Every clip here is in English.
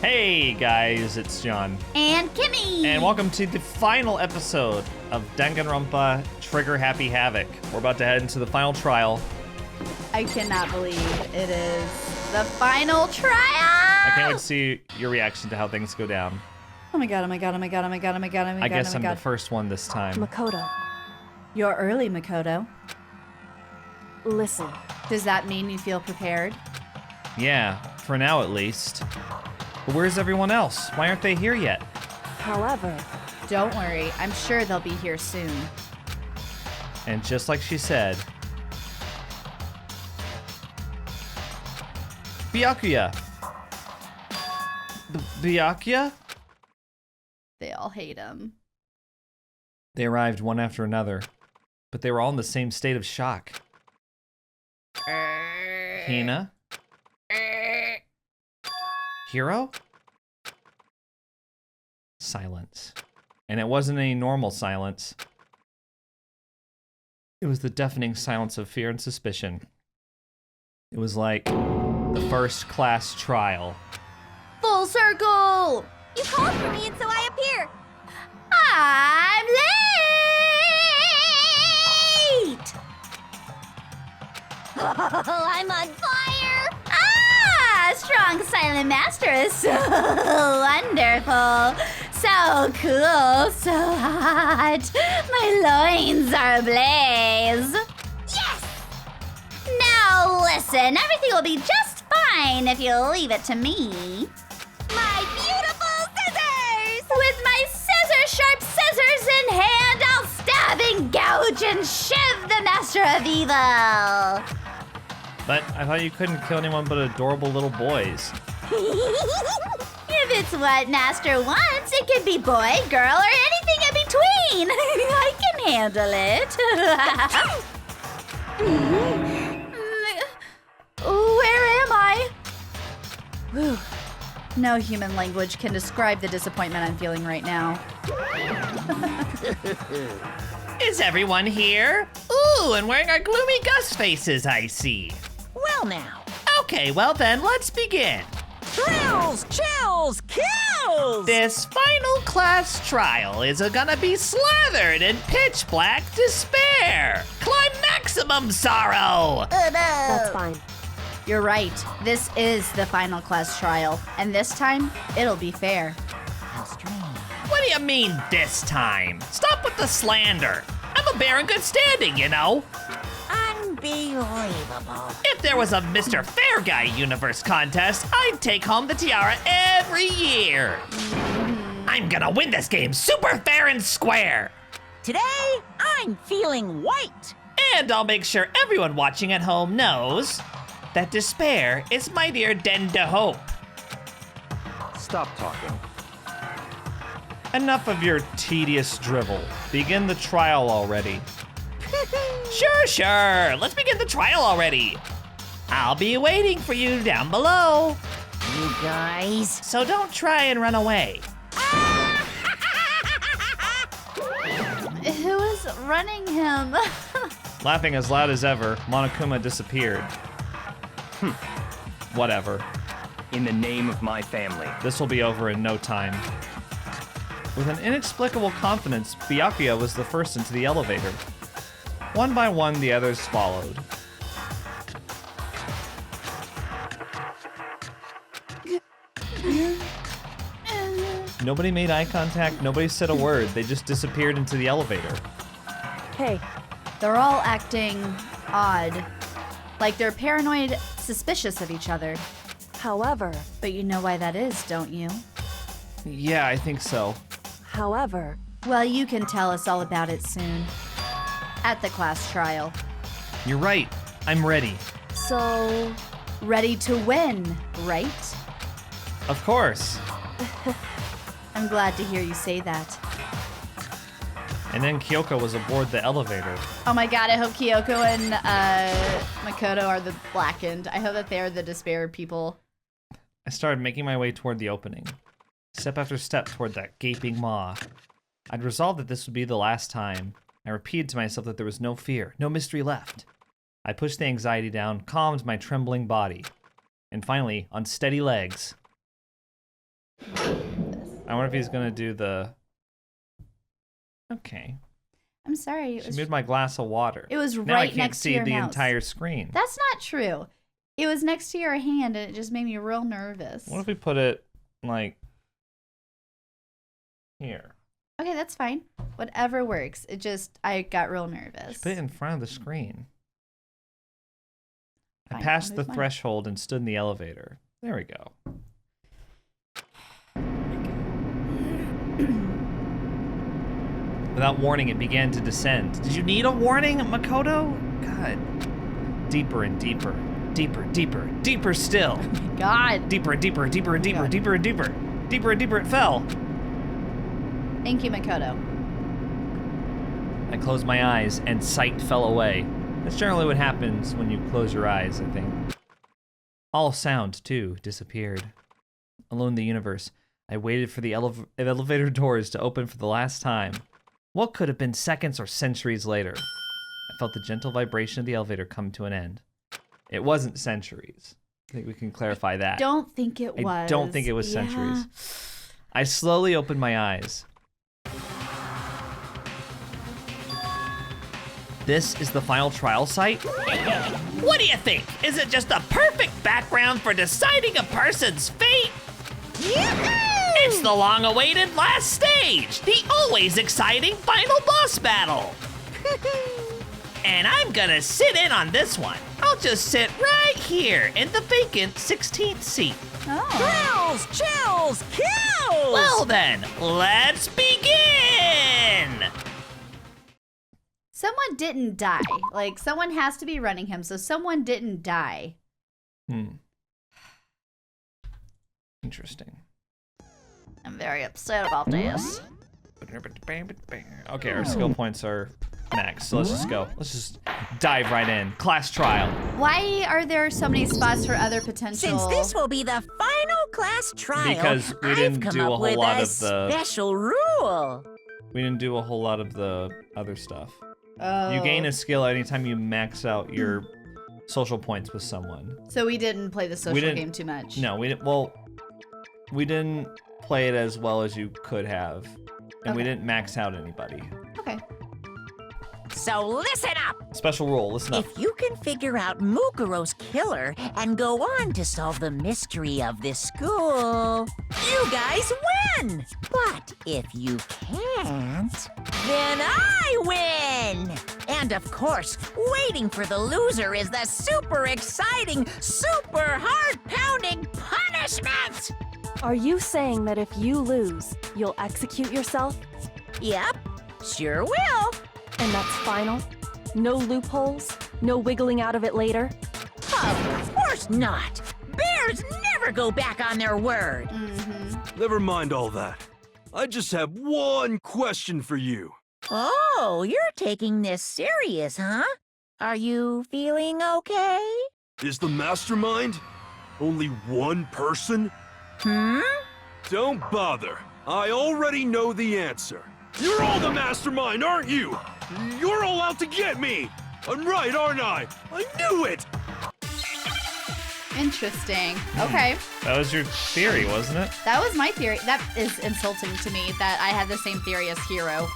Hey guys, it's John. And Kimmy! And welcome to the final episode of Danganronpa Trigger Happy Havoc. We're about to head into the final trial. I cannot believe it is the final trial! I can't wait to see your reaction to how things go down. Oh my god, oh my god, oh my god, oh my god, oh my god, oh my god, I guess oh I'm my the god. first one this time. Makoto, You're early, Makoto. listen. Does that mean you feel prepared? Yeah, for now at least. But where's everyone else? Why aren't they here yet? However, Don't worry, I'm sure they'll be here soon. And just like she said, Byakuya! Byakuya? They all hate him. They arrived one after another, but they were all in the same state of shock. Hina? Hero? Silence. And it wasn't any normal silence. It was the deafening silence of fear and suspicion. It was like the first class trial. Full circle! You called for me and so I appear. I'm late! Oh, I'm on fire. Strong silent master is so wonderful. So cool, so hot. My loins are ablaze. Yes! Now listen, everything will be just fine if you leave it to me. My beautiful scissors! With my sharp scissors in hand, I'll stab and gouge and shiv the master of evil. But I thought you couldn't kill anyone but adorable little boys. If it's what master wants, it could be boy, girl, or anything in between. I can handle it. Where am I? Whew. No human language can describe the disappointment I'm feeling right now. Is everyone here? Ooh, and wearing our gloomy Gus faces, I see. Well now. Okay, well then, let's begin. Thrills, chills, kills! This final class trial is gonna be slathered in pitch black despair. Climb maximum sorrow. that's fine. You're right. This is the final class trial, and this time, it'll be fair. How strange. What do you mean this time? Stop with the slander. I'm a bear in good standing, you know. Unbelievable. If there was a Mr. Fair Guy universe contest, I'd take home the tiara every year. I'm gonna win this game super fair and square. Today, I'm feeling white. And I'll make sure everyone watching at home knows that despair is mightier than the hope. Stop talking. Enough of your tedious drivel. Begin the trial already. Sure. Let's begin the trial already. I'll be waiting for you down below. You guys. So don't try and run away. Who is running him? Laughing as loud as ever, Monokuma disappeared. Whatever. In the name of my family. This will be over in no time. With an inexplicable confidence, Byakuya was the first into the elevator. One by one, the others followed. Nobody made eye contact, nobody said a word, they just disappeared into the elevator. Hey, They're all acting odd. Like they're paranoid, suspicious of each other. however, But you know why that is, don't you? Yeah, I think so. however, Well, you can tell us all about it soon. At the class trial. You're right, I'm ready. so, Ready to win, right? Of course. I'm glad to hear you say that. And then Kyoko was aboard the elevator. Oh my god, I hope Kyoko and Makoto are the blackened. I hope that they are the despair people. I started making my way toward the opening, step after step toward that gaping maw. I'd resolved that this would be the last time. I repeated to myself that there was no fear, no mystery left. I pushed the anxiety down, calmed my trembling body, and finally, on steady legs, I wonder if he's gonna do the. Okay. I'm sorry. She moved my glass of water. It was now I right can't next to see your the mouse. entire screen. That's not true. It was next to your hand, and it just made me real nervous. What if we put it like here? Okay, that's fine. Whatever works. I got real nervous. Just put it in front of the screen. I Fine, passed I'll the move mine. threshold and stood in the elevator. There we go. Without warning, it began to descend. Did you need a warning, Makoto? God. Deeper and deeper. Deeper, deeper, deeper still. God. Deeper and deeper, deeper and deeper, God. deeper and deeper. Deeper and deeper it fell. Thank you, Makoto. I closed my eyes and sight fell away. That's generally what happens when you close your eyes, I think. All sound, too, disappeared. Alone in the universe, I waited for the elevator doors to open for the last time. What could have been seconds or centuries later? I felt the gentle vibration of the elevator come to an end. It wasn't centuries. I think we can clarify that. Don't think it was. I don't think it was centuries. I slowly opened my eyes. This is the final trial site? What do you think? Is it just the perfect background for deciding a person's fate? It's the long-awaited last stage, the always exciting final boss battle. And I'm gonna sit in on this one. I'll just sit right here in the vacant 16th seat. Oh. Thrills, chills, kills! Well then, let's begin! Someone didn't die. Like, someone has to be running him, so someone didn't die. Interesting. I'm very upset about this. Okay, our skill points are max, so let's just go. Let's just dive right in. Class trial. Why are there so many spots for other potential? Since this will be the final class trial, Because we didn't I've come do a up whole with lot a of the- special rule. We didn't do a whole lot of the other stuff. Oh. You gain a skill anytime you max out your social points with someone. So we didn't play the social didn't- game too much. No, we didn't. Well, we didn't play it as well as you could have, and we Okay. didn't max out anybody. Okay. So listen up. Special rule. Listen up. If you can figure out Mukuro's killer and go on to solve the mystery of this school, you guys win. But if you can't, then I win. And of course, waiting for the loser is the super exciting, super heart-pounding punishment. Are you saying that if you lose, you'll execute yourself? Yep, sure will. And that's final? No loopholes? No wiggling out of it later? Of course not. Bears never go back on their word. Never mind all that. I just have one question for you. Oh, you're taking this serious, huh? Are you feeling okay? Is the mastermind only one person? Don't bother. I already know the answer. You're all the mastermind, aren't you? You're all out to get me. I'm right, aren't I? I knew it. Interesting. Okay. That was your theory, wasn't it? That was my theory. That is insulting to me that I had the same theory as Hero.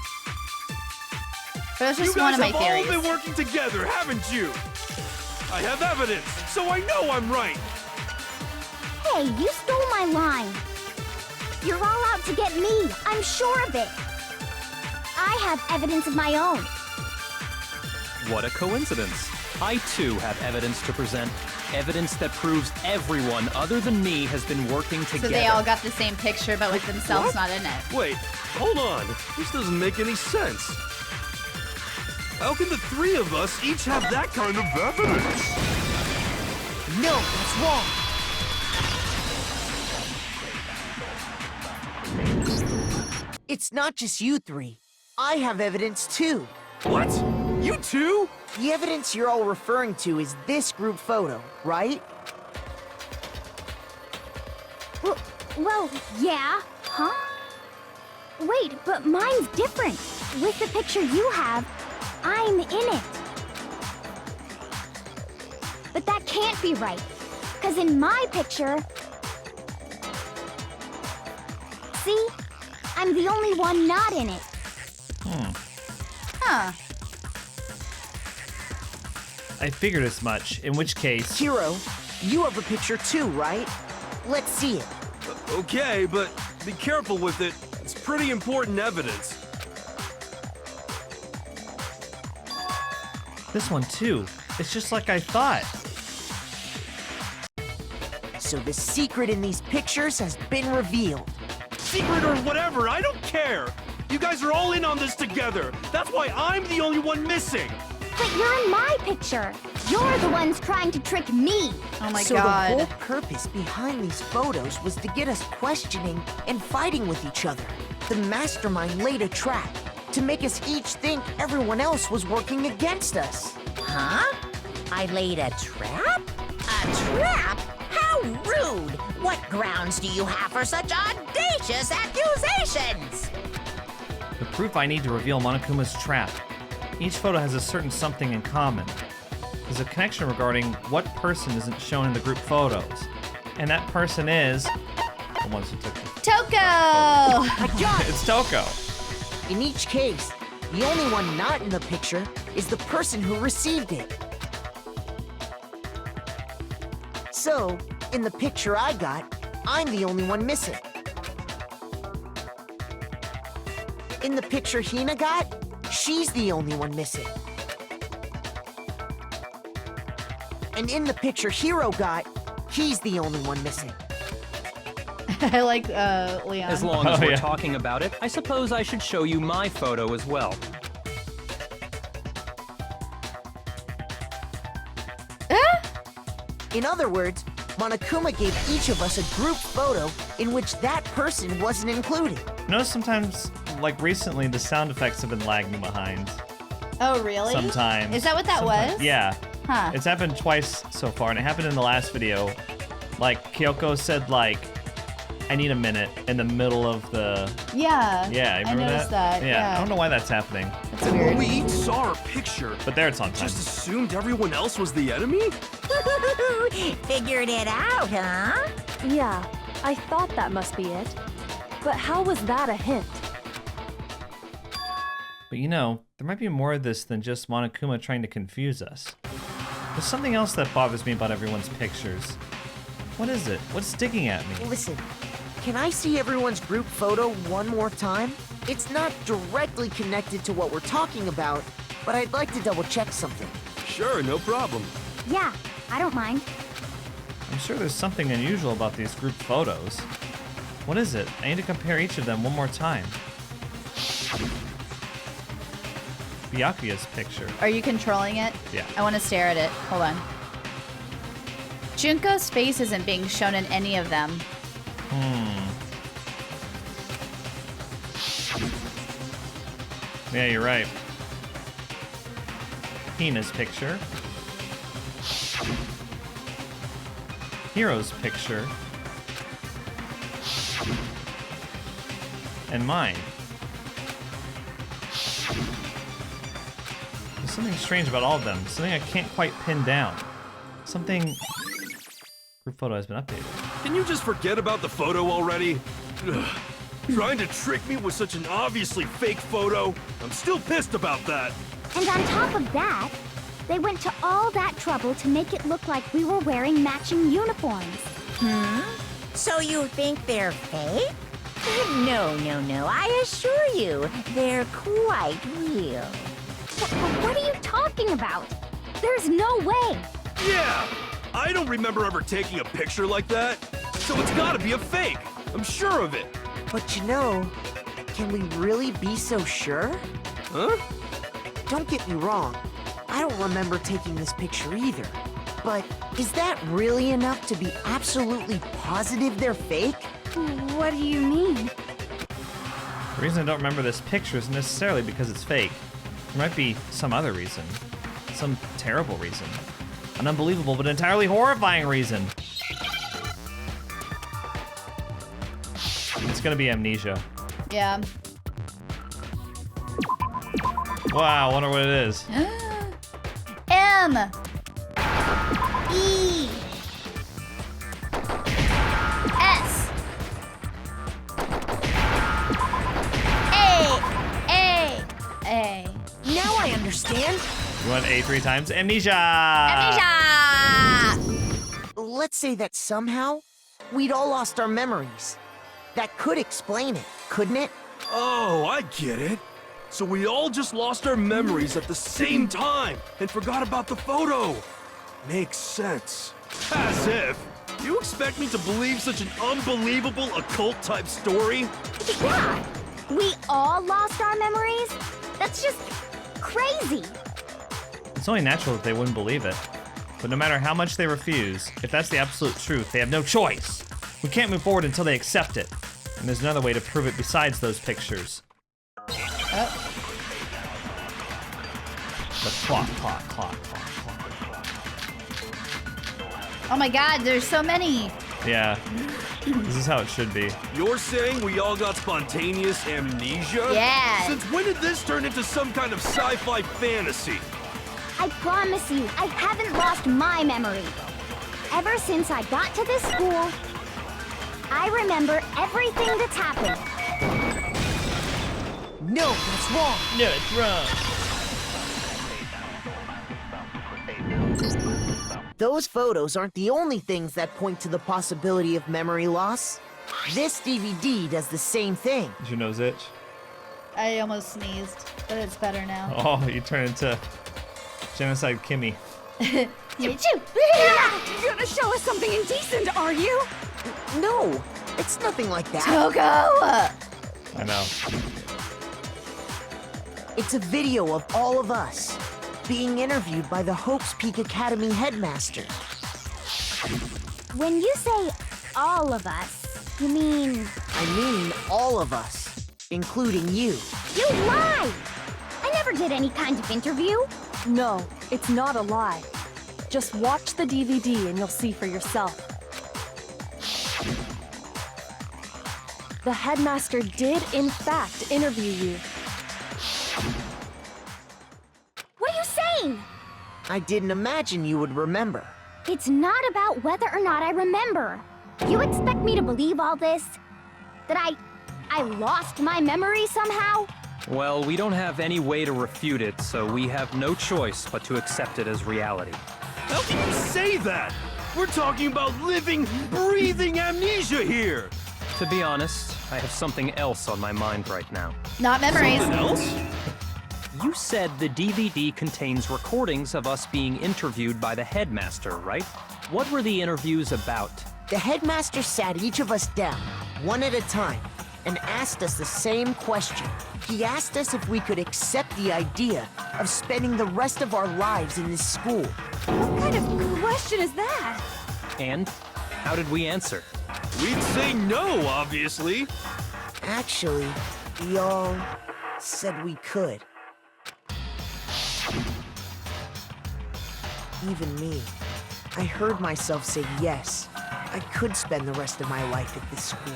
But it was You just guys one of my have all theories. been working together, haven't you? I have evidence, so I know I'm right. Hey, you stole my line. You're all out to get me. I'm sure of it. I have evidence of my own. What a coincidence. I too have evidence to present. Evidence that proves everyone other than me has been working So together. they all got the same picture, but with themselves not in it. Wait, hold on. This doesn't make any sense. How can the three of us each have that kind of evidence? No, that's wrong. It's not just you three. I have evidence too. What? You too? The evidence you're all referring to is this group photo, right? Well, yeah. Huh? Wait, but mine's different. With the picture you have, I'm in it. But that can't be right. Because in my picture, See? I'm the only one not in it. Huh. I figured as much, in which case... Hero, you have a picture too, right? Let's see it. Okay, but be careful with it. It's pretty important evidence. This one too. It's just like I thought. So the secret in these pictures has been revealed. Secret or whatever, I don't care. You guys are all in on this together. That's why I'm the only one missing. But you're in my picture. You're the ones trying to trick me. Oh my So god. the whole purpose behind these photos was to get us questioning and fighting with each other. The mastermind laid a trap to make us each think everyone else was working against us. Huh? I laid a trap? A trap? How rude! What grounds do you have for such audacious accusations? The proof I need to reveal Monokuma's trap. Each photo has a certain something in common. There's a connection regarding what person isn't shown in the group photos. And that person is... the ones who took the... Toko! I got it! It's Toko! In each case, the only one not in the picture is the person who received it. So, in the picture I got, I'm the only one missing. In the picture Hina got, she's the only one missing. And in the picture Hiro got, he's the only one missing. I like Leon. As long as Oh, we're yeah. talking about it, I suppose I should show you my photo as well. In other words, Monokuma gave each of us a group photo in which that person wasn't included. Notice sometimes, like recently, the sound effects have been lagging behind. Oh, really? Sometimes. Is that what that Sometimes. was? Yeah. Huh. It's happened twice so far, and it happened in the last video. Like, Kyoko said, like, I need a minute in the middle of the... Yeah. Yeah, you remember I noticed that. I don't know why that's happening. That's weird. We each saw our picture. But there it's on time. Just assumed everyone else was the enemy? Figured it out, huh? Yeah, I thought that must be it. But how was that a hint? But you know, there might be more of this than just Monokuma trying to confuse us. There's something else that bothers me about everyone's pictures. What is it? What's sticking at me? Listen, can I see everyone's group photo one more time? It's not directly connected to what we're talking about, but I'd like to double check something. Sure, no problem. Yeah, I don't mind. I'm sure there's something unusual about these group photos. What is it? I need to compare each of them one more time. Byakuya's picture. Are you controlling it? Yeah. I want to stare at it. Hold on. Junko's face isn't being shown in any of them. Yeah, you're right. Hina's picture. Hiro's picture. And mine. There's something strange about all of them. Something I can't quite pin down. Something... Group photo has been updated. Can you just forget about the photo already? Ugh. Trying to trick me with such an obviously fake photo? I'm still pissed about that. And on top of that, they went to all that trouble to make it look like we were wearing matching uniforms. So you think they're fake? No, I assure you, they're quite real. What are you talking about? There's no way. Yeah! I don't remember ever taking a picture like that. So it's gotta be a fake. I'm sure of it. But you know, can we really be so sure? Huh? Don't get me wrong, I don't remember taking this picture either. But is that really enough to be absolutely positive they're fake? What do you mean? The reason I don't remember this picture isn't necessarily because it's fake. There might be some other reason. Some terrible reason. An unbelievable but entirely horrifying reason. It's gonna be amnesia. Yeah. Wow, I wonder what it is. M. E. understand. You want A 3 times? Amnesia! Amnesia! Let's say that somehow we'd all lost our memories. That could explain it, couldn't it? Oh, I get it. So we all just lost our memories at the same time and forgot about the photo. Makes sense. As if. You expect me to believe such an unbelievable occult-type story? Yeah, we all lost our memories? That's just crazy. It's only natural that they wouldn't believe it. But no matter how much they refuse, if that's the absolute truth, they have no choice. We can't move forward until they accept it. And there's another way to prove it besides those pictures. Oh. The clock. Oh my god, there's so many. Yeah, this is how it should be. You're saying we all got spontaneous amnesia? Yeah. Since when did this turn into some kind of sci-fi fantasy? I promise you, I haven't lost my memory. Ever since I got to this school, I remember everything that's happened. No, that's wrong. No, it's wrong. Those photos aren't the only things that point to the possibility of memory loss. This DVD does the same thing. Does your nose itch? I almost sneezed, but it's better now. Oh, you turn into Genocide Kimmy. Me too. You're gonna show us something indecent, are you? No, it's nothing like that. Togo! I know. It's a video of all of us being interviewed by the Hope's Peak Academy headmaster. When you say all of us, you mean... I mean all of us, including you. You lie! I never did any kind of interview. No, it's not a lie. Just watch the DVD and you'll see for yourself. The headmaster did, in fact, interview you. What are you saying? I didn't imagine you would remember. It's not about whether or not I remember. You expect me to believe all this? That I lost my memory somehow? Well, we don't have any way to refute it, so we have no choice but to accept it as reality. How can you say that? We're talking about living, breathing amnesia here. To be honest, I have something else on my mind right now. Not memories. Something else? You said the DVD contains recordings of us being interviewed by the headmaster, right? What were the interviews about? The headmaster sat each of us down, one at a time, and asked us the same question. He asked us if we could accept the idea of spending the rest of our lives in this school. What kind of question is that? And how did we answer? We'd say no, obviously. Actually, we all said we could. Even me. I heard myself say yes. I could spend the rest of my life at this school.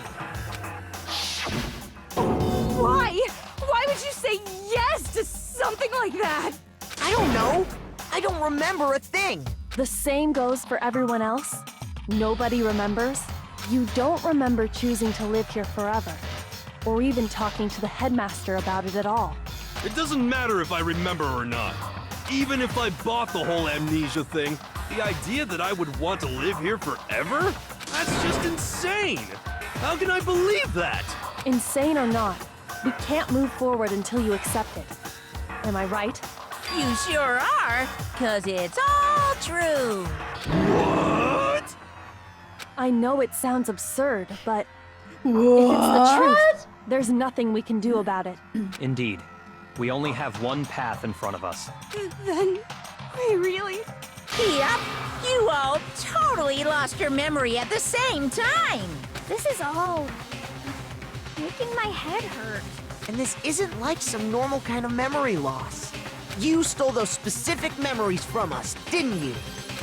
Why? Why would you say yes to something like that? I don't know. I don't remember a thing. The same goes for everyone else. Nobody remembers. You don't remember choosing to live here forever, or even talking to the headmaster about it at all. It doesn't matter if I remember or not. Even if I bought the whole amnesia thing, the idea that I would want to live here forever? That's just insane! How can I believe that? Insane or not, we can't move forward until you accept it. Am I right? You sure are, 'cause it's all true. What? I know it sounds absurd, but if it's the truth, there's nothing we can do about it. Indeed. We only have one path in front of us. Then, we really... Yep, you all totally lost your memory at the same time. This is all making my head hurt. And this isn't like some normal kind of memory loss. You stole those specific memories from us, didn't you?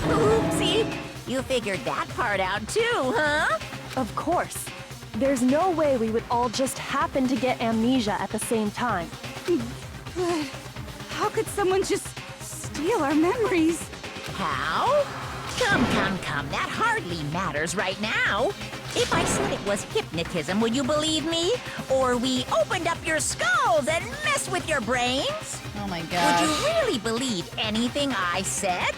Oopsie, you figured that part out too, huh? Of course. There's no way we would all just happen to get amnesia at the same time. But how could someone just steal our memories? How? Come, that hardly matters right now. If I said it was hypnotism, would you believe me? Or we opened up your skulls and messed with your brains? Oh my Would gosh. you really believe anything I said?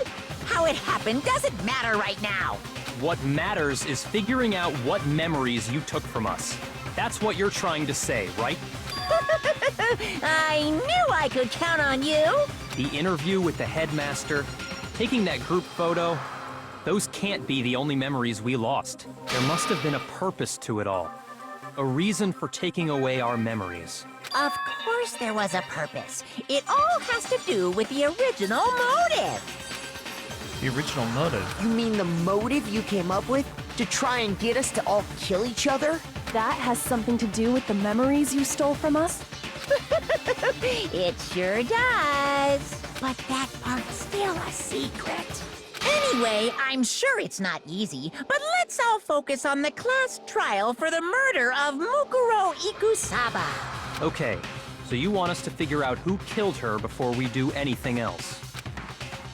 How it happened doesn't matter right now. What matters is figuring out what memories you took from us. That's what you're trying to say, right? I knew I could count on you. The interview with the headmaster, taking that group photo, those can't be the only memories we lost. There must have been a purpose to it all. A reason for taking away our memories. Of course there was a purpose. It all has to do with the original motive. The original motive. You mean the motive you came up with to try and get us to all kill each other? That has something to do with the memories you stole from us? It sure does. But that part's still a secret. Anyway, I'm sure it's not easy, but let's all focus on the class trial for the murder of Mukuro Ikusaba. Okay, so you want us to figure out who killed her before we do anything else.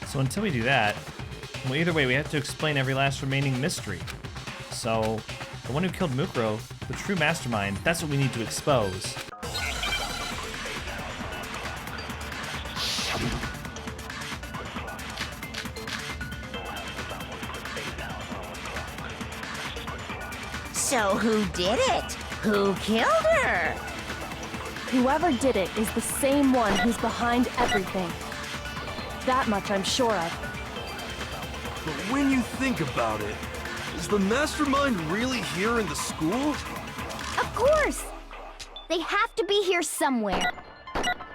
So until we do that, well, either way, we have to explain every last remaining mystery. So, the one who killed Mukuro, the true mastermind, that's what we need to expose. So who did it? Who killed her? Whoever did it is the same one who's behind everything. That much I'm sure of. But when you think about it, is the mastermind really here in the school? Of course! They have to be here somewhere.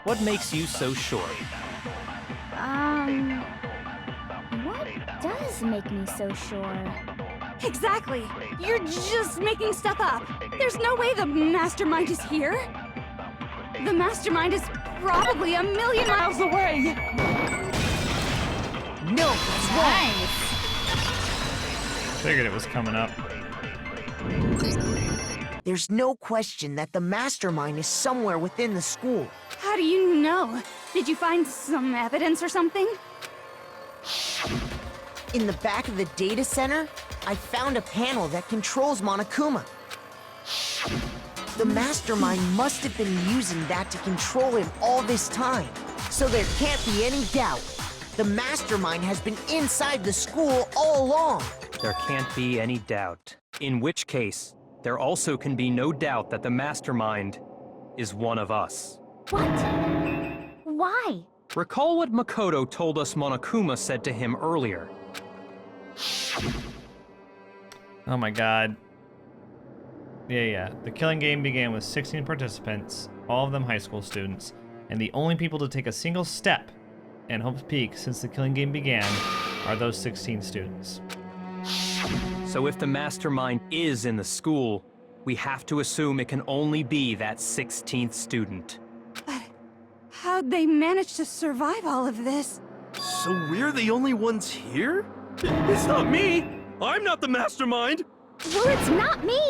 What makes you so sure? What does make me so sure? Exactly. You're just making stuff up. There's no way the mastermind is here. The mastermind is probably a million miles away. No, that's wrong. Nice. Figured it was coming up. There's no question that the mastermind is somewhere within the school. How do you know? Did you find some evidence or something? In the back of the data center, I found a panel that controls Monokuma. The mastermind must have been using that to control him all this time. So there can't be any doubt. The mastermind has been inside the school all along. There can't be any doubt. In which case, there also can be no doubt that the mastermind is one of us. What? Why? Recall what Makoto told us Monokuma said to him earlier. Oh my god. Yeah. The killing game began with 16 participants, all of them high school students, and the only people to take a single step in Hope's Peak since the killing game began are those 16 students. So if the mastermind is in the school, we have to assume it can only be that 16th student. But how'd they manage to survive all of this? So we're the only ones here? It's not me! I'm not the mastermind! Well, it's not me!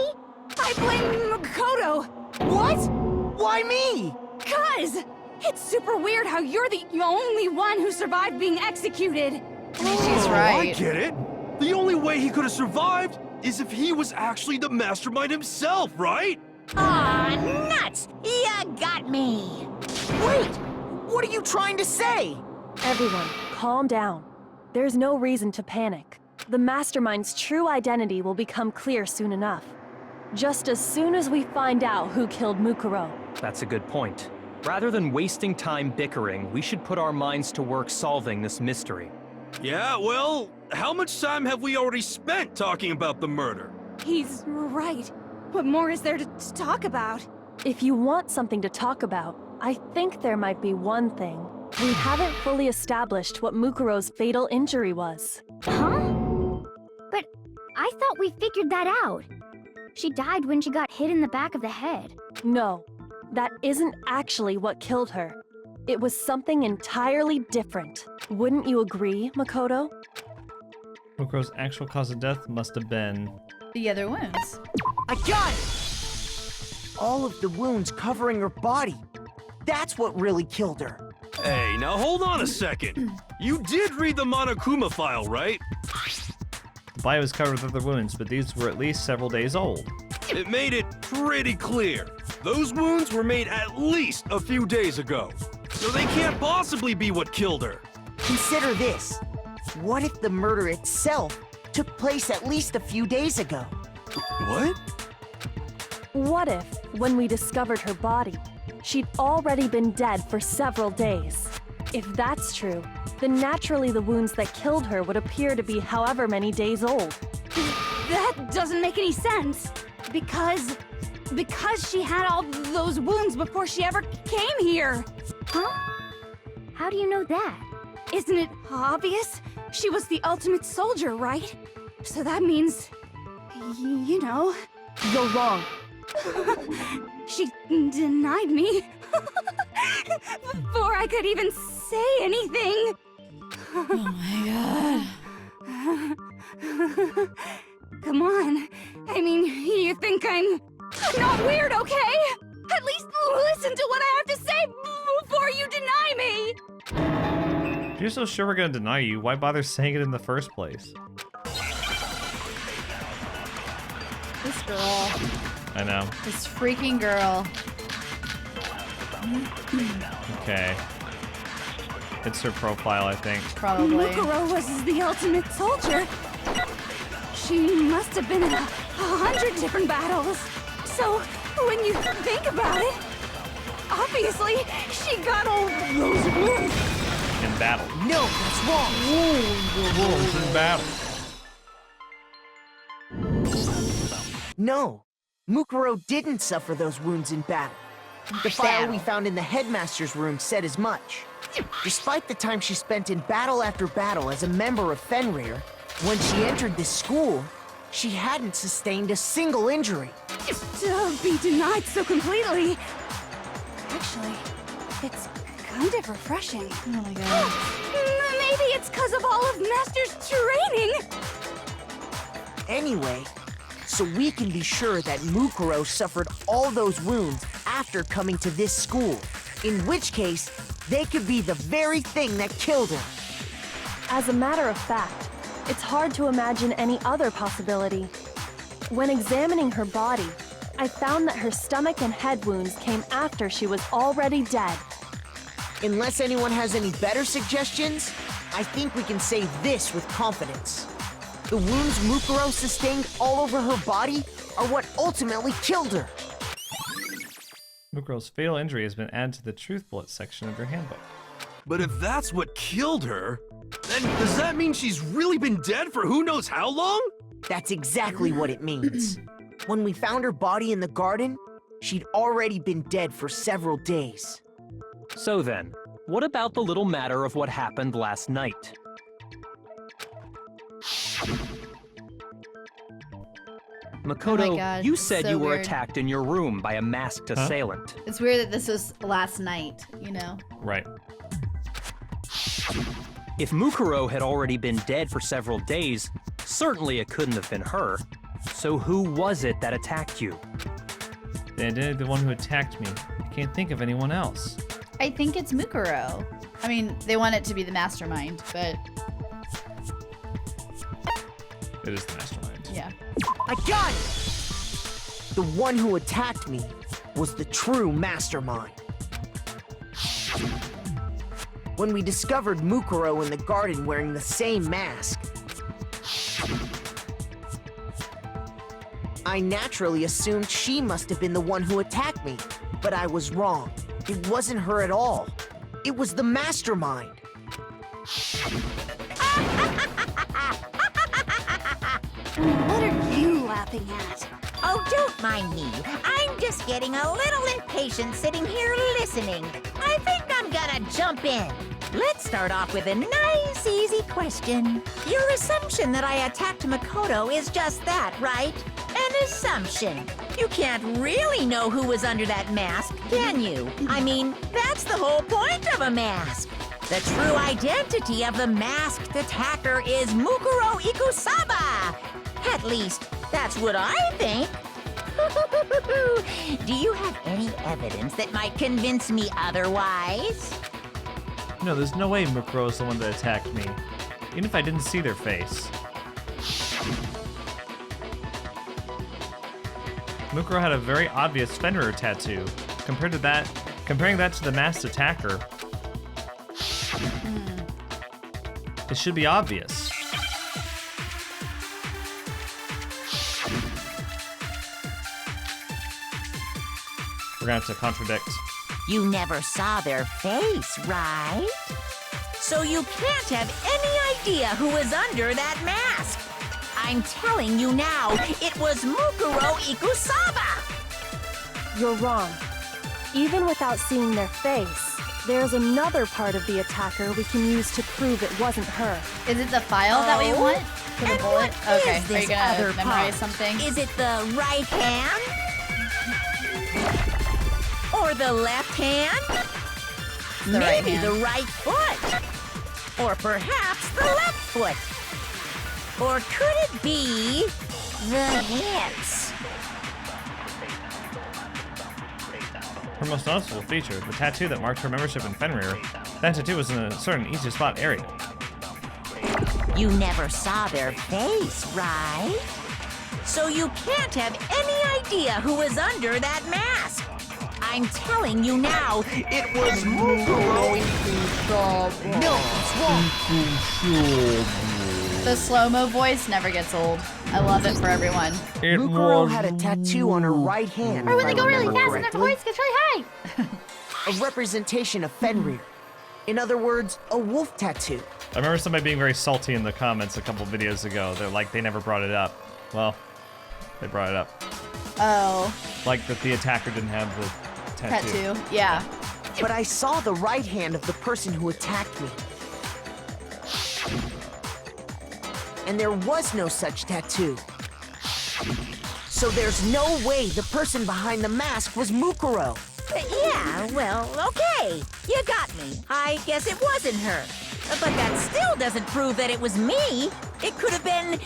I blame Makoto! What? Why me? 'Cause it's super weird how you're the only one who survived being executed. I mean, she's I right. get it. The only way he could have survived is if he was actually the mastermind himself, right? Aw, nuts! You got me! Wait! What are you trying to say? Everyone, calm down. There's no reason to panic. The mastermind's true identity will become clear soon enough. Just as soon as we find out who killed Mukuro. That's a good point. Rather than wasting time bickering, we should put our minds to work solving this mystery. Yeah, well, how much time have we already spent talking about the murder? He's right. What more is there to talk about? If you want something to talk about, I think there might be one thing. We haven't fully established what Mukuro's fatal injury was. Huh? But I thought we figured that out. She died when she got hit in the back of the head. No, that isn't actually what killed her. It was something entirely different. Wouldn't you agree, Makoto? Mukuro's actual cause of death must have been... The other wounds. I got it! All of the wounds covering her body. That's what really killed her. Hey, now hold on a second. You did read the Monokuma file, right? The body was covered with other wounds, but these were at least several days old. It made it pretty clear. Those wounds were made at least a few days ago. So they can't possibly be what killed her. Consider this. What if the murder itself took place at least a few days ago? What? What if, when we discovered her body, she'd already been dead for several days? If that's true, then naturally the wounds that killed her would appear to be however many days old. That doesn't make any sense. Because she had all those wounds before she ever came here. Huh? How do you know that? Isn't it obvious? She was the ultimate soldier, right? So that means, you know. You're wrong. She denied me before I could even say anything. Oh my god. Come on. I mean, you think I'm not weird, okay? At least listen to what I have to say before you deny me. If you're so sure we're gonna deny you, why bother saying it in the first place? This girl. I know. This freaking girl. Okay. It's her profile, I think. Probably. Mukuro was the ultimate soldier. She must have been in 100 different battles. So, when you think about it, obviously, she got all those wounds. In battle. No, that's wrong. Wounds in battle. No, Mukuro didn't suffer those wounds in battle. The file we found in the headmaster's room said as much. Despite the time she spent in battle after battle as a member of Fenrir, when she entered this school, she hadn't sustained a single injury. To be denied so completely. Actually, it's kind of refreshing. Oh my god. Maybe it's because of all of Master's training. Anyway, so we can be sure that Mukuro suffered all those wounds after coming to this school, in which case, they could be the very thing that killed her. As a matter of fact, it's hard to imagine any other possibility. When examining her body, I found that her stomach and head wounds came after she was already dead. Unless anyone has any better suggestions, I think we can say this with confidence. The wounds Mukuro sustained all over her body are what ultimately killed her. Mukuro's fatal injury has been added to the truth bullet section of your handbook. But if that's what killed her, then does that mean she's really been dead for who knows how long? That's exactly what it means. When we found her body in the garden, she'd already been dead for several days. So then, what about the little matter of what happened last night? Makoto, Oh my God, you it's said so you were weird. attacked in your room by a masked assailant. It's weird that this was last night, you know? Right. If Mukuro had already been dead for several days, certainly it couldn't have been her. So who was it that attacked you? The identity of the one who attacked me. I can't think of anyone else. I think it's Mukuro. I mean, they want it to be the mastermind, but It is the mastermind. yeah. I got it! The one who attacked me was the true mastermind. When we discovered Mukuro in the garden wearing the same mask, I naturally assumed she must have been the one who attacked me, but I was wrong. It wasn't her at all. It was the mastermind. What are you laughing at? Oh, don't mind me. I'm just getting a little impatient sitting here listening. I think I'm gonna jump in. Let's start off with a nice, easy question. Your assumption that I attacked Makoto is just that, right? An assumption. You can't really know who was under that mask, can you? I mean, that's the whole point of a mask. The true identity of the masked attacker is Mukuro Ikusaba. At least, that's what I think. Do you have any evidence that might convince me otherwise? No, there's no way Mukuro is the one that attacked me. Even if I didn't see their face. Mukuro had a very obvious Fenrir tattoo. Comparing that to the masked attacker, It should be obvious. We're gonna have to contradict. You never saw their face, right? So you can't have any idea who was under that mask. I'm telling you now, it was Mukuro Ikusaba! You're wrong. Even without seeing their face, there's another part of the attacker we can use to prove it wasn't her. Is it the file that we want? For the And bullet? what Okay, is are this you gonna other memorize part? something? Is it the right hand? Or the left hand? The right Maybe hand. the right foot. Or perhaps the left foot. Or could it be the hands? Her most noticeable feature, the tattoo that marked her membership in Fenrir. That tattoo was in a certain easy spot area. You never saw their face, right? So you can't have any idea who was under that mask. I'm telling you now, it was Mukuro. No, it's wrong. The slow-mo voice never gets old. I love it for everyone. Mukuro had a tattoo on her right hand. Or when if they I go really remember fast and their correctly. voice gets really high. A representation of Fenrir. In other words, a wolf tattoo. I remember somebody being very salty in the comments a couple videos ago. They're like, they never brought it up. Well, they brought it up. Oh, Like that the attacker didn't have the tattoo. tattoo. Yeah. But I saw the right hand of the person who attacked me. And there was no such tattoo. So there's no way the person behind the mask was Mukuro. Yeah, well, okay. You got me. I guess it wasn't her. But that still doesn't prove that it was me. It could have been,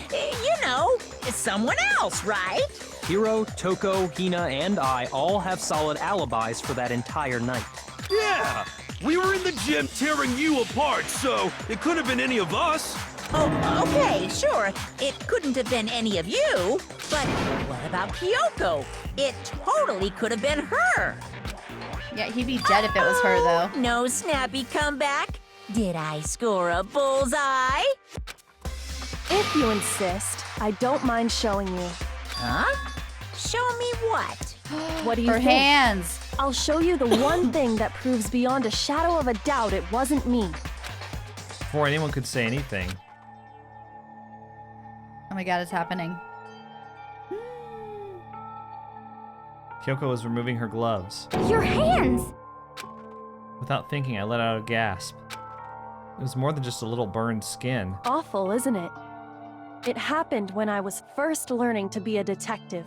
someone else, right? Hiro, Toko, Hina, and I all have solid alibis for that entire night. Yeah! We were in the gym tearing you apart, so it could have been any of us. Oh, okay, sure. It couldn't have been any of you. But what about Kyoko? It totally could have been her. Yeah, he'd be dead if it was her, though. No snappy comeback. Did I score a bullseye? If you insist, I don't mind showing you. Huh? Show me what? What do you Her think? hands. I'll show you the one thing that proves beyond a shadow of a doubt it wasn't me. Before anyone could say anything. Oh my god, it's happening. Kyoko was removing her gloves. Your hands! Without thinking, I let out a gasp. It was more than just a little burned skin. Awful, isn't it? It happened when I was first learning to be a detective.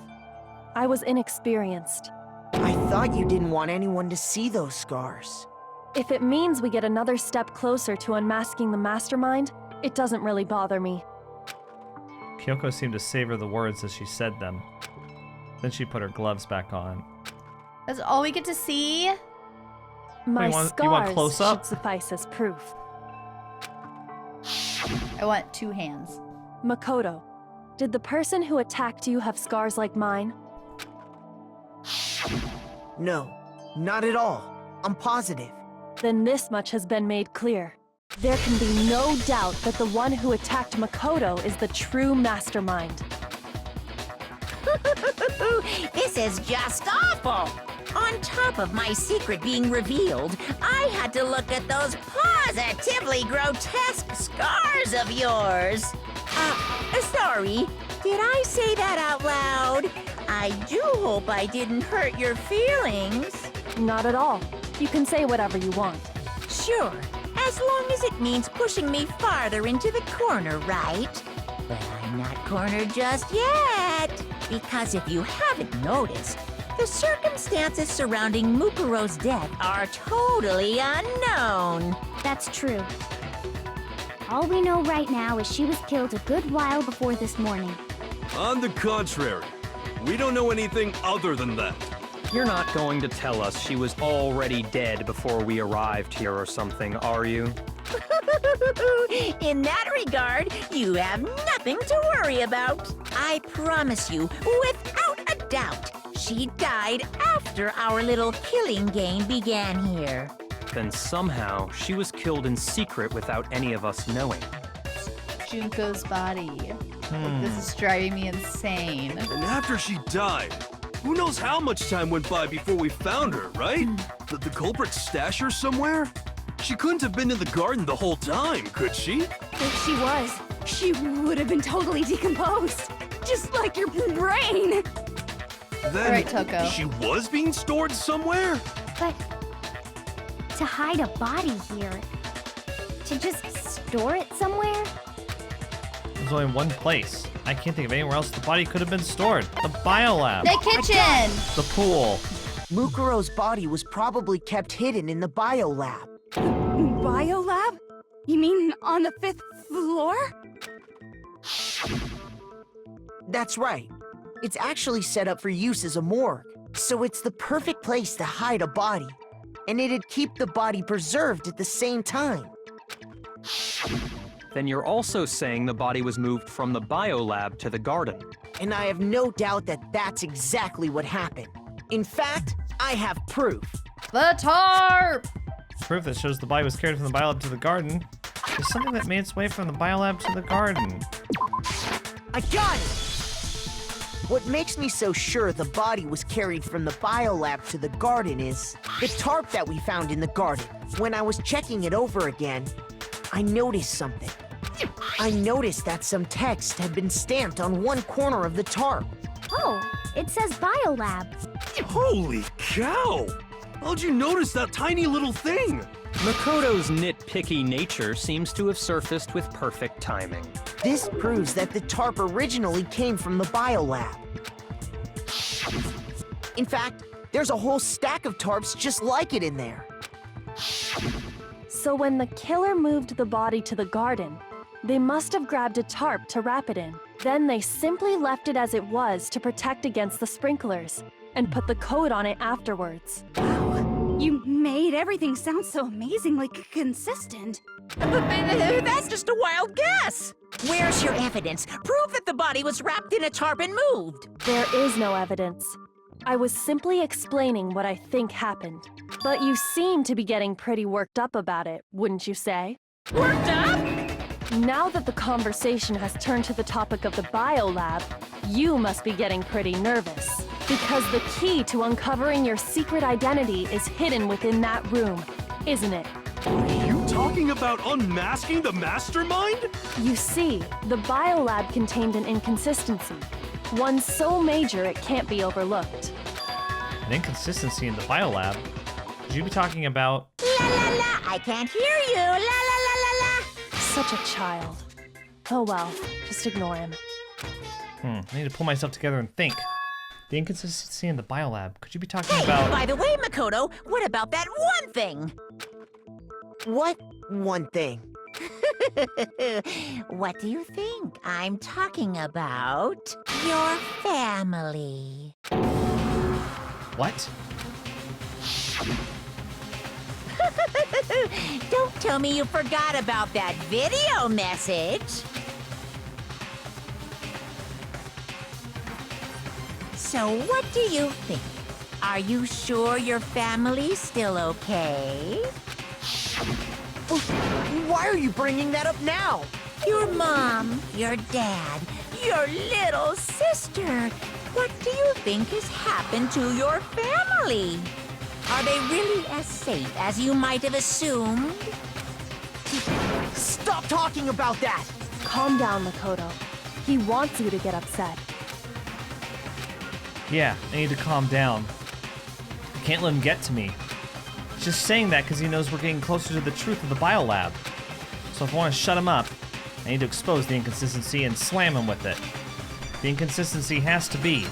I was inexperienced. I thought you didn't want anyone to see those scars. If it means we get another step closer to unmasking the mastermind, it doesn't really bother me. Kyoko seemed to savor the words as she said them. Then she put her gloves back on. That's all we get to see? My you want scars close up? should suffice as proof. I want two hands. Makoto, did the person who attacked you have scars like mine? No, not at all. I'm positive. Then this much has been made clear. There can be no doubt that the one who attacked Makoto is the true mastermind. This is just awful. On top of my secret being revealed, I had to look at those positively grotesque scars of yours. Sorry, did I say that out loud? I do hope I didn't hurt your feelings. Not at all. You can say whatever you want. Sure, as long as it means pushing me farther into the corner, right? But I'm not cornered just yet. Because if you haven't noticed, the circumstances surrounding Mukuro's death are totally unknown. That's true. All we know right now is she was killed a good while before this morning. On the contrary, we don't know anything other than that. You're not going to tell us she was already dead before we arrived here or something, are you? In that regard, you have nothing to worry about. I promise you, without a doubt, she died after our little killing game began here. then somehow she was killed in secret without any of us knowing. Junko's body. Like, this is driving me insane. And after she died, who knows how much time went by before we found her, right? Did the culprit stash her somewhere? She couldn't have been in the garden the whole time, could she? If she was, she would have been totally decomposed. Just like your brain. Then All right, Toko. she was being stored somewhere? But to hide a body here, to just store it somewhere? There's only one place. I can't think of anywhere else the body could have been stored. The biolab. The kitchen! The pool. Mukuro's body was probably kept hidden in the biolab. Biolab? You mean on the 5th floor? That's right. It's actually set up for use as a morgue, so it's the perfect place to hide a body. And it'd keep the body preserved at the same time. Then you're also saying the body was moved from the biolab to the garden. And I have no doubt that that's exactly what happened. In fact, I have proof. The tarp! Proof that shows the body was carried from the biolab to the garden. There's something that made its way from the biolab to the garden. I got it! What makes me so sure the body was carried from the biolab to the garden is the tarp that we found in the garden. When I was checking it over again, I noticed something. I noticed that some text had been stamped on one corner of the tarp. Oh, it says biolab. Holy cow! How'd you notice that tiny little thing? Makoto's nitpicky nature seems to have surfaced with perfect timing. This proves that the tarp originally came from the biolab. In fact, there's a whole stack of tarps just like it in there. So when the killer moved the body to the garden, they must have grabbed a tarp to wrap it in. Then they simply left it as it was to protect against the sprinklers, and put the coat on it afterwards. You made everything sound so amazingly consistent. That's just a wild guess. Where's your evidence? Prove that the body was wrapped in a tarp and moved. There is no evidence. I was simply explaining what I think happened. But you seem to be getting pretty worked up about it, wouldn't you say? Worked up? Now that the conversation has turned to the topic of the biolab, you must be getting pretty nervous. Because the key to uncovering your secret identity is hidden within that room, isn't it? Are you talking about unmasking the mastermind? You see, the biolab contained an inconsistency. One so major it can't be overlooked. An inconsistency in the biolab? Should you be talking about... La la la, I can't hear you. La la la la la. Such a child. Oh well, just ignore him. I need to pull myself together and think. The inconsistency in the biolab. Could you be talking Hey, about... by the way, Makoto, what about that one thing? What one thing? What do you think? I'm talking about your family. What? Don't tell me you forgot about that video message. So what do you think? Are you sure your family's still okay? Why are you bringing that up now? Your mom, your dad, your little sister. What do you think has happened to your family? Are they really as safe as you might have assumed? Stop talking about that! Calm down, Makoto. He wants you to get upset. Yeah, I need to calm down. I can't let him get to me. He's just saying that because he knows we're getting closer to the truth of the biolab. So if I want to shut him up, I need to expose the inconsistency and slam him with it. The inconsistency has to be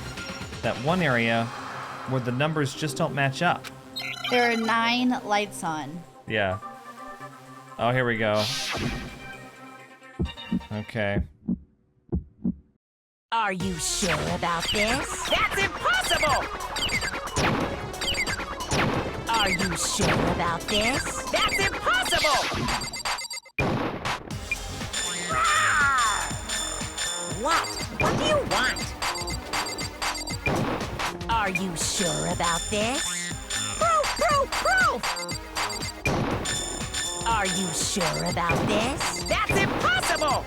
that one area where the numbers just don't match up. There are 9 lights on. Yeah. Oh, here we go. Okay. Are you sure about this? That's impossible! Are you sure about this? That's impossible! What? What do you want? Are you sure about this? Proof! Proof! Proof! Are you sure about this? That's impossible!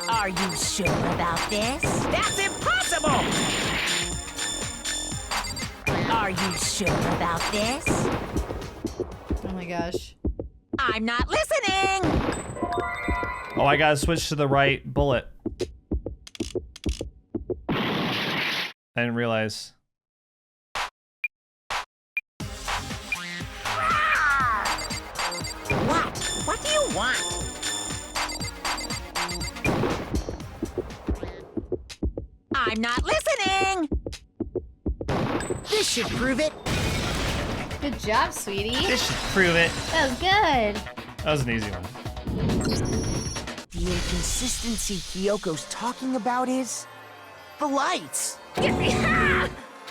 Are you sure about this? That's impossible! Are you sure about this? Oh my gosh. I'm not listening! Oh, I gotta switch to the right bullet. I didn't realize. What? What do you want? I'm not listening! This should prove it. Good job, sweetie. This should prove it. That was good. That was an easy one. The inconsistency Kyoko's talking about is the lights.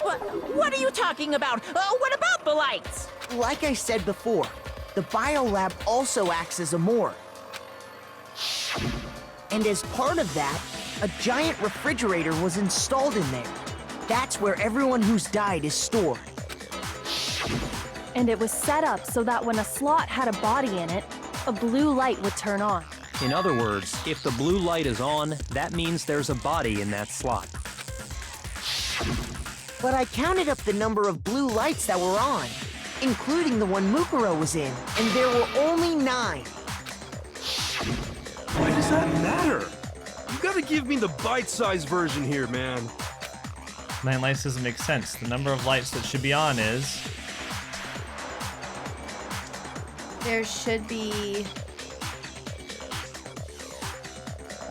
What are you talking about? What about the lights? Like I said before, the biolab also acts as a morgue. And as part of that, a giant refrigerator was installed in there. That's where everyone who's died is stored. And it was set up so that when a slot had a body in it, a blue light would turn on. In other words, if the blue light is on, that means there's a body in that slot. But I counted up the number of blue lights that were on, including the one Mukuro was in, and there were only 9. Why does that matter? You gotta give me the bite-sized version here, man. 9 lights doesn't make sense. The number of lights that should be on is... There should be...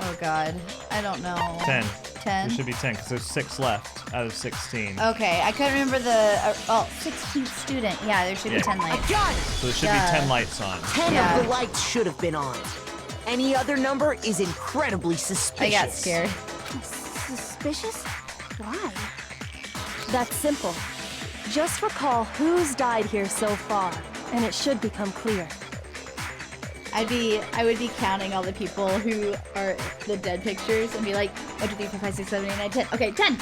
Oh god, I don't know. 10. 10? There should be 10, because there's 6 left out of 16. Okay, I couldn't remember the... 16th student. Yeah, there should be 10 I lights. got it! So there should be 10 lights on. 10 Yeah. of the lights should have been on. Any other number is incredibly I suspicious. got scared. Suspicious? Why? That's simple. Just recall who's died here so far, and it should become clear. I would be counting all the people who are the dead pictures and be like, 1, 2, 3, 4, 5, 6, 7, 8, 9, 10. Okay, 10!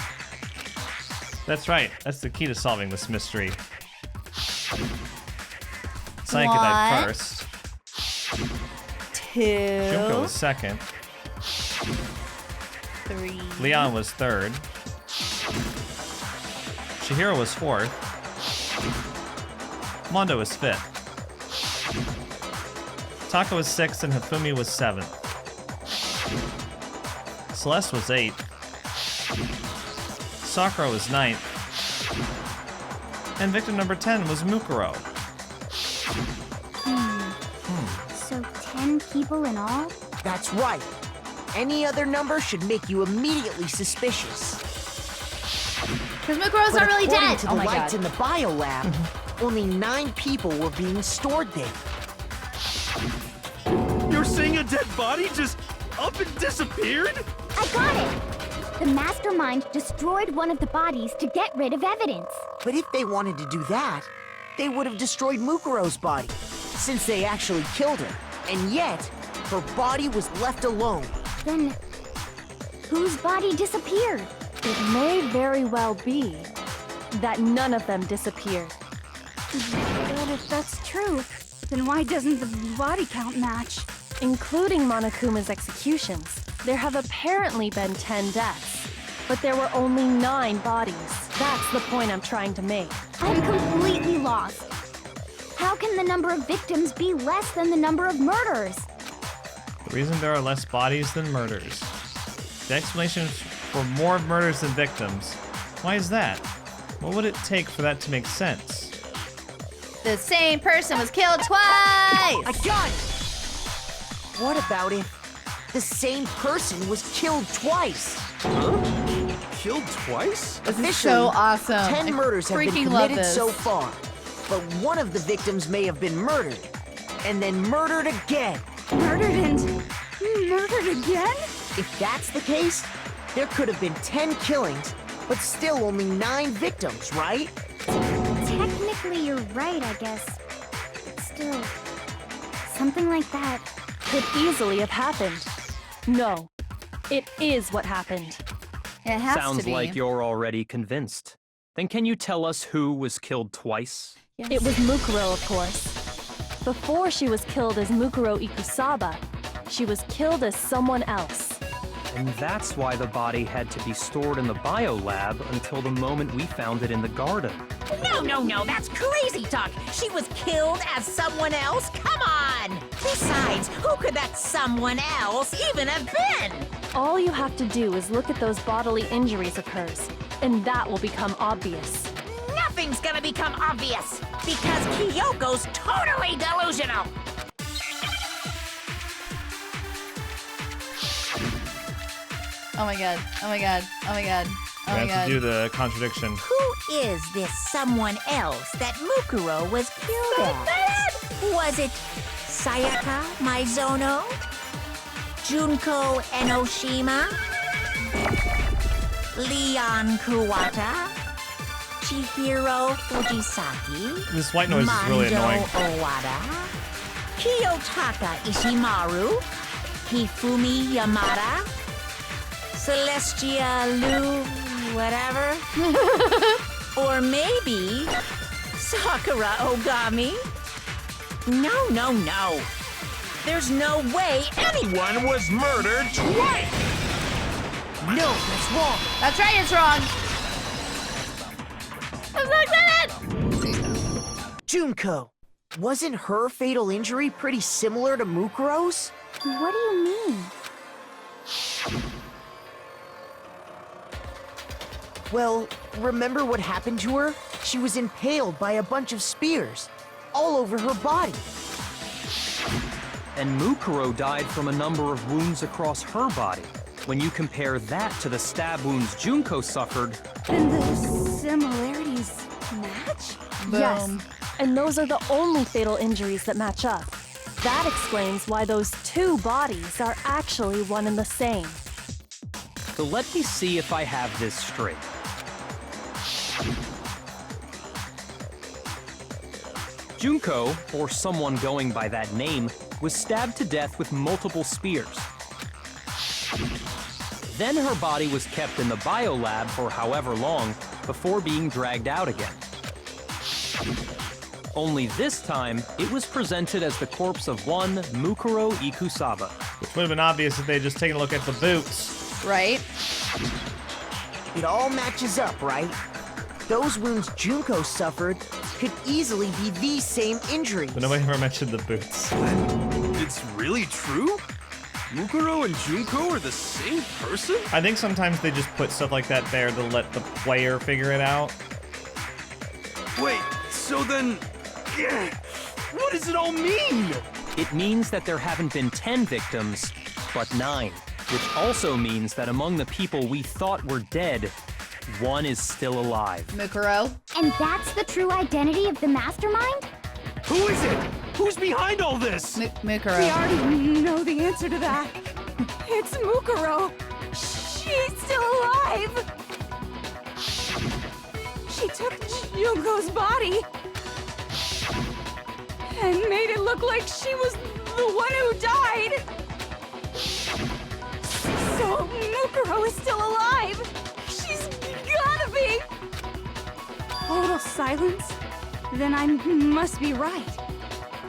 That's right. That's the key to solving this mystery. Sayaka died One. first. 2, Junko was second. 3, Leon was third. Chihiro was fourth. Mondo was fifth. Taka was sixth and Hifumi was seventh. Celeste was eighth. Sakura was ninth. And victim number 10 was Mukuro. So 10 people in all? That's right. Any other number should make you immediately suspicious. Because Mukuro's But not really according dead! to the Oh my lights god. in the biolab, only 9 people were being stored there. You're saying a dead body just up and disappeared? I got it! The mastermind destroyed one of the bodies to get rid of evidence. But if they wanted to do that, they would have destroyed Mukuro's body, since they actually killed her. And yet, her body was left alone. Then, whose body disappeared? It may very well be that none of them disappeared. But if that's true, then why doesn't the body count match? Including Monokuma's executions, there have apparently been 10 deaths, but there were only 9 bodies. That's the point I'm trying to make. I'm completely lost. How can the number of victims be less than the number of murders? The reason there are less bodies than murders. The explanation is for more murders than victims. Why is that? What would it take for that to make sense? The same person was killed twice! I got it! What about if the same person was killed twice? Killed twice? This is Officially, so awesome. 10 I murders have been freaking love committed this. so far. But one of the victims may have been murdered, and then murdered again. Murdered and murdered again? If that's the case, there could have been 10 killings, but still only 9 victims, right? Technically, you're right, I guess. But still, something like that. Could easily have happened. No, it is what happened. It has Sounds to be. like you're already convinced. Then can you tell us who was killed twice? It was Mukuro, of course. Before she was killed as Mukuro Ikusaba, she was killed as someone else. And that's why the body had to be stored in the biolab until the moment we found it in the garden. No, that's crazy talk. She was killed as someone else? Come on! Besides, who could that someone else even have been? All you have to do is look at those bodily injuries of hers, and that will become obvious. Nothing's gonna become obvious, because Kyoko's totally delusional! Oh my god. Oh my god. Oh my god. Oh my We have to god. do the contradiction. Who is this someone else that Mukuro was killed as? Was it Sayaka Maizono? Junko Enoshima? Leon Kuwata? Chihiro Fujisaki? This white noise is really Mondo annoying. Owada? Kiyotaka Ishimaru? Hifumi Yamada? Celestia Lu, whatever. Or maybe Sakura Ogami. No. There's no way anyone was murdered twice. No, that's wrong. That's right, it's wrong. I'm so excited! Junko, wasn't her fatal injury pretty similar to Mukuro's? What do you mean? Well, remember what happened to her? She was impaled by a bunch of spears, all over her body. And Mukuro died from a number of wounds across her body. When you compare that to the stab wounds Junko suffered, Then the similarities match? Yes, and those are the only fatal injuries that match up. That explains why those two bodies are actually one and the same. so let me see if I have this straight. Junko, or someone going by that name, was stabbed to death with multiple spears. Then her body was kept in the biolab for however long before being dragged out again. Only this time, it was presented as the corpse of one Mukuro Ikusaba. Which would have been obvious if they had just taken a look at the boots. Right? It all matches up, right? Those wounds Junko suffered could easily be these same injuries. But nobody ever mentioned the boots. It's really true? Mukuro and Junko are the same person? I think sometimes they just put stuff like that there to let the player figure it out. Wait, so then... what does it all mean? It means that there haven't been 10 victims, but 9. Which also means that among the people we thought were dead, one is still alive. Mukuro? And that's the true identity of the mastermind? Who is it? Who's behind all this? Mukuro. We already know the answer to that. It's Mukuro. She's still alive. She took Junko's body and made it look like she was the one who died. So Mukuro is still alive. She's gotta be. Total silence? Then I must be right.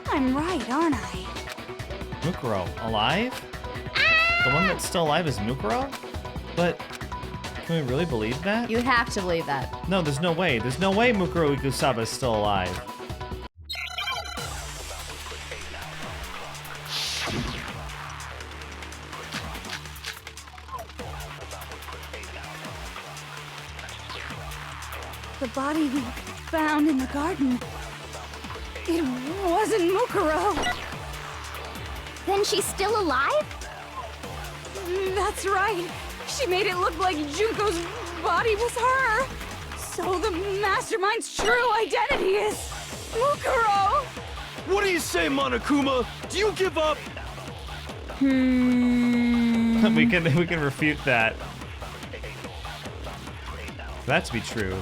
I'm right, aren't I? Mukuro, alive? The one that's still alive is Mukuro? But can we really believe that? You have to believe that. No, there's no way. There's no way Mukuro Ikusaba is still alive. The body we found in the garden. It wasn't Mukuro. Then she's still alive? That's right. She made it look like Junko's body was her. So the mastermind's true identity is Mukuro. What do you say, Monokuma? Do you give up? we can refute that. For that to be true,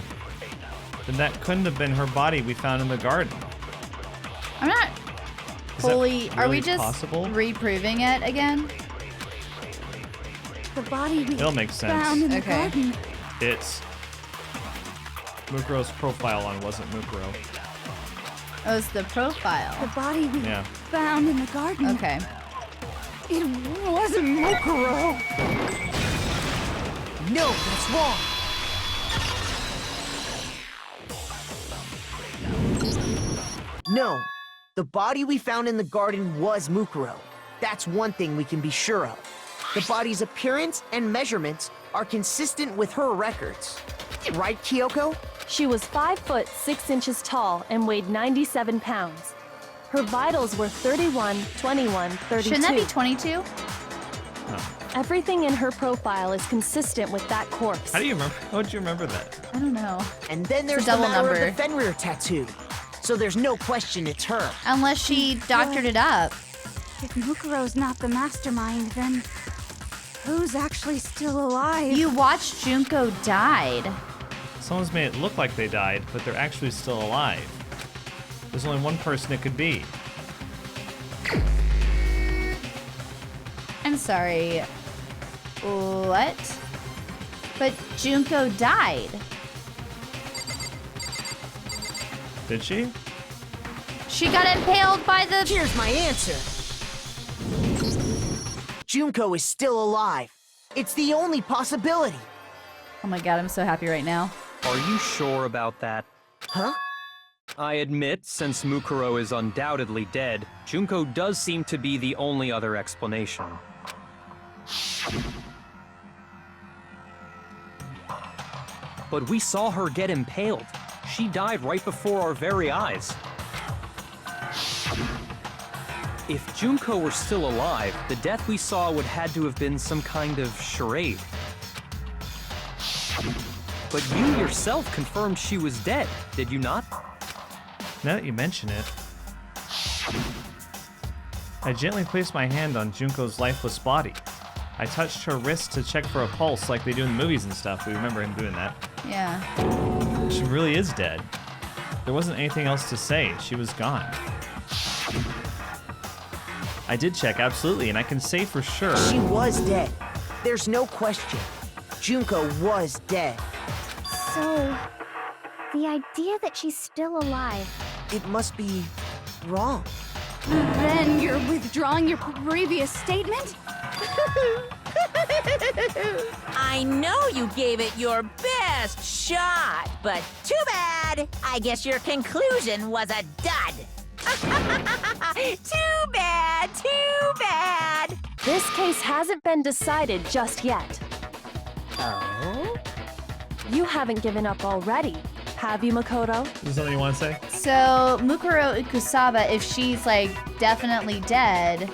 then that couldn't have been her body we found in the garden. I'm not Is fully... that Are we really just possible? reproving it again? The body we It'll make sense. found in the Okay. garden. It's Mukuro's profile on wasn't Mukuro. Oh, it's the profile. The body we Yeah. found in the garden. Okay. It wasn't Mukuro. No, that's wrong. No, the body we found in the garden was Mukuro. That's one thing we can be sure of. The body's appearance and measurements are consistent with her records. Right, Kyoko? She was 5 foot 6 inches tall and weighed 97 pounds. Her vitals were 31, 21, 32. Shouldn't that be 22? Everything in her profile is consistent with that corpse. How do you remember? How would you remember that? I don't know. And then there's a the double matter number. of the Fenrir tattoo. So there's no question it's her. Unless she doctored it up. If Mukuro's not the mastermind, then who's actually still alive? You watched Junko died. Someone's made it look like they died, but they're actually still alive. There's only one person it could be. I'm sorry. What? But Junko died. Did she? She got impaled by the... Here's my answer. Junko is still alive. It's the only possibility. Oh my god, I'm so happy right now. Are you sure about that? Huh? I admit, since Mukuro is undoubtedly dead, Junko does seem to be the only other explanation. But we saw her get impaled. She died right before our very eyes. If Junko were still alive, the death we saw would had to have been some kind of charade. But you yourself confirmed she was dead, did you not? Now that you mention it, I gently placed my hand on Junko's lifeless body. I touched her wrist to check for a pulse like they do in the movies and stuff. We remember him doing that. Yeah. She really is dead. There wasn't anything else to say. She was gone. I did check, absolutely, and I can say for sure. She was dead. There's no question. Junko was dead. So, the idea that she's still alive. It must be wrong. Then you're withdrawing your previous statement? I know you gave it your best shot, but too bad. I guess your conclusion was a dud. Too bad, too bad. This case hasn't been decided just yet. Oh? You haven't given up already, have you, Makoto? Is there something you want to say? So, Mukuro Ukusaba, if she's, like, definitely dead,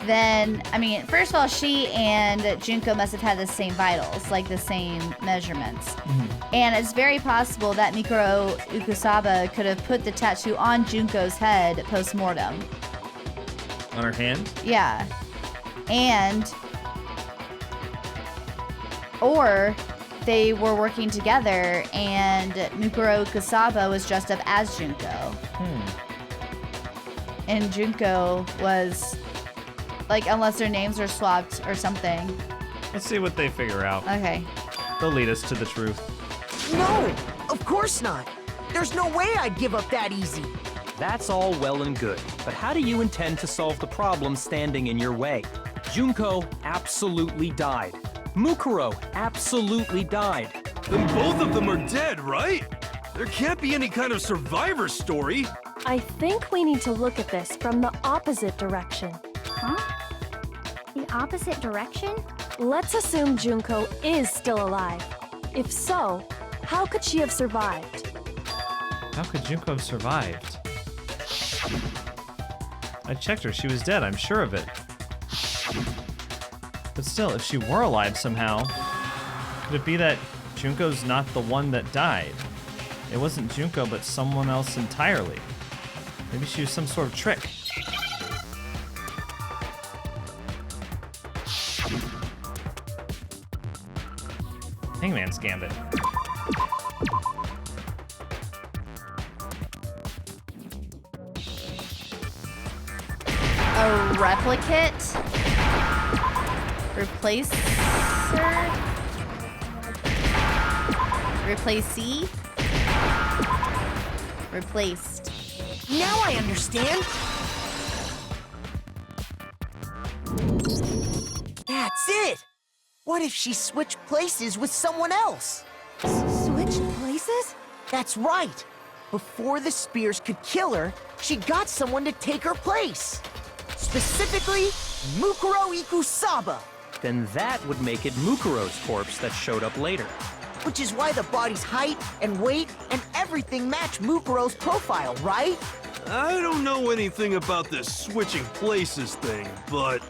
then, I mean, first of all, she and Junko must have had the same vitals, like the same measurements. Mm-hmm. And it's very possible that Mukuro Ukusaba could have put the tattoo on Junko's head post-mortem. On her hand? Yeah. And, or they were working together and Mukuro Ukusaba was dressed up as Junko. And Junko was, like, unless their names are swapped or something. Let's see what they figure out. Okay. They'll lead us to the truth. No, of course not. There's no way I'd give up that easy. That's all well and good, but how do you intend to solve the problem standing in your way? Junko absolutely died. Mukuro absolutely died. Then both of them are dead, right? There can't be any kind of survivor story. I think we need to look at this from the opposite direction. Huh? The opposite direction? Let's assume Junko is still alive. If so, how could she have survived? How could Junko have survived? I checked her. She was dead. I'm sure of it. But still, if she were alive somehow, could it be that Junko's not the one that died? It wasn't Junko, but someone else entirely. Maybe she was some sort of trick. Hangman's Gambit. A replicate? Replacer? Replacee? Replaced. Now I understand. That's it! What if she switched places with someone else? Switch places? That's right! Before the spears could kill her, she got someone to take her place. Specifically, Mukuro Ikusaba. Then that would make it Mukuro's corpse that showed up later. Which is why the body's height and weight and everything match Mukuro's profile, right? I don't know anything about this switching places thing, but...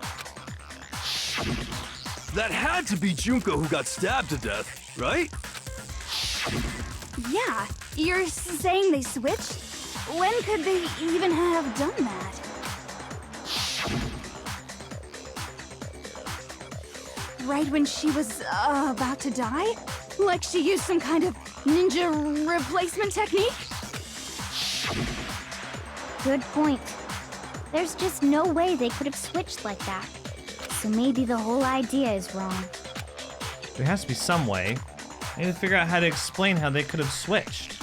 that had to be Junko who got stabbed to death, right? Yeah, you're saying they switched? When could they even have done that? Right when she was about to die? Like she used some kind of ninja replacement technique? Good point. There's just no way they could have switched like that. So maybe the whole idea is wrong. There has to be some way. I need to figure out how to explain how they could have switched.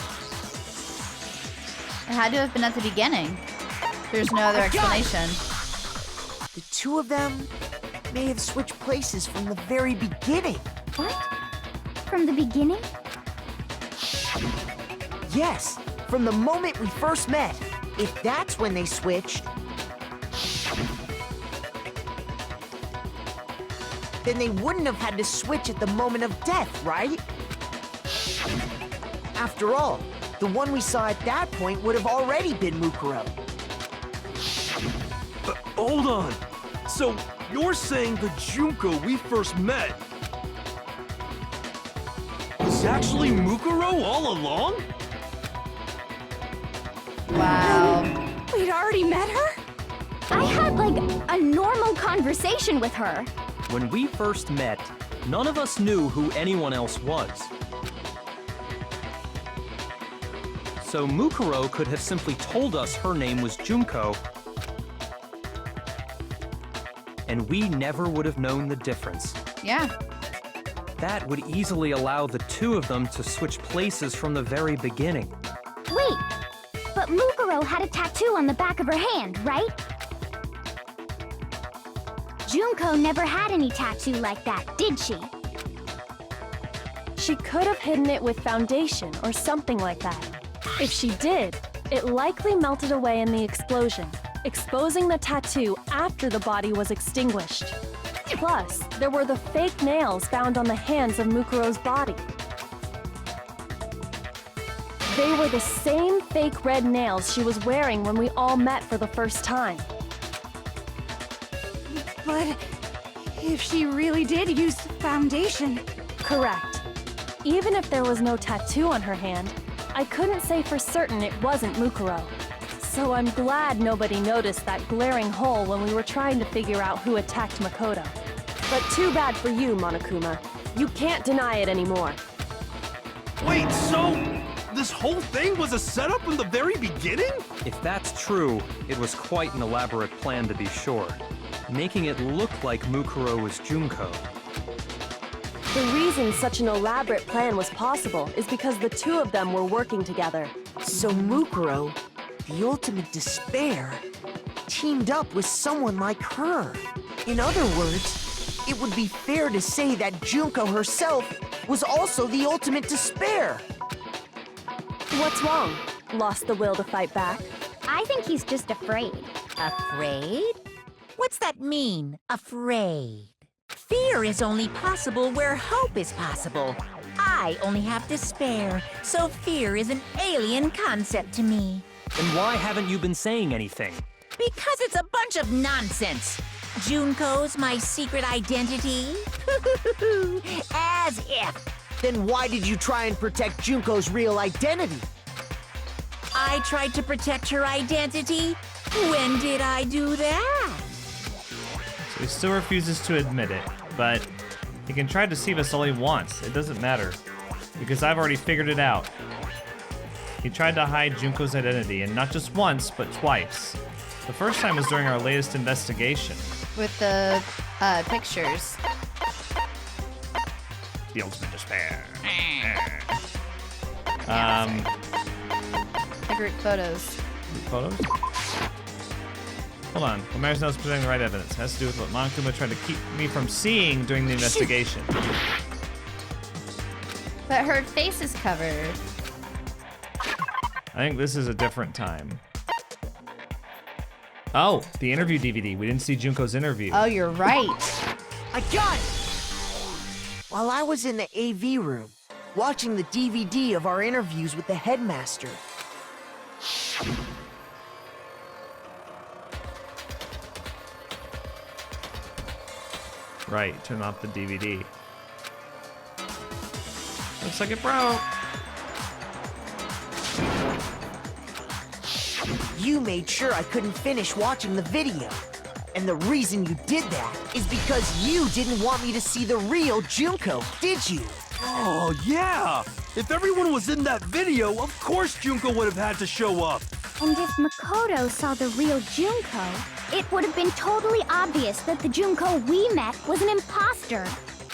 It had to have been at the beginning. There's no other explanation. The two of them may have switched places from the very beginning. What? From the beginning? Yes, from the moment we first met. If that's when they switched, then they wouldn't have had to switch at the moment of death, right? After all, the one we saw at that point would have already been Mukuro. Hold on. So, you're saying the Junko we first met was actually Mukuro all along? Wow. We'd already met her? I had, like, a normal conversation with her. When we first met, none of us knew who anyone else was. So Mukuro could have simply told us her name was Junko, and we never would have known the difference. Yeah. That would easily allow the two of them to switch places from the very beginning. Wait, but Mukuro had a tattoo on the back of her hand, right? Junko never had any tattoo like that, did she? She could have hidden it with foundation or something like that. If she did, it likely melted away in the explosion, exposing the tattoo after the body was extinguished. Plus, there were the fake nails found on the hands of Mukuro's body. They were the same fake red nails she was wearing when we all met for the first time. But if she really did use foundation... Correct. Even if there was no tattoo on her hand, I couldn't say for certain it wasn't Mukuro. So I'm glad nobody noticed that glaring hole when we were trying to figure out who attacked Makoto. But too bad for you, Monokuma. You can't deny it anymore. Wait, so this whole thing was a setup in the very beginning? If that's true, it was quite an elaborate plan to be sure, making it look like Mukuro was Junko. The reason such an elaborate plan was possible is because the two of them were working together. So Mukuro, the ultimate despair, teamed up with someone like her. In other words, it would be fair to say that Junko herself was also the ultimate despair. What's wrong? Lost the will to fight back? I think he's just afraid. Afraid? What's that mean, afraid? Fear is only possible where hope is possible. I only have despair, so fear is an alien concept to me. Then why haven't you been saying anything? Because it's a bunch of nonsense. Junko's my secret identity? As if. Then why did you try and protect Junko's real identity? I tried to protect her identity? When did I do that? So he still refuses to admit it, but he can try to deceive us all he wants. It doesn't matter, because I've already figured it out. He tried to hide Junko's identity, and not just once, but twice. The first time was during our latest investigation. With the pictures. The ultimate despair. The group photos. Photos? Hold on. What matters now is presenting the right evidence. It has to do with what Monokuma tried to keep me from seeing during the investigation. But her face is covered. I think this is a different time. Oh, the interview DVD. We didn't see Junko's interview. Oh, you're right. I got it! While I was in the AV room, watching the DVD of our interviews with the headmaster. Right, turn off the DVD. Looks like it broke. You made sure I couldn't finish watching the video. And the reason you did that is because you didn't want me to see the real Junko, did you? Oh, yeah! If everyone was in that video, of course Junko would have had to show up. And if Makoto saw the real Junko, it would have been totally obvious that the Junko we met was an imposter.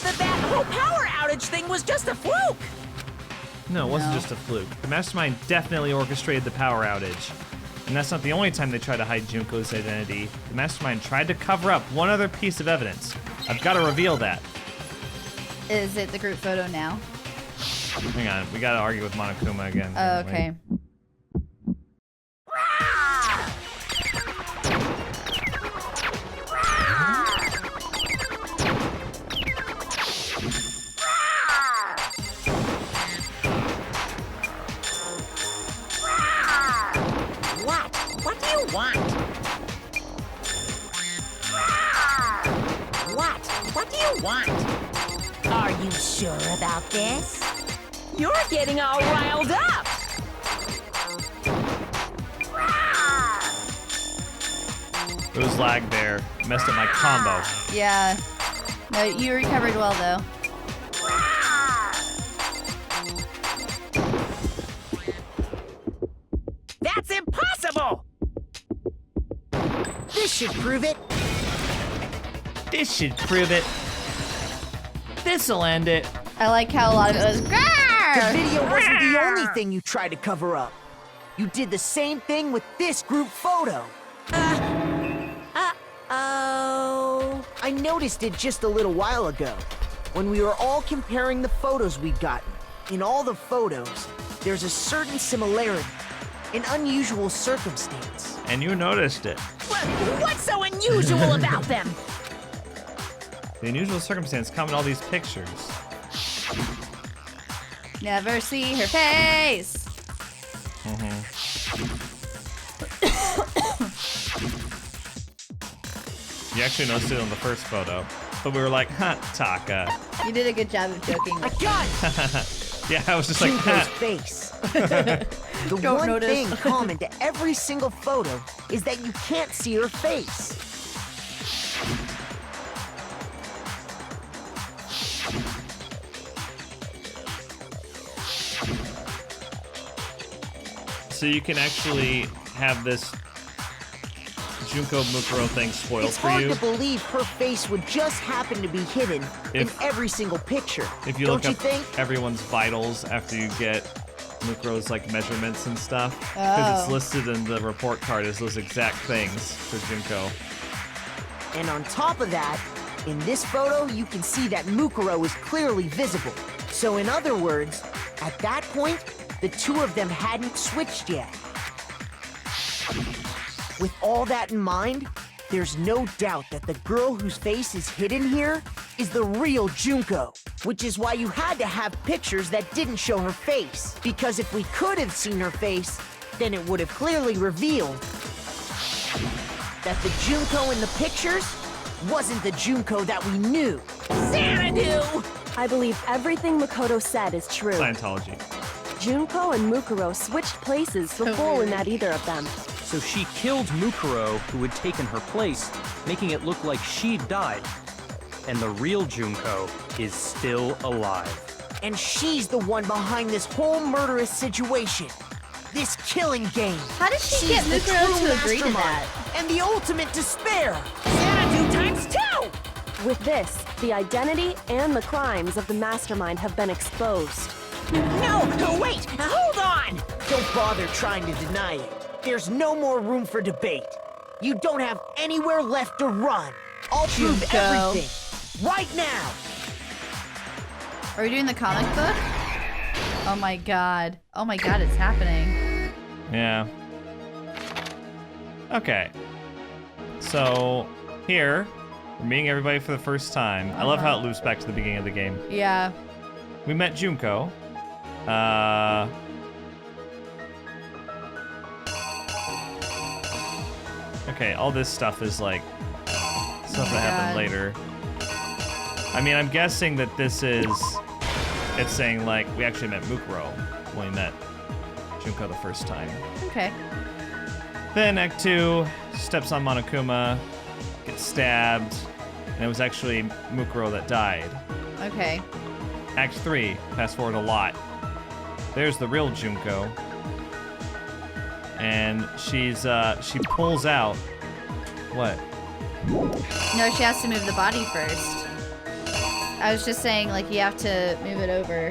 That whole power outage thing was just a fluke. No, it wasn't just a fluke. The mastermind definitely orchestrated the power outage. And that's not the only time they tried to hide Junko's identity. The mastermind tried to cover up one other piece of evidence. I've got to reveal that. Is it the group photo now? Hang on, we gotta argue with Monokuma again. Oh, okay. What do you want? What do you want? Are you sure about this? You're getting all riled up! There was lag there. Messed up my combo. Yeah. No, you recovered well, though. That's impossible! This should prove it. This should prove it. This'll end it. I like how a lot of it was. The Grrr! video wasn't the only thing you tried to cover up. You did the same thing with this group photo. Uh-oh. I noticed it just a little while ago, when we were all comparing the photos we'd gotten. In all the photos, there's a certain similarity, an unusual circumstance. And you noticed it. What's so unusual about them? The unusual circumstance come in all these pictures. Never see her face. You actually noticed it on the first photo. But we were like, huh, Taka. You did a good job of joking. I got it! Yeah, I was just like, Junko's huh. face. The Don't one notice. thing common to every single photo is that you can't see her face. So you can actually have this Junko Mukuro thing spoiled It's for hard you. to believe her face would just happen to be hidden in If- every single picture. If you Don't look you up think? everyone's vitals after you get Mukuro's like measurements and stuff, because it's Oh. listed in the report card as those exact things for Junko. And on top of that, in this photo, you can see that Mukuro is clearly visible. So in other words, at that point, the two of them hadn't switched yet. With all that in mind, there's no doubt that the girl whose face is hidden here is the real Junko, which is why you had to have pictures that didn't show her face. Because if we could have seen her face, then it would have clearly revealed that the Junko in the pictures wasn't the Junko that we knew. Xanadu! I believe everything Makoto said is true. Scientology. Junko and Mukuro switched places before we met either of them. So she killed Mukuro, who had taken her place, making it look like she'd died. And the real Junko is still alive. And she's the one behind this whole murderous situation. This killing game. How did she She's get the Mukuro true to agree to mastermind that? and the ultimate despair. Xanadu times 2! With this, the identity and the crimes of the mastermind have been exposed. No, wait, hold on! Don't bother trying to deny it. There's no more room for debate. You don't have anywhere left to run. I'll prove Junko. everything. Right now! Are we doing the comic book? Oh my god. Oh my god, it's happening. Yeah. Okay. So, here, we're meeting everybody for the first time. I love how it loops back to the beginning of the game. Yeah. We met Junko. Okay, all this stuff is like stuff that happened later. I mean, I'm guessing that this is... It's saying, like, we actually met Mukuro when we met Junko the first time. Okay. Then Act 2, steps on Monokuma, gets stabbed, and it was actually Mukuro that died. Okay. Act 3, fast forward a lot. There's the real Junko. And she's, she pulls out... What? No, she has to move the body first. I was just saying, like, you have to move it over.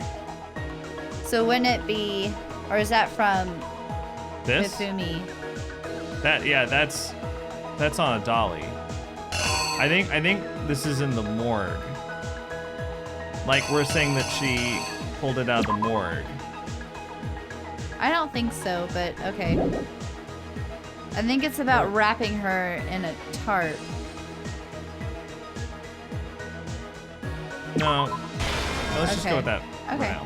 So wouldn't it be... Or is that from... This? Mifumi? That, yeah, that's on a dolly. I think this is in the morgue. Like, we're saying that she pulled it out of the morgue. I don't think so, but okay. I think it's about wrapping her in a tarp. No, let's just go with that for Okay. now.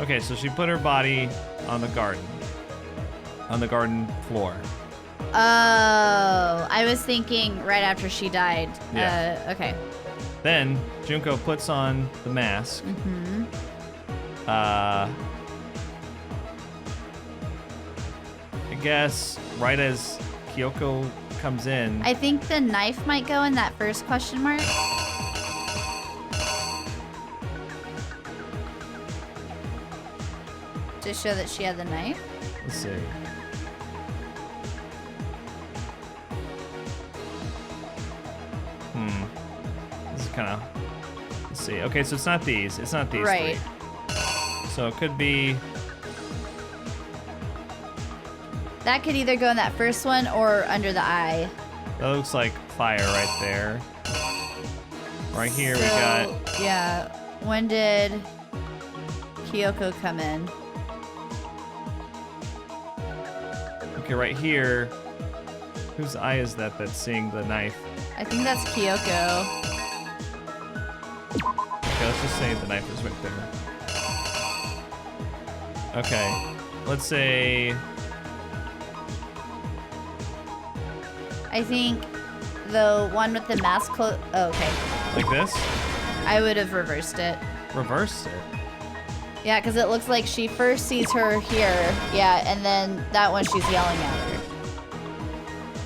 Okay, so she put her body on the garden floor. Oh, I was thinking right after she died. Yeah. Okay. Then Junko puts on the mask. Mm-hmm. I guess right as Kyoko comes in. I think the knife might go in that first question mark. To show that she had the knife. Let's see. This is kind of. Let's see. Okay, so it's not these. It's not these Right. three. So it could be. That could either go in that first one or under the eye. That looks like fire right there. Right here we got. Yeah. When did Kyoko come in? Okay, right here. Whose eye is that that's seeing the knife? I think that's Kyoko. Okay, let's just say the knife is right there. Okay, let's say. I think the one with the mask oh, okay. Like this? I would have reversed it. Reversed it. Yeah, because it looks like she first sees her here. Yeah, and then that one she's yelling at her.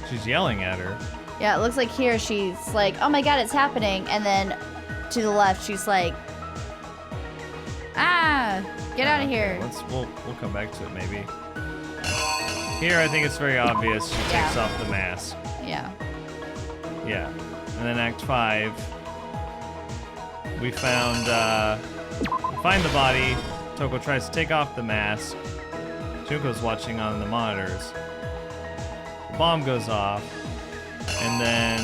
She's yelling at her. Yeah, it looks like here she's like, oh my god, it's happening. And then to the left, she's like, ah, get out of here. We'll come back to it maybe. Here, I think it's very obvious. She takes off the mask. Yeah. Yeah. And then Act 5, we find the body. Toko tries to take off the mask. Junko's watching on the monitors. The bomb goes off. And then...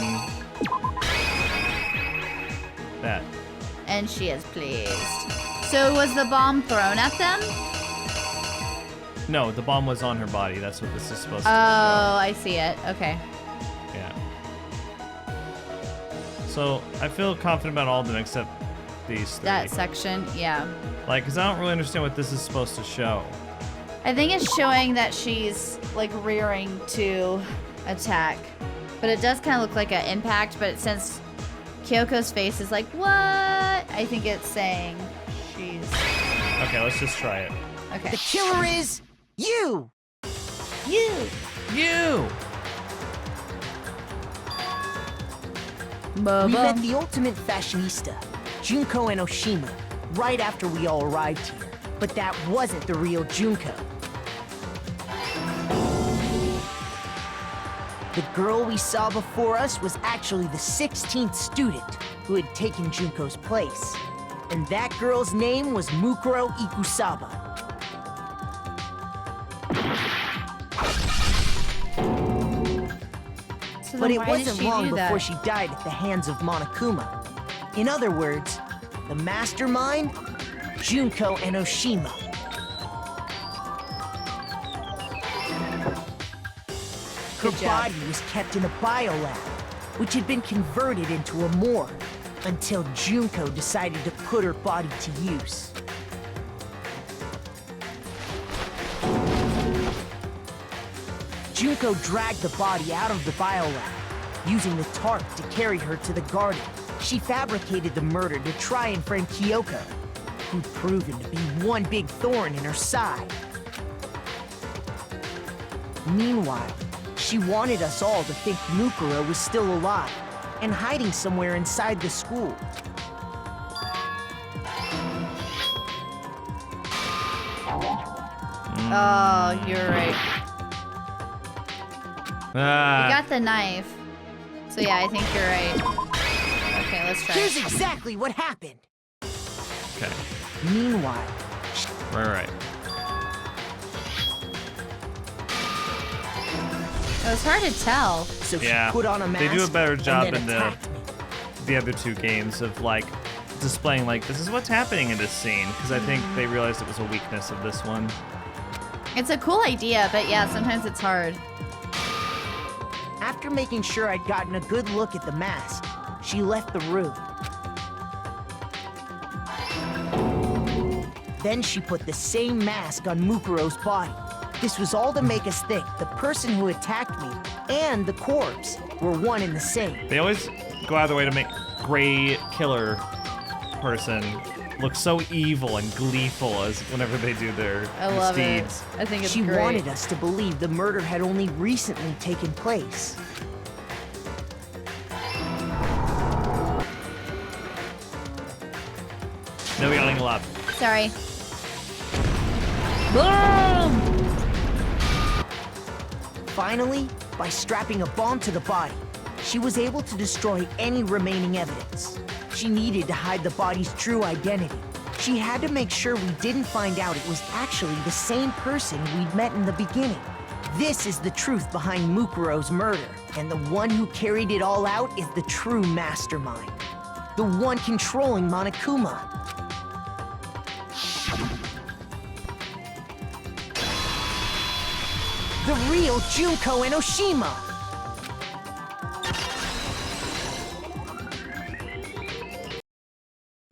that. And she is pleased. So was the bomb thrown at them? No, the bomb was on her body. That's what this is supposed to Oh, show. I see it. Okay. Yeah. So, I feel confident about all of them except these three. That section, yeah. Like, because I don't really understand what this is supposed to show. I think it's showing that she's like rearing to attack. But it does kind of look like an impact, but since Kyoko's face is like, what? I think it's saying she's... Okay, let's just try it. Okay. The killer is you! You! You! We met the ultimate fashionista, Junko and Oshima, right after we all arrived here. But that wasn't the real Junko. The girl we saw before us was actually the 16th student who had taken Junko's place. And that girl's name was Mukuro Ikusaba. So but then it why did wasn't she long do before that? she died at the hands of Monokuma. In other words, the mastermind, Junko Enoshima. Her Good job. body was kept in a biolab, which had been converted into a morgue, until Junko decided to put her body to use. Junko dragged the body out of the biolab, using the tarp to carry her to the garden. She fabricated the murder to try and friend Kyoko, who'd proven to be one big thorn in her side. Meanwhile, she wanted us all to think Mukuro was still alive and hiding somewhere inside the school. Oh, you're right. You Ah, got the knife. So yeah, I think you're right. Okay, let's try. Here's exactly what happened. okay. Meanwhile, Right. It was hard to tell. so Yeah, she put on a mask they do a better job and then in the attacked me. the other two games of like displaying like this is what's happening in this scene because I think they realized it was a weakness of this one. It's a cool idea, but yeah, sometimes it's hard. After making sure I'd gotten a good look at the mask, she left the room. Then she put the same mask on Mukuro's body. This was all to make us think the person who attacked me and the corpse were one and the same. They always go out of their way to make gray killer person look so evil and gleeful as whenever they do their I love deeds. it. I think it's She great. wanted us to believe the murder had only recently taken place. No yelling a lot. Sorry. Finally, by strapping a bomb to the body, she was able to destroy any remaining evidence. She needed to hide the body's true identity. She had to make sure we didn't find out it was actually the same person we'd met in the beginning. This is the truth behind Mukuro's murder, and the one who carried it all out is the true mastermind. The one controlling Monokuma. The real Junko Enoshima!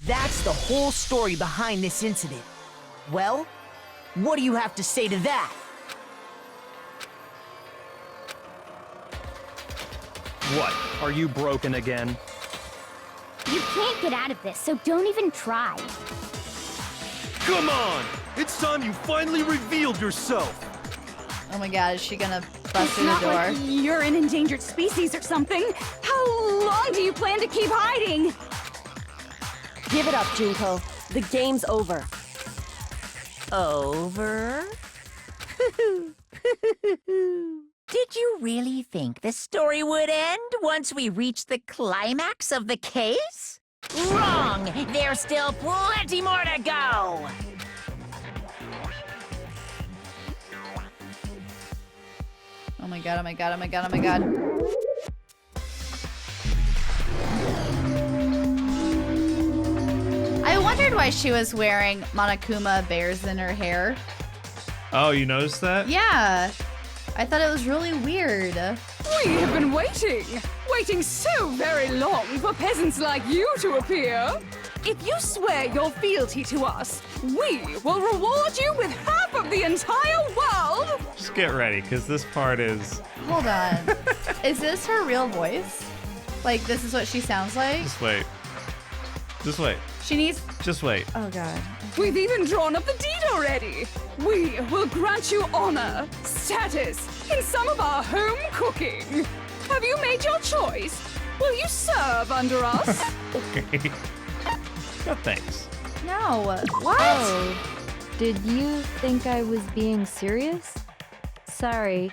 That's the whole story behind this incident. Well, what do you have to say to that? What? Are you broken again? You can't get out of this, so don't even try. Come on! It's time you finally revealed yourself! Oh my god, is she gonna bust It's through the not door? like you're an endangered species or something. How long do you plan to keep hiding? Give it up, Junko. The game's over. Over? Did you really think the story would end once we reached the climax of the case? Wrong! There's still plenty more to go! Oh my god, oh my god, oh my god, oh my god. I wondered why she was wearing Monokuma bears in her hair. Oh, you noticed that? Yeah. I thought it was really weird. We have been waiting so very long for peasants like you to appear. If you swear your fealty to us, we will reward you with half of the entire world. Just get ready, because this part is... Hold on. Is this her real voice? Like, this is what she sounds like? Just wait. Just wait. She needs... Just wait. Oh god. We've even drawn up the deed already. We will grant you honor, status, in some of our home cooking. Have you made your choice? Will you serve under us? Okay. No thanks. No. What? Oh, did you think I was being serious? Sorry,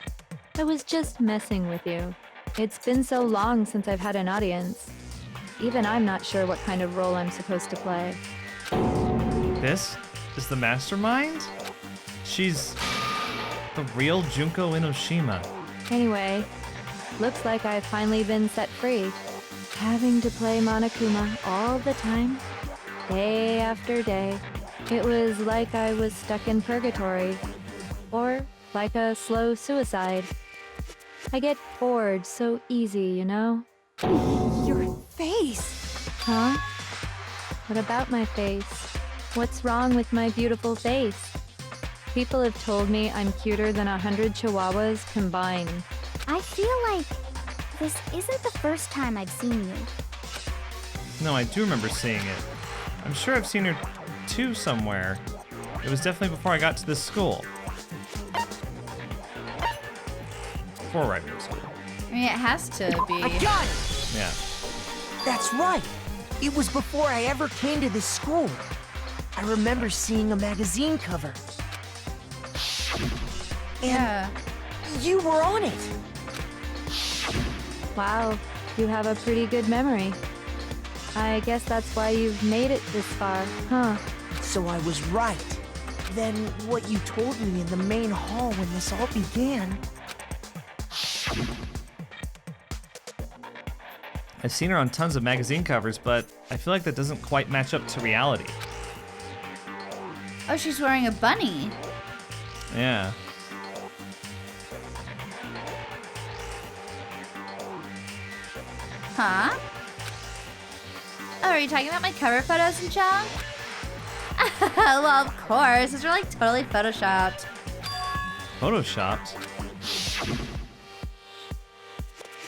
I was just messing with you. It's been so long since I've had an audience. Even I'm not sure what kind of role I'm supposed to play. This is the mastermind? She's the real Junko Enoshima. Anyway, Looks like I've finally been set free. Having to play Monokuma all the time, day after day. It was like I was stuck in purgatory. Or like a slow suicide. I get bored so easy, you know? Your face! Huh? What about my face? What's wrong with my beautiful face? People have told me I'm cuter than 100 chihuahuas combined. I feel like this isn't the first time I've seen you. No, I do remember seeing it. I'm sure I've seen her too somewhere. It was definitely before I got to this school. Before writing school. I mean, it has to be. I got it! Yeah. That's right. It was before I ever came to this school. I remember seeing a magazine cover. Yeah. You were on it. Wow, you have a pretty good memory. I guess that's why you've made it this far, huh? So I was right. Then what you told me in the main hall when this all began... I've seen her on tons of magazine covers, but I feel like that doesn't quite match up to reality. Oh, she's wearing a bunny. Yeah. Huh? Oh, are you talking about my cover photos and junk? Well, of course. Those are like totally photoshopped. Photoshopped?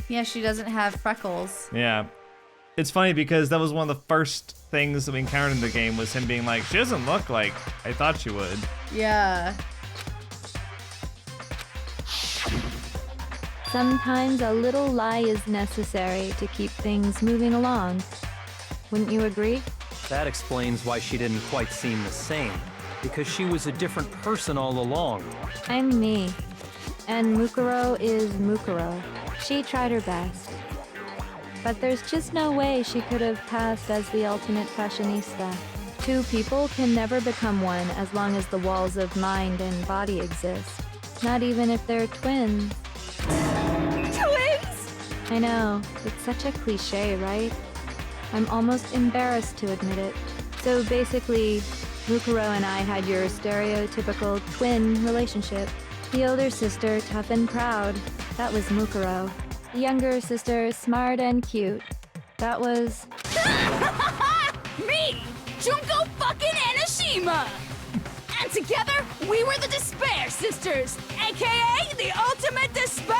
Yeah, she doesn't have freckles. Yeah. It's funny because that was one of the first things that we encountered in the game was him being like, she doesn't look like I thought she would. Yeah. Sometimes a little lie is necessary to keep things moving along. Wouldn't you agree? That explains why she didn't quite seem the same. Because she was a different person all along. I'm me. And Mukuro is Mukuro. She tried her best. But there's just no way she could have passed as the ultimate fashionista. Two people can never become one as long as the walls of mind and body exist. Not even if they're twins. Twins? I know, it's such a cliche, right? I'm almost embarrassed to admit it. So basically, Mukuro and I had your stereotypical twin relationship. The older sister, tough and proud. That was Mukuro. The younger sister, smart and cute. That was... Me! Junko fucking Enoshima! And together, we were the Despair Sisters, aka the Ultimate Despair!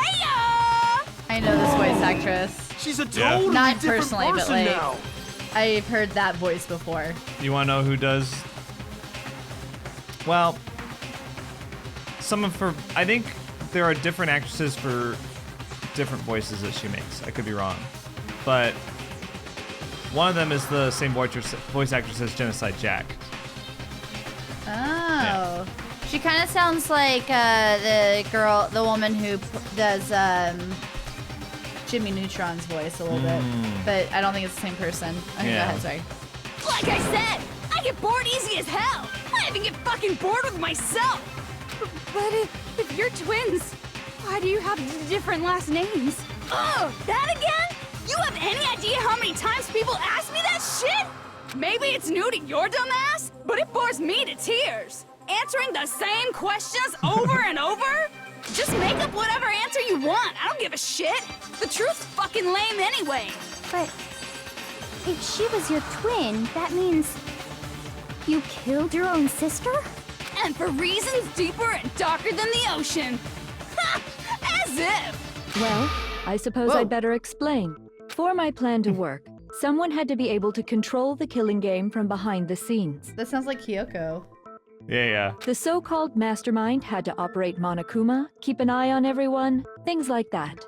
I know this voice actress. She's a totally Not different personally, but person like, now. I've heard that voice before. You want to know who does? Well, some of her... I think there are different actresses for different voices that she makes. I could be wrong. But one of them is the same voice actress as Genocide Jack. Oh. Yeah. She kind of sounds like the woman who does Jimmy Neutron's voice a little bit. But I don't think it's the same person. Okay, Yeah. go ahead, sorry. Like I said, I get bored easy as hell! I even get fucking bored with myself! But if you're twins, why do you have different last names? Oh, that again? You have any idea how many times people ask me that shit? Maybe it's new to your dumb ass, but it bores me to tears. Answering the same questions over and over? Just make up whatever answer you want. I don't give a shit. The truth's fucking lame anyway. But if she was your twin, that means you killed your own sister? And for reasons deeper and darker than the ocean. Ha! As if! Well, I suppose Whoa. I'd better explain. For my plan to work, someone had to be able to control the killing game from behind the scenes. That sounds like Kyoko. Yeah. The so-called mastermind had to operate Monokuma, keep an eye on everyone, things like that.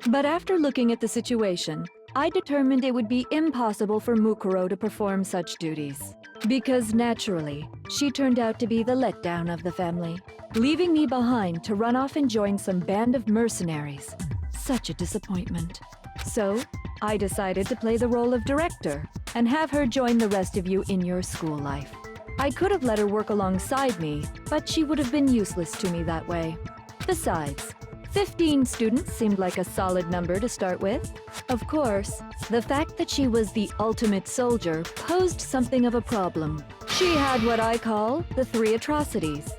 But after looking at the situation, I determined it would be impossible for Mukuro to perform such duties. Because naturally, she turned out to be the letdown of the family, leaving me behind to run off and join some band of mercenaries. Such a disappointment. So, I decided to play the role of director and have her join the rest of you in your school life. I could have let her work alongside me, but she would have been useless to me that way. Besides, 15 students seemed like a solid number to start with. Of course, the fact that she was the ultimate soldier posed something of a problem. She had what I call the 3 atrocities.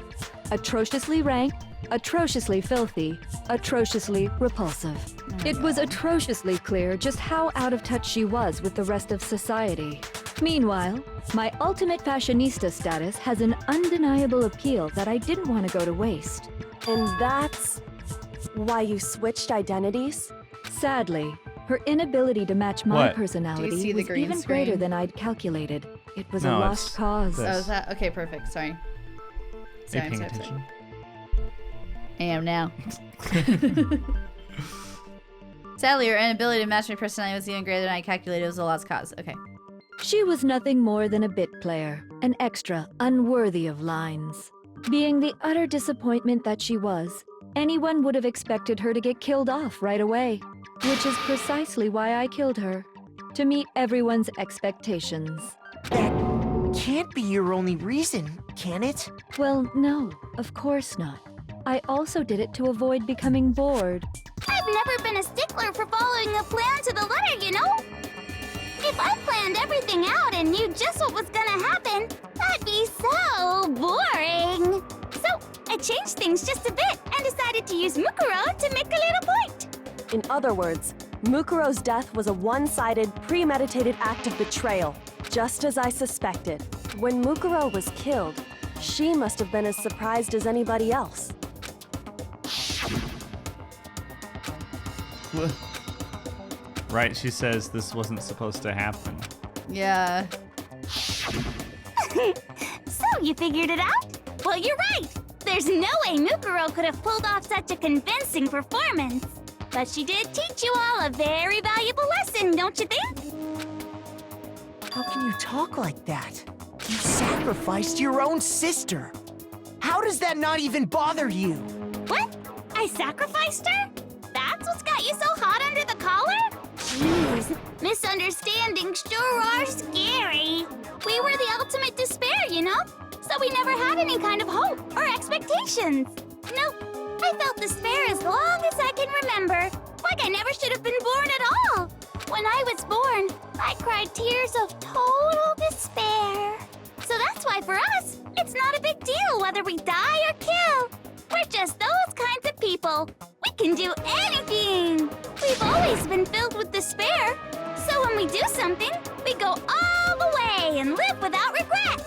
Atrociously rank, atrociously filthy, atrociously repulsive. It was atrociously clear just how out of touch she was with the rest of society. Meanwhile, my ultimate fashionista status has an undeniable appeal that I didn't want to go to waste. And that's why you switched identities? Sadly, her inability to match my What? personality Do you see the was green even greater screen? than I'd calculated. It was a No, lost it's cause. this. Oh, is that okay? Perfect. Sorry. Are you Sorry, paying sorry, attention? sorry. I am now. Sadly, her inability to match my personality was even greater than I calculated. It was a lost cause. Okay. She was nothing more than a bit player, an extra unworthy of lines. Being the utter disappointment that she was, anyone would have expected her to get killed off right away, which is precisely why I killed her, to meet everyone's expectations. That can't be your only reason, can it? Well, no, of course not. I also did it to avoid becoming bored. I've never been a stickler for following a plan to the letter, you know? If I planned everything out and knew just what was gonna happen, that'd be so boring. So I changed things just a bit and decided to use Mukuro to make a little point. In other words, Mukuro's death was a one-sided, premeditated act of betrayal, just as I suspected. When Mukuro was killed, she must have been as surprised as anybody else. Right, she says this wasn't supposed to happen. Yeah. So you figured it out? Well, you're right. There's no way Mukuro could have pulled off such a convincing performance. But she did teach you all a very valuable lesson, don't you think? How can you talk like that? You sacrificed your own sister. How does that not even bother you? What? I sacrificed her? That's what's got you so hot under the collar? Jeez, misunderstandings sure are scary. We were the ultimate despair, you know? So we never had any kind of hope or expectations. Nope, I felt despair as long as I can remember. Like I never should have been born at all. When I was born, I cried tears of total despair. So that's why for us, it's not a big deal whether we die or kill. We're just those kinds of people. We can do anything. We've always been filled with despair. So when we do something, we go all the way and live without regret.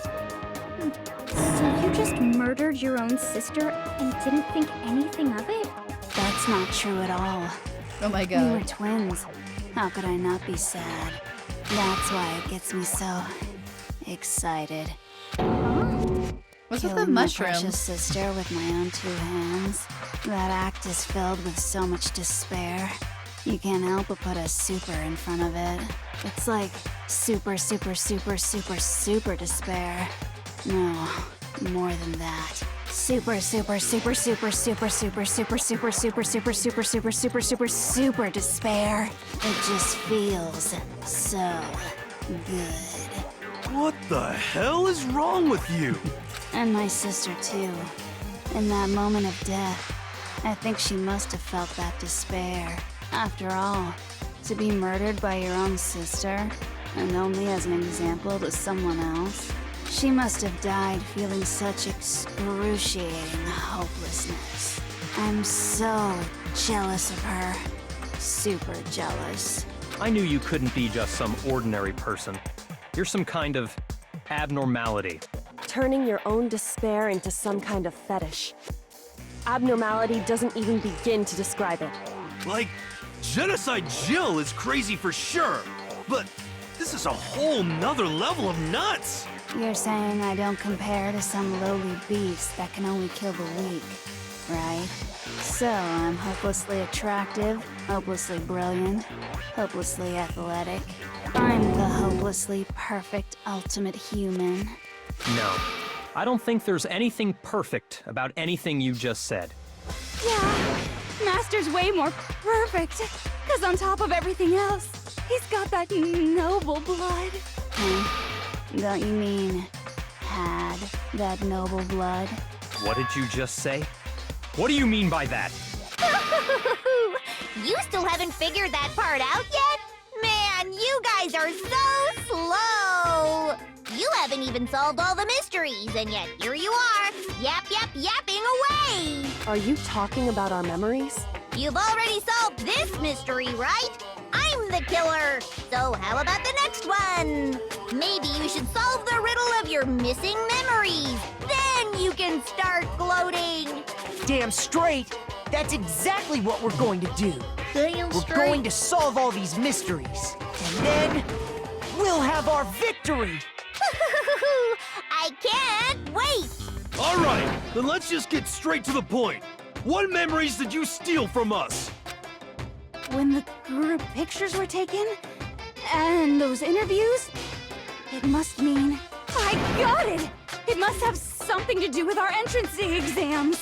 So you just murdered your own sister and didn't think anything of it? That's not true at all. Oh my We were god. twins. How could I not be sad? That's why it gets me so excited. What's with Killing the my mushroom? precious sister with my own 2 hands. That act is filled with so much despair. You can't help but put a super in front of it. It's like super, super, super, super, super despair. No, more than that. Super, super, super, super, super, super, super, super, super, super, super, super, super, super, super despair. It just feels so good. What the hell is wrong with you? And my sister, too. In that moment of death, I think she must have felt that despair. After all, to be murdered by your own sister, and only as an example to someone else, she must have died feeling such excruciating hopelessness. I'm so jealous of her. Super jealous. I knew you couldn't be just some ordinary person. You're some kind of abnormality. Turning your own despair into some kind of fetish. Abnormality doesn't even begin to describe it. Like, Genocide Jill is crazy for sure, but this is a whole nother level of nuts! You're saying I don't compare to some lowly beast that can only kill the weak, right? So I'm hopelessly attractive, hopelessly brilliant, hopelessly athletic. I'm the hopelessly perfect ultimate human. No, I don't think there's anything perfect about anything you just said. Yeah, Master's way more perfect. Because on top of everything else, he's got that noble blood. Huh? Don't you mean had that noble blood? What did you just say? What do you mean by that? You still haven't figured that part out yet? Man, you guys are so slow! You haven't even solved all the mysteries, and yet here you are, yapping away! Are you talking about our memories? You've already solved this mystery, right? I'm the killer! So how about the next one? Maybe you should solve the riddle of your missing memories. Then you can start gloating! Damn straight! That's exactly what we're going to do. We're going to solve all these mysteries. And then we'll have our victory! I can't wait! All right, then let's just get straight to the point. What memories did you steal from us? When the group pictures were taken, and those interviews, it must mean... I got it! It must have something to do with our entrancing exams.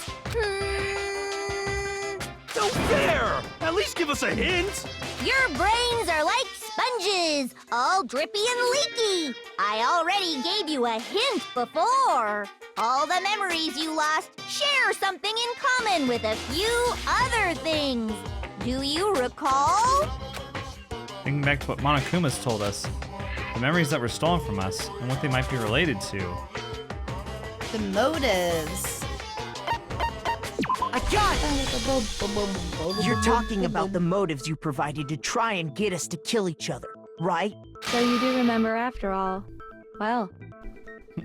No fair! At least give us a hint! Your brains are like sponges, all drippy and leaky. I already gave you a hint before. All the memories you lost share something in common with a few other things. Do you recall? Thinking back to what Monokuma's told us, the memories that were stolen from us, and what they might be related to. The motives. I got it! You're talking about the motives you provided to try and get us to kill each other, right? So you do remember after all. Well,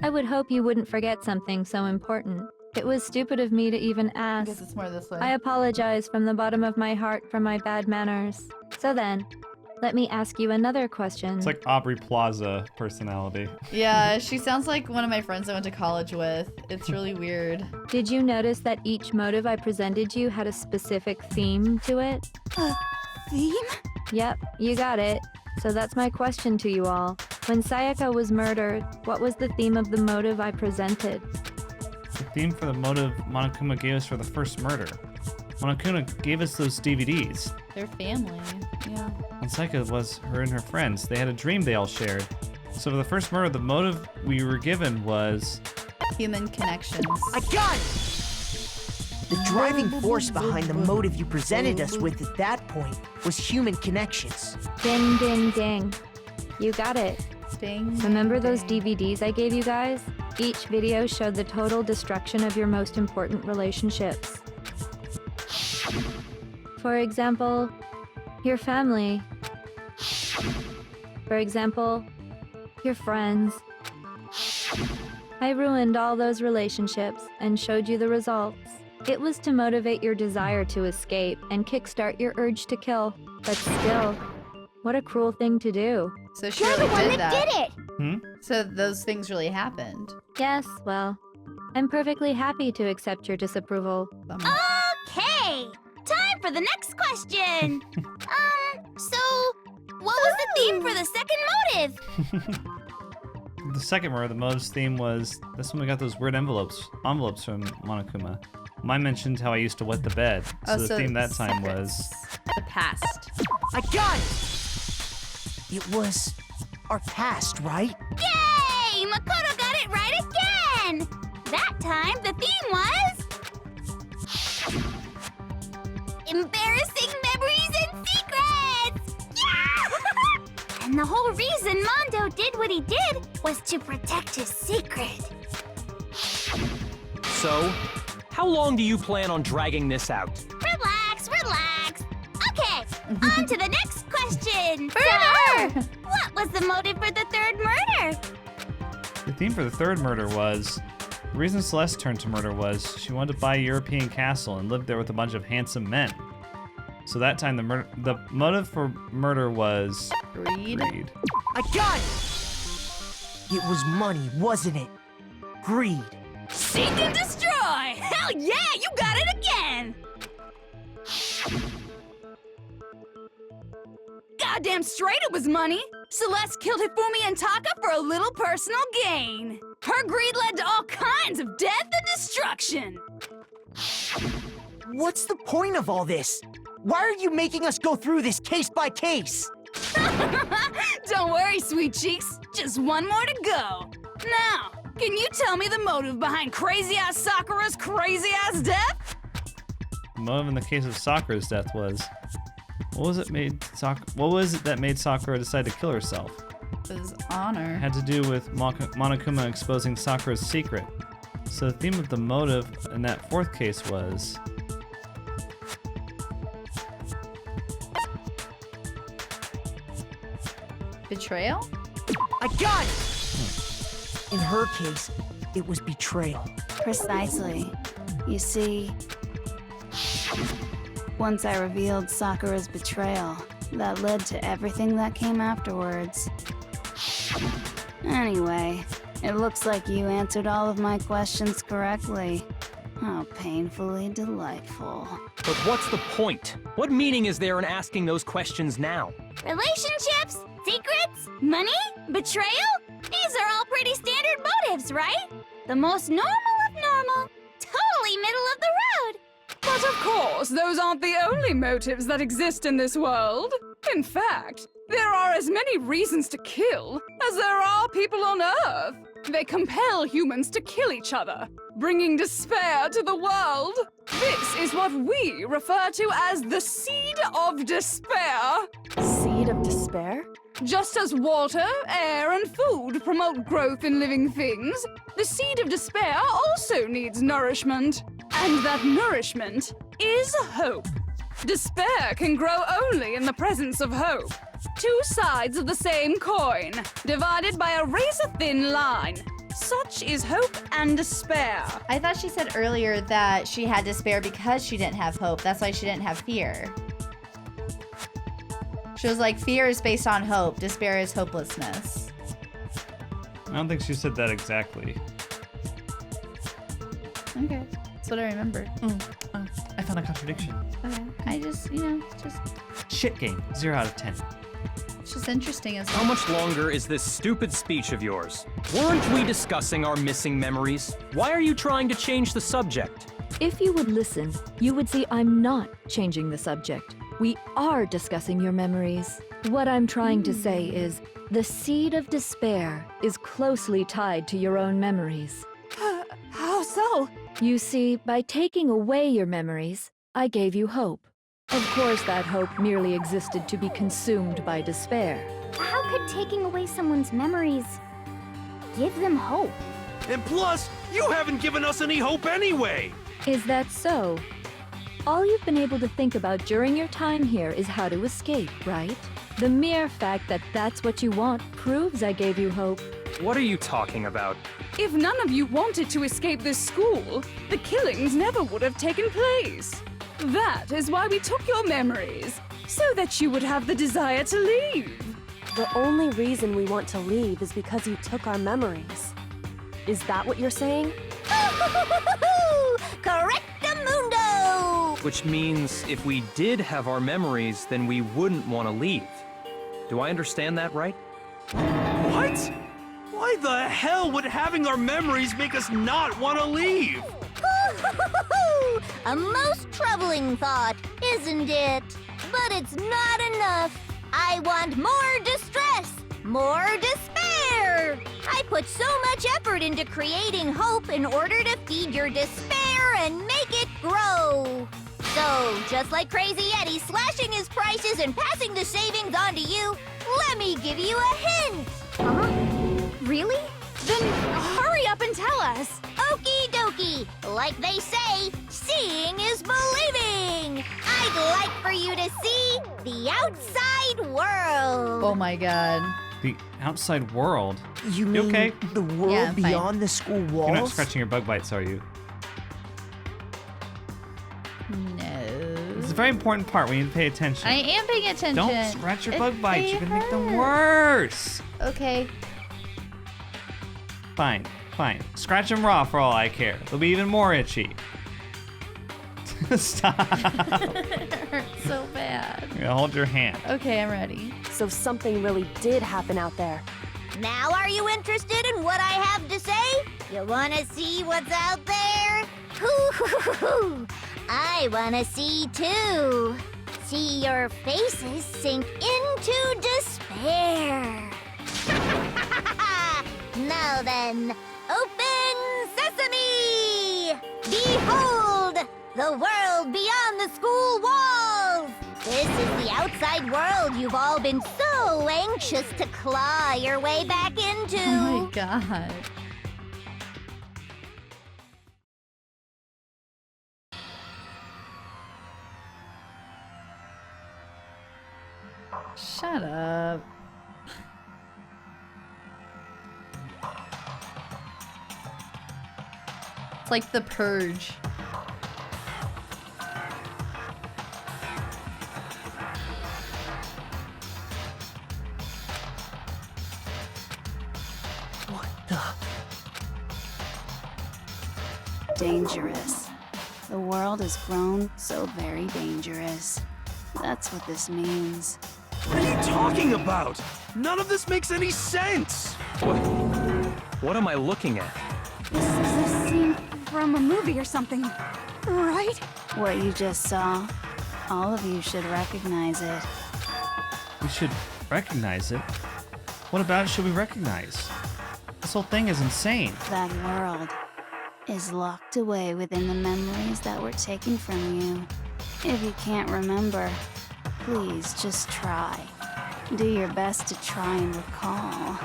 I would hope you wouldn't forget something so important. It was stupid of me to even I ask. guess it's more this way. I apologize from the bottom of my heart for my bad manners. So then, let me ask you another question. It's like Aubrey Plaza personality. Yeah, she sounds like one of my friends I went to college with. It's really weird. Did you notice that each motive I presented you had a specific theme to it? Theme? Yep, you got it. So that's my question to you all. When Sayaka was murdered, what was the theme of the motive I presented? The theme for the motive Monokuma gave us for the first murder. Monokuma gave us those DVDs. Their family. Yeah. And Sayaka was her and her friends. They had a dream they all shared. So for the first murder, the motive we were given was... Human connections. I got it! The driving force behind the motive you presented us with at that point was human connections. Ding, ding, ding. You got it. Ding. Remember those DVDs I gave you guys? Each video showed the total destruction of your most important relationships. For example, your family. For example, your friends. I ruined all those relationships and showed you the results. It was to motivate your desire to escape and kickstart your urge to kill. But still, what a cruel thing to do. So she You're really the one did that that. did it! So those things really happened. Yes, well, I'm perfectly happy to accept your disapproval. Bummer. Okay, time for the next question. So what was the theme for the second motive? The second murder, the motive's theme was... That's when we got those weird envelopes from Monokuma. Mine mentioned how I used to wet the bed. So the theme that time was... The past. I got it! It was our past, right? Yay! Makoto got it right again! That time the theme was... embarrassing memories and secrets! Yeah! And the whole reason Mondo did what he did was to protect his secret. So, how long do you plan on dragging this out? Relax, relax. Okay, on to the next question. Further! So, what was the motive for the third murder? The theme for the third murder was... The reason Celeste turned to murder was she wanted to buy a European castle and live there with a bunch of handsome men. So that time the motive for murder was... Greed. I got it! It was money, wasn't it? Greed. Seek and destroy! Hell yeah, you got it again! Goddamn straight it was money! Celeste killed Hifumi and Taka for a little personal gain. Her greed led to all kinds of death and destruction. What's the point of all this? Why are you making us go through this case by case? Don't worry, sweet cheeks. Just one more to go. Now, can you tell me the motive behind crazy-ass Sakura's crazy-ass death? The motive in the case of Sakura's death was... What was it that made Sakura decide to kill herself? His honor. It had to do with Monokuma exposing Sakura's secret. So the theme of the motive in that fourth case was... Betrayal? I got it! In her case, it was betrayal. Precisely. You see, once I revealed Sakura's betrayal, that led to everything that came afterwards. Anyway, it looks like you answered all of my questions correctly. How painfully delightful. But what's the point? What meaning is there in asking those questions now? Relationships? Secrets? Money? Betrayal? These are all pretty standard motives, right? The most normal of normal. Totally middle of the road. But of course, those aren't the only motives that exist in this world. In fact, there are as many reasons to kill as there are people on Earth. They compel humans to kill each other, bringing despair to the world. This is what we refer to as the seed of despair. Seed of despair? Just as water, air, and food promote growth in living things, the seed of despair also needs nourishment. And that nourishment is hope. Despair can grow only in the presence of hope. Two sides of the same coin, divided by a razor-thin line. Such is hope and despair. I thought she said earlier that she had despair because she didn't have hope. That's why she didn't have fear. She was like, fear is based on hope. Despair is hopelessness. I don't think she said that exactly. Okay. That's what I remember. I found a contradiction. Okay. I just, just... Shit game. 0 out of 10. It's just interesting as How much longer is this stupid speech of yours? Weren't we discussing our missing memories? Why are you trying to change the subject? If you would listen, you would see I'm not changing the subject. We are discussing your memories. What I'm trying to say is, the seed of despair is closely tied to your own memories. How so? You see, by taking away your memories, I gave you hope. Of course, that hope merely existed to be consumed by despair. How could taking away someone's memories give them hope? And plus, you haven't given us any hope anyway! Is that so? All you've been able to think about during your time here is how to escape, right? The mere fact that that's what you want proves I gave you hope. What are you talking about? If none of you wanted to escape this school, the killings never would have taken place. That is why we took your memories, so that you would have the desire to leave. The only reason we want to leave is because you took our memories. Is that what you're saying? Correctamundo! Which means if we did have our memories, then we wouldn't want to leave. Do I understand that right? What? Why the hell would having our memories make us not want to leave? A most troubling thought, isn't it? But it's not enough. I want more distress, more despair. I put so much effort into creating hope in order to feed your despair and make it grow. So, just like Crazy Eddie slashing his prices and passing the savings on to you, let me give you a hint. Really? Then hurry up and tell us. Okie dokie. Like they say, seeing is believing. I'd like for you to see the outside world. Oh my god. The outside world? You mean okay? the world Yeah, I'm fine. beyond the school walls? You're not scratching your bug bites, are you? No. It's a very important part. We need to pay attention. I am paying attention. Don't scratch your bug bites. They You're gonna make them hurt. worse. Okay. Fine, fine. Scratch them raw for all I care. They'll be even more itchy. Stop. It hurts so bad. You're gonna hold your hand. Okay, I'm ready. So something really did happen out there. Now are you interested in what I have to say? You wanna see what's out there? Hoo-hoo-hoo-hoo. I wanna see too. See your faces sink into despair. Now then, open sesame! Behold, the world world beyond the school walls! This is the outside world you've all been so anxious to claw your way back into. Oh my god. Shut up. It's like The Purge. What the? Dangerous. The world has grown so very dangerous. That's what this means. What are you talking about? None of this makes any sense! What am I looking at? This is a scene from a movie or something, right? What you just saw, all of you should recognize it. We should recognize it? What about it should we recognize? This whole thing is insane. That world is locked away within the memories that were taken from you. If you can't remember, please just try. Do your best to try and recall.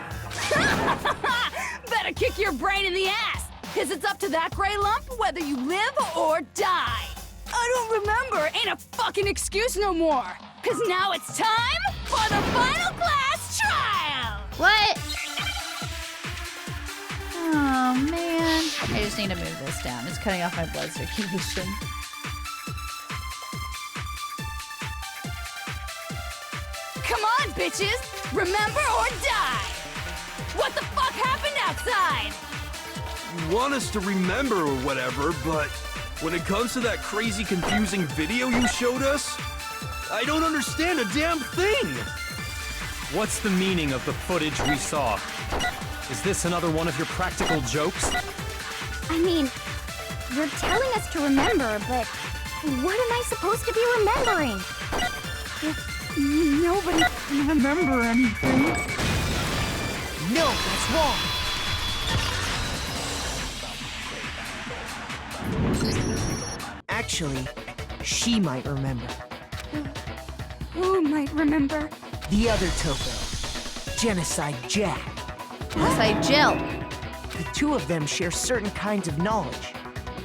Better kick your brain in the ass, because it's up to that gray lump whether you live or die. I don't remember ain't a fucking excuse no more, because now it's time for the final class trial! What? Oh man. I just need to move this down. It's cutting off my blood circulation. Come on, bitches! Remember or die! What the fuck happened outside? You want us to remember or whatever, but when it comes to that crazy confusing video you showed us, I don't understand a damn thing! What's the meaning of the footage we saw? Is this another one of your practical jokes? I mean, you're telling us to remember, but what am I supposed to be remembering? Nobody can remember anything. No, that's wrong. Actually, she might remember. Who might remember? The other Toko. Genocide Jack. Genocide Jill. The two of them share certain kinds of knowledge,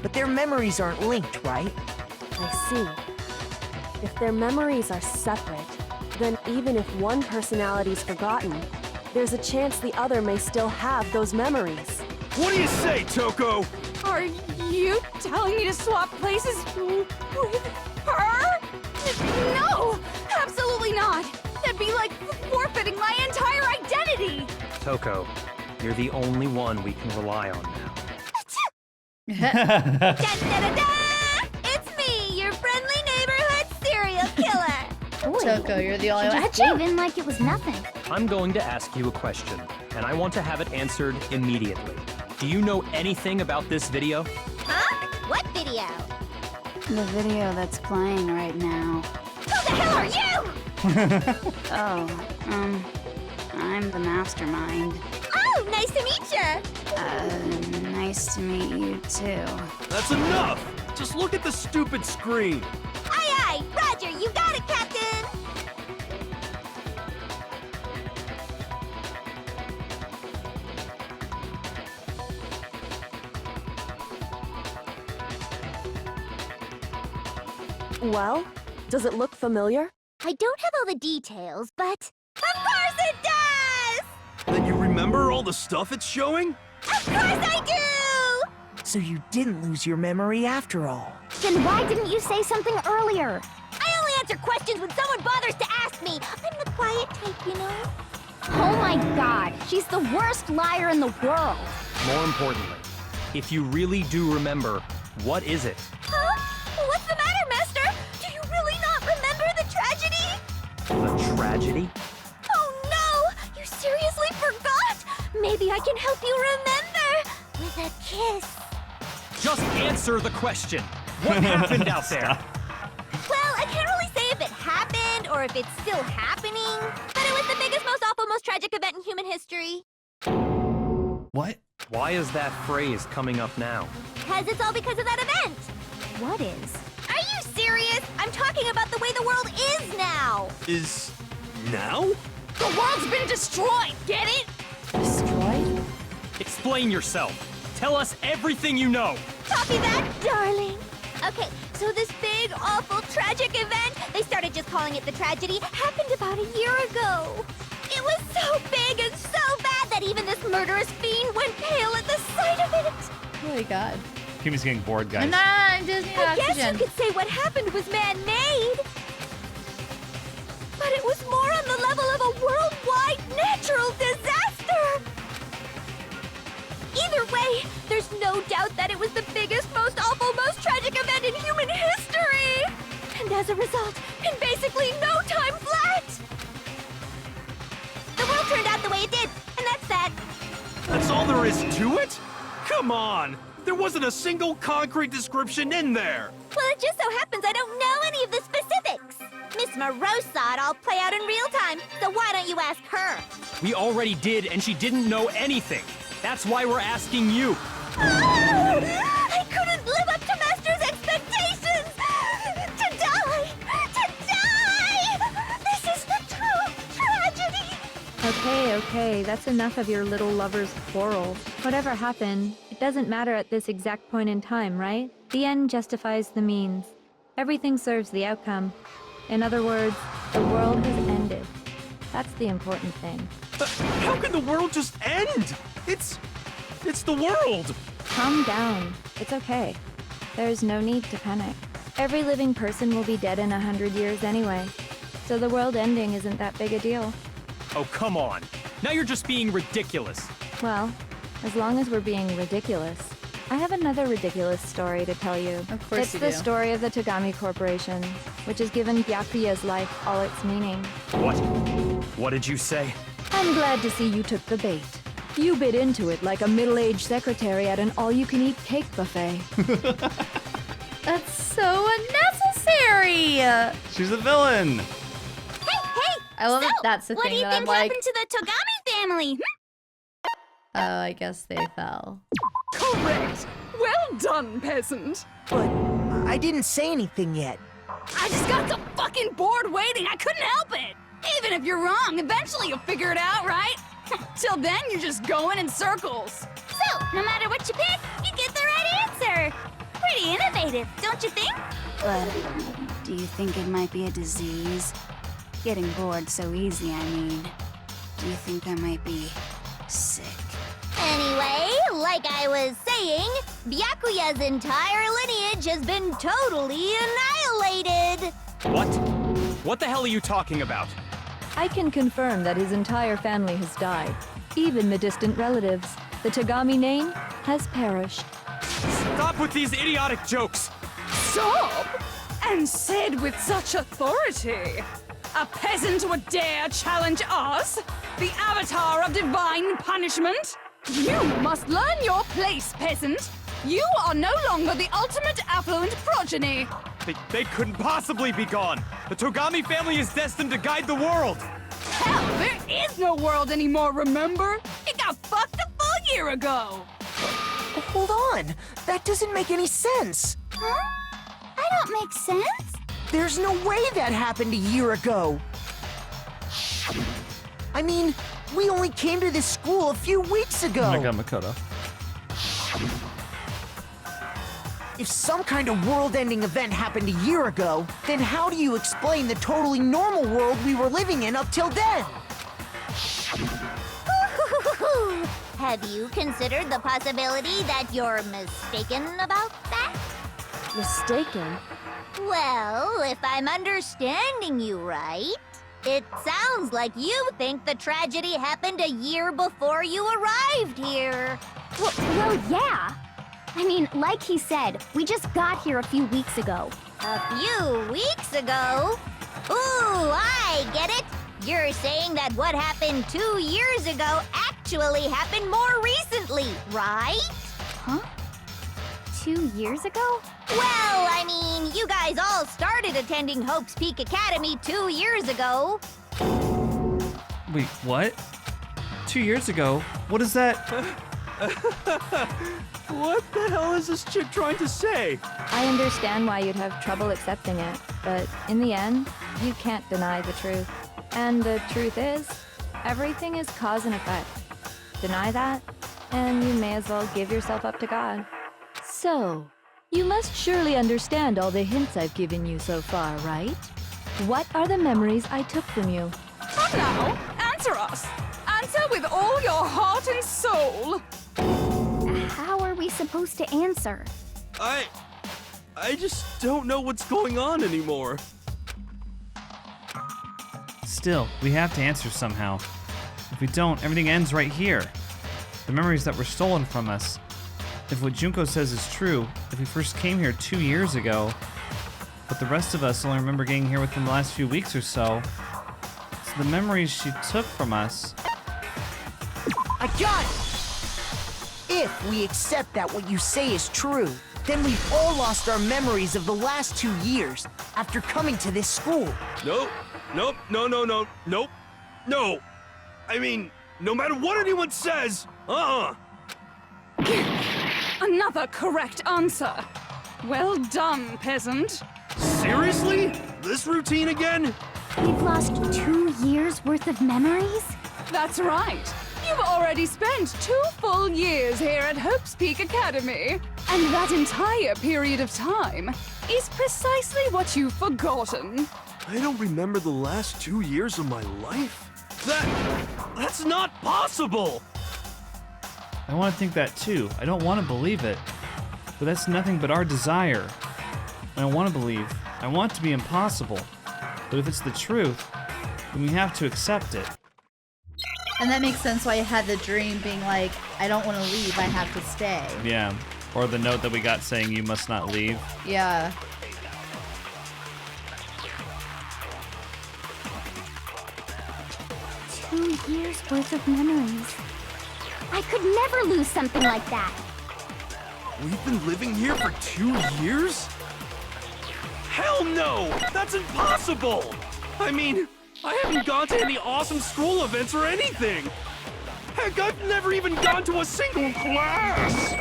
but their memories aren't linked, right? I see. If their memories are separate, then even if one personality's forgotten, there's a chance the other may still have those memories. What do you say, Toko? Are you telling me to swap places with her? No! Absolutely not! That'd be like forfeiting my entire identity! Toko, you're the only one we can rely on now. Da-da-da-da! It's me, your friendly neighborhood serial killer! Toko, you're the only one. Just gave in like it was nothing. I'm going to ask you a question, and I want to have it answered immediately. Do you know anything about this video? Huh? What video? The video that's playing right now. Who the hell are you? I'm the mastermind. Oh, nice to meet you. Nice to meet you too. That's enough! Just look at the stupid screen! Aye, aye, Roger, you got it, Captain. Well, does it look familiar? I don't have all the details, but of course it does! Then you remember all the stuff it's showing? Of course I do! So you didn't lose your memory after all. Then why didn't you say something earlier? I only answer questions when someone bothers to ask me. I'm the quiet type, you know? Oh my god, she's the worst liar in the world. More importantly, if you really do remember, what is it? Huh? What's the matter, Master? Do you really not remember the tragedy? The tragedy? Oh no! You seriously forgot? Maybe I can help you remember with a kiss. Just answer the question. What happened out there? Well, I can't really say if it happened or if it's still happening, but it was the biggest, most awful, most tragic event in human history. What? Why is that phrase coming up now? Because it's all because of that event. What is? Are you serious? I'm talking about the way the world is now. Is now? The world's been destroyed, get it? Destroyed? Explain yourself. Tell us everything you know. Copy that, darling. Okay, so this big, awful, tragic event, they started just calling it the tragedy, happened about a year ago. It was so big and so bad that even this murderous fiend went pale at the sight of it. Oh my god. Kimmy's getting bored, guys. I'm not, just need I guess oxygen. you could say what happened was man-made. But it was more on the level of a worldwide natural disaster. Either way, there's no doubt that it was the biggest, most awful, most tragic event in human history. And as a result, in basically no time flat, the world turned out the way it did, and that's that. That's all there is to it? Come on! There wasn't a single concrete description in there! Well, it just so happens I don't know any of the specifics. Miss Morose saw it all play out in real time, so why don't you ask her? We already did, and she didn't know anything. That's why we're asking you. I couldn't live up to Master's expectations! To die! To die! This is the true tragedy! Okay, that's enough of your little lover's quarrel. Whatever happened, it doesn't matter at this exact point in time, right? The end justifies the means. Everything serves the outcome. In other words, the world has ended. That's the important thing. How can the world just end? It's the world! Calm down. It's okay. There's no need to panic. Every living person will be dead in 100 years anyway. So the world ending isn't that big a deal. Oh, come on. Now you're just being ridiculous. Well, as long as we're being ridiculous. I have another ridiculous story to tell you. Of course it's you the do. story of the Togami Corporation, which has given Byakuya's life all its meaning. What? What did you say? I'm glad to see you took the bait. You bit into it like a middle-aged secretary at an all-you-can-eat cake buffet. That's so unnecessary. She's a villain. Hey! I love so, that that's the what thing do you that I'm think like, happened to the Togami family? oh, I guess they fell. Correct. Well done, peasant. But I didn't say anything yet. I just got so fucking bored waiting, I couldn't help it. Even if you're wrong, eventually you'll figure it out, right? Till then, you're just going in circles. So, no matter what you pick, you get the right answer. Pretty innovative, don't you think? But do you think it might be a disease? Getting bored so easy, I mean. Do you think I might be sick? Anyway, like I was saying, Byakuya's entire lineage has been totally annihilated. What? What the hell are you talking about? I can confirm that his entire family has died. Even the distant relatives. The Togami name has perished. Stop with these idiotic jokes! Stop! And said with such authority. A peasant would dare challenge us? The avatar of divine punishment? You must learn your place, peasant. You are no longer the ultimate affluent progeny. They couldn't possibly be gone! The Togami family is destined to guide the world! Hell, there is no world anymore, remember? It got fucked a full year ago. Hold on. That doesn't make any sense. Huh? I don't make sense. There's no way that happened a year ago. I mean, we only came to this school a few weeks ago. Mega Makoto. If some kind of world-ending event happened a year ago, then how do you explain the totally normal world we were living in up till then? Have you considered the possibility that you're mistaken about that? Mistaken? Well, if I'm understanding you right, it sounds like you think the tragedy happened a year before you arrived here. Well, yeah. I mean, like he said, we just got here a few weeks ago. A few weeks ago? Ooh, I get it. You're saying that what happened 2 years ago actually happened more recently, right? Huh? 2 years ago? Well, I mean, you guys all started attending Hope's Peak Academy 2 years ago. Wait, what? 2 years ago? What is that? What the hell is this chick trying to say? I understand why you'd have trouble accepting it, but in the end, you can't deny the truth. And the truth is, everything is cause and effect. Deny that, and you may as well give yourself up to God. So, you must surely understand all the hints I've given you so far, right? What are the memories I took from you? Come now, answer us. Answer with all your heart and soul. How are we supposed to answer? I just don't know what's going on anymore. Still, we have to answer somehow. If we don't, everything ends right here. The memories that were stolen from us. If what Junko says is true, if we first came here 2 years ago, but the rest of us only remember getting here within the last few weeks or so, the memories she took from us. I got it! If we accept that what you say is true, then we've all lost our memories of the last 2 years after coming to this school. Nope. No. I mean, no matter what anyone says, Another correct answer. Well done, peasant. Seriously? This routine again? We've lost 2 years worth of memories? That's right. You've already spent 2 full years here at Hope's Peak Academy. And that entire period of time is precisely what you've forgotten. I don't remember the last 2 years of my life? That's not possible! I want to think that too. I don't want to believe it. But that's nothing but our desire. And I want to believe. I want it to be impossible. But if it's the truth, then we have to accept it. And that makes sense why you had the dream being like, I don't want to leave, I have to stay. Yeah. Or the note that we got saying you must not leave. Yeah. Two years worth of memories. I could never lose something like that. We've been living here for 2 years? Hell no! That's impossible! I mean, I haven't gone to any awesome school events or anything! Heck, I've never even gone to a single class!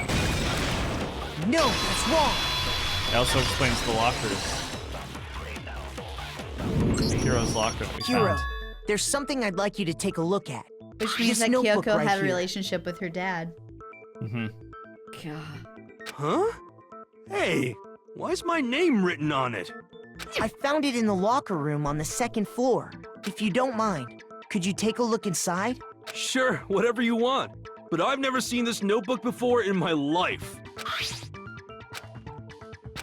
No, that's wrong! It also explains the lockers. Hero's locker that we Hero, found. there's something I'd like you to take a look at. Which means This that notebook Kyoko right had a here. relationship with her dad. Mm-hmm. God. Huh? Hey, why's my name written on it? I found it in the locker room on the 2nd floor. If you don't mind, could you take a look inside? Sure, whatever you want. But I've never seen this notebook before in my life.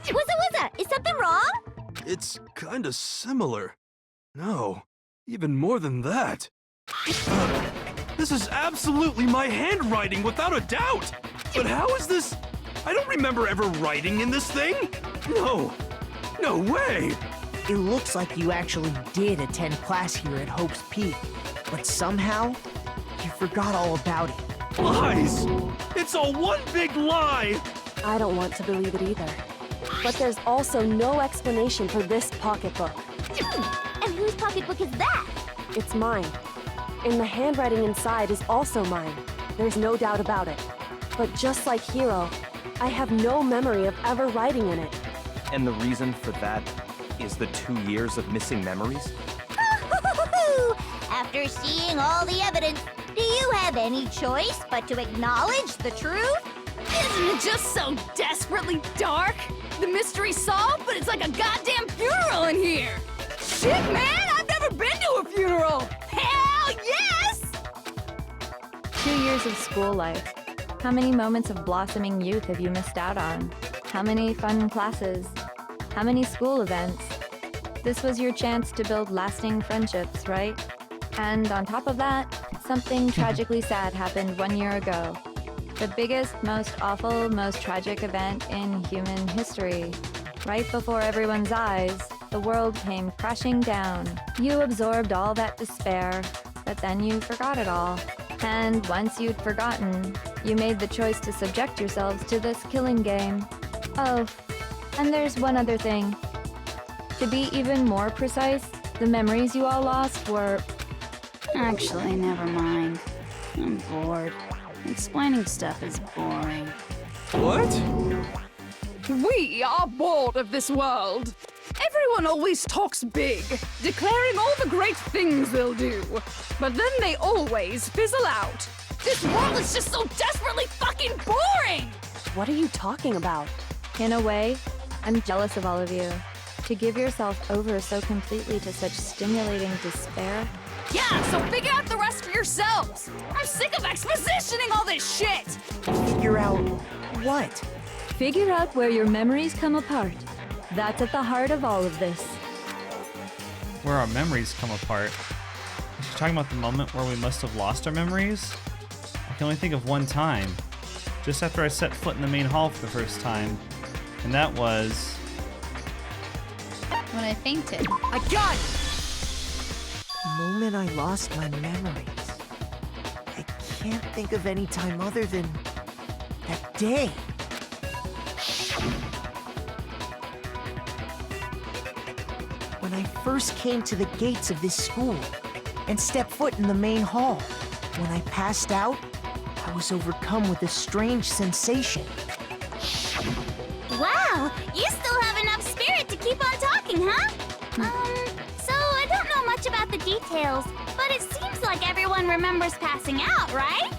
Wuzza, is something wrong? It's kinda similar. No, even more than that. This is absolutely my handwriting, without a doubt! But how is this? I don't remember ever writing in this thing! No way! It looks like you actually did attend class here at Hope's Peak, but somehow, you forgot all about it. Lies! It's all one big lie! I don't want to believe it either. But there's also no explanation for this pocketbook. And whose pocketbook is that? It's mine. And the handwriting inside is also mine. There's no doubt about it. But just like Hiro, I have no memory of ever writing in it. And the reason for that is the 2 years of missing memories? After seeing all the evidence, do you have any choice but to acknowledge the truth? Isn't it just so desperately dark? The mystery's solved, but it's like a goddamn funeral in here! Shit, man! I've never been to a funeral! Hell yes! 2 years of school life. How many moments of blossoming youth have you missed out on? How many fun classes? How many school events? This was your chance to build lasting friendships, right? And on top of that, something tragically sad happened 1 year ago. The biggest, most awful, most tragic event in human history. Right before everyone's eyes, the world came crashing down. You absorbed all that despair, but then you forgot it all. And once you'd forgotten, you made the choice to subject yourselves to this killing game. Oh, and there's one other thing. To be even more precise, the memories you all lost were... Actually, never mind. I'm bored. Explaining stuff is boring. What? We are bored of this world. Everyone always talks big, declaring all the great things they'll do. But then they always fizzle out. This world is just so desperately fucking boring! What are you talking about? In a way, I'm jealous of all of you. To give yourself over so completely to such stimulating despair. Yeah, so figure out the rest for yourselves! I'm sick of expositioning all this shit! Figure out what? Figure out where your memories come apart. That's at the heart of all of this. Where our memories come apart. Is she talking about the moment where we must have lost our memories? I can only think of one time. Just after I set foot in the main hall for the first time. And that was... When I fainted. I got it! The moment I lost my memories. I can't think of any time other than that day. When I first came to the gates of this school and stepped foot in the main hall, when I passed out, I was overcome with a strange sensation. Wow, you still have enough spirit to keep on talking, huh? So I don't know much about the details, but it seems like everyone remembers passing out, right?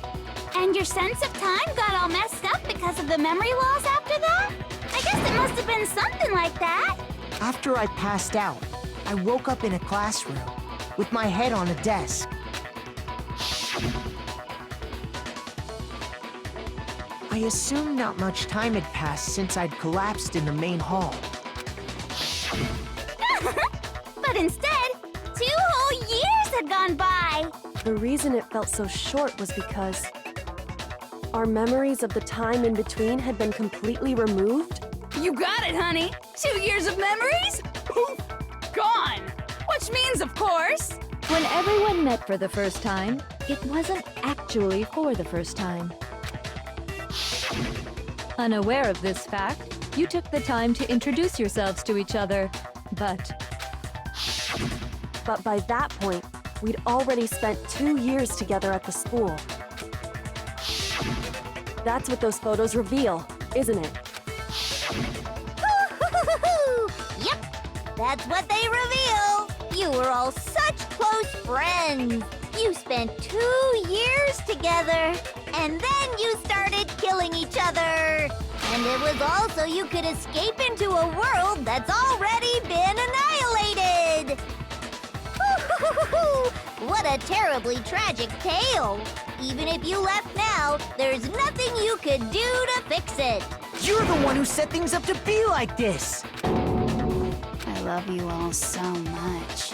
And your sense of time got all messed up because of the memory loss after that? I guess it must have been something like that. After I passed out, I woke up in a classroom with my head on a desk. I assumed not much time had passed since I'd collapsed in the main hall. But instead, 2 whole years had gone by. The reason it felt so short was because our memories of the time in between had been completely removed. You got it, honey! 2 years of memories? Poof! Gone! Which means, of course... When everyone met for the first time, it wasn't actually for the first time. Unaware of this fact, you took the time to introduce yourselves to each other, But by that point, we'd already spent 2 years together at the school. That's what those photos reveal, isn't it? Yep, that's what they reveal. You were all such close friends. You spent 2 years together, and then you started killing each other. And it was all so you could escape into a world that's already been annihilated. What a terribly tragic tale. Even if you left now, there's nothing you could do to fix it. You're the one who set things up to be like this! I love you all so much.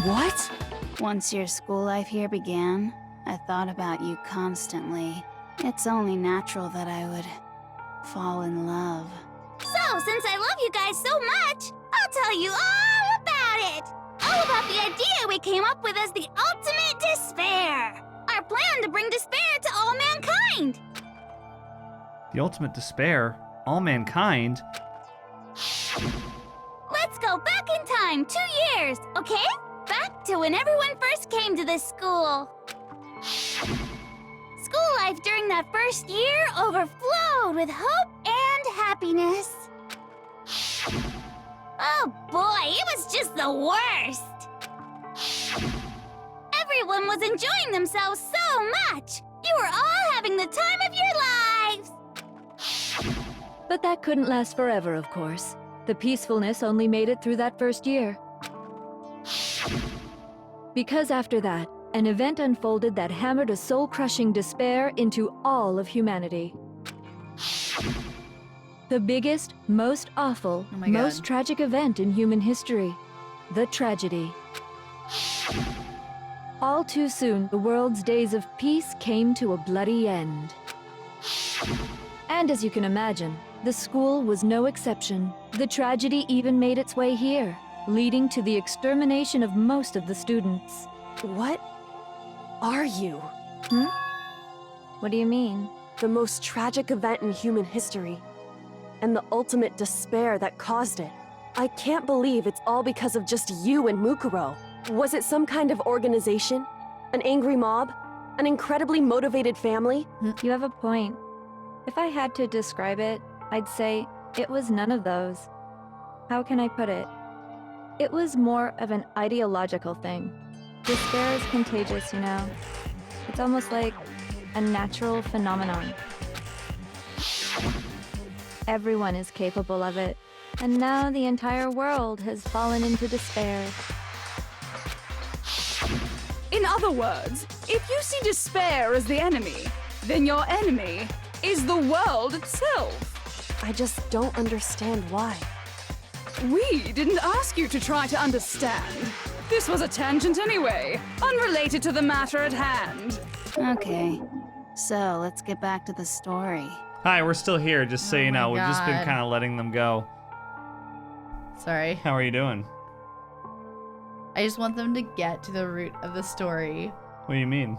What? Once your school life here began, I thought about you constantly. It's only natural that I would fall in love. So, since I love you guys so much, I'll tell you all about it. All about the idea we came up with as the ultimate despair. Our plan to bring despair to all mankind. The ultimate despair? All mankind? Let's go back in time 2 years, okay? Back to when everyone first came to this school. School life during that first year overflowed with hope and happiness. Oh boy, it was just the worst. Everyone was enjoying themselves so much. You were all having the time of your lives. But that couldn't last forever, of course. The peacefulness only made it through that first year. Because after that, an event unfolded that hammered a soul-crushing despair into all of humanity. The biggest, most awful, Oh my God. most tragic event in human history. The tragedy. All too soon, the world's days of peace came to a bloody end. And as you can imagine, the school was no exception. The tragedy even made its way here, leading to the extermination of most of the students. What are you? What do you mean? The most tragic event in human history, and the ultimate despair that caused it. I can't believe it's all because of just you and Mukuro. Was it some kind of organization? An angry mob? An incredibly motivated family? You have a point. If I had to describe it, I'd say it was none of those. How can I put it? It was more of an ideological thing. Despair is contagious, you know. It's almost like a natural phenomenon. Everyone is capable of it, and now the entire world has fallen into despair. In other words, if you see despair as the enemy, then your enemy is the world itself. I just don't understand why. We didn't ask you to try to understand. This was a tangent anyway, unrelated to the matter at hand. Okay, so let's get back to the story. Hi, we're still here, just so you know. We've just been God. kind of letting them go. Sorry. How are you doing? I just want them to get to the root of the story. What do you mean?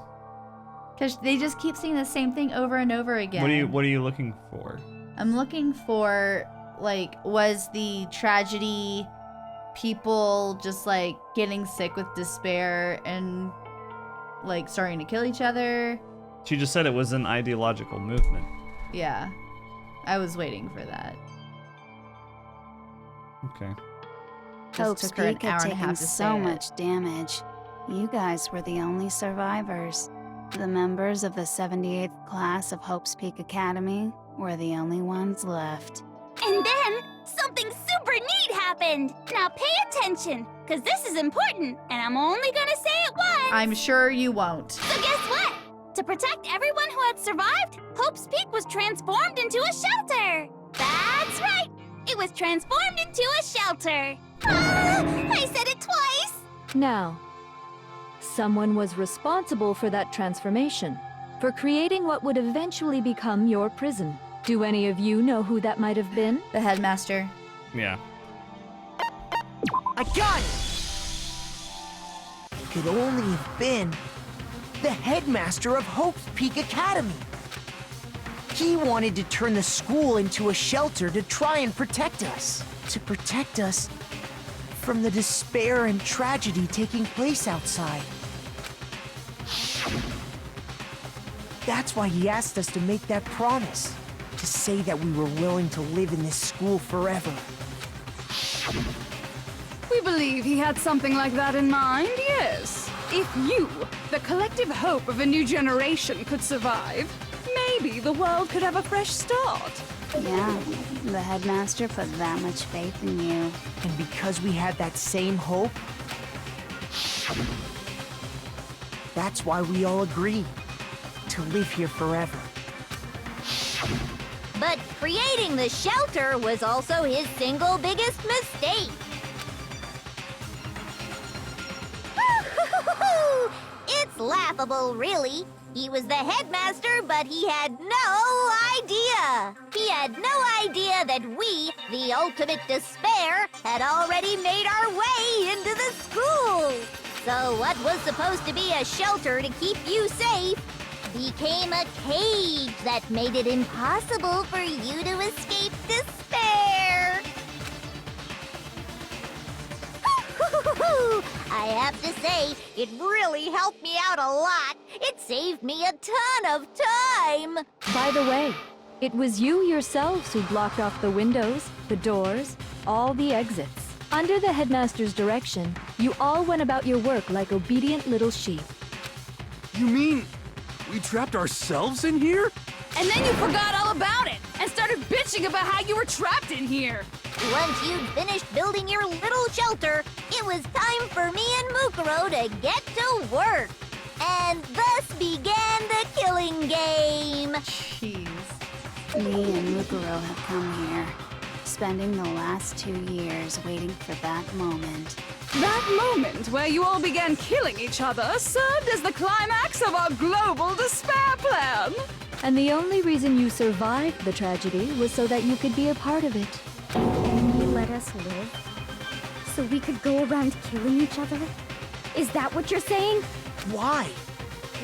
Because they just keep saying the same thing over and over again. What are you looking for? I'm looking for, like, was the tragedy people just, like, getting sick with despair and, like, starting to kill each other? She just said it was an ideological movement. Yeah. I was waiting for that. Okay. Hope's Just took her an Peak hour had and a half taken to so say it. much damage. You guys were the only survivors. The members of the 78th class of Hope's Peak Academy were the only ones left. And then something super neat happened. Now pay attention, because this is important, and I'm only gonna say it once. I'm sure you won't. So guess what? To protect everyone who had survived, Hope's Peak was transformed into a shelter. That's right. It was transformed into a shelter. Ah, I said it twice. Now, someone was responsible for that transformation, for creating what would eventually become your prison. Do any of you know who that might have been? The headmaster. Yeah. I got it! It could only have been the headmaster of Hope's Peak Academy. He wanted to turn the school into a shelter to try and protect us. To protect us from the despair and tragedy taking place outside. That's why he asked us to make that promise. To say that we were willing to live in this school forever. We believe he had something like that in mind, yes. If you, the collective hope of a new generation, could survive, maybe the world could have a fresh start. Yeah, the headmaster put that much faith in you. And because we had that same hope, that's why we all agreed to live here forever. But creating the shelter was also his single biggest mistake. It's laughable, really. He was the headmaster, but he had no idea. He had no idea that we, the ultimate despair, had already made our way into the school. So what was supposed to be a shelter to keep you safe became a cage that made it impossible for you to escape despair. I have to say, it really helped me out a lot. It saved me a ton of time. By the way, it was you yourselves who blocked off the windows, the doors, all the exits. Under the headmaster's direction, you all went about your work like obedient little sheep. You mean we trapped ourselves in here? And then you forgot all about it and started bitching about how you were trapped in here. Once you'd finished building your little shelter, it was time for me and Mukuro to get to work. And thus began the killing game. Jeez. Me and Mukuro have come here, spending the last 2 years waiting for that moment. That moment where you all began killing each other served as the climax of our global despair plan. And the only reason you survived the tragedy was so that you could be a part of it. You let us live? So we could go around killing each other? Is that what you're saying? Why?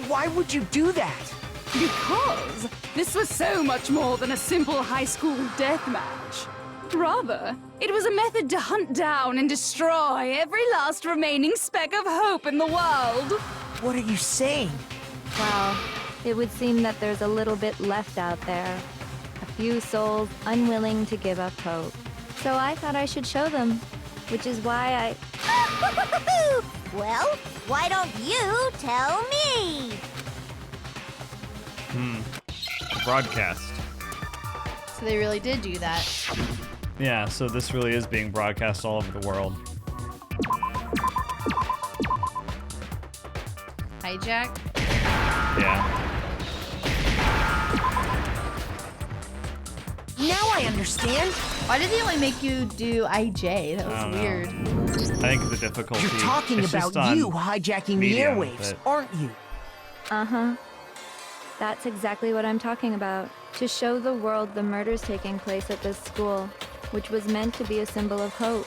Why would you do that? Because this was so much more than a simple high school death match. Rather, it was a method to hunt down and destroy every last remaining speck of hope in the world. What are you saying? Well, it would seem that there's a little bit left out there. A few souls unwilling to give up hope. So I thought I should show them, which is why Well, why don't you tell me? Broadcast. So they really did do that. Yeah, so this really is being broadcast all over the world. Hijack? Yeah. Now I understand. Why did they only make you do IJ? That I was don't know. weird. I think the difficulty. You're talking it's just about on you hijacking medium, the airwaves, but- aren't you? Uh-huh. That's exactly what I'm talking about. To show the world the murders taking place at this school, which was meant to be a symbol of hope.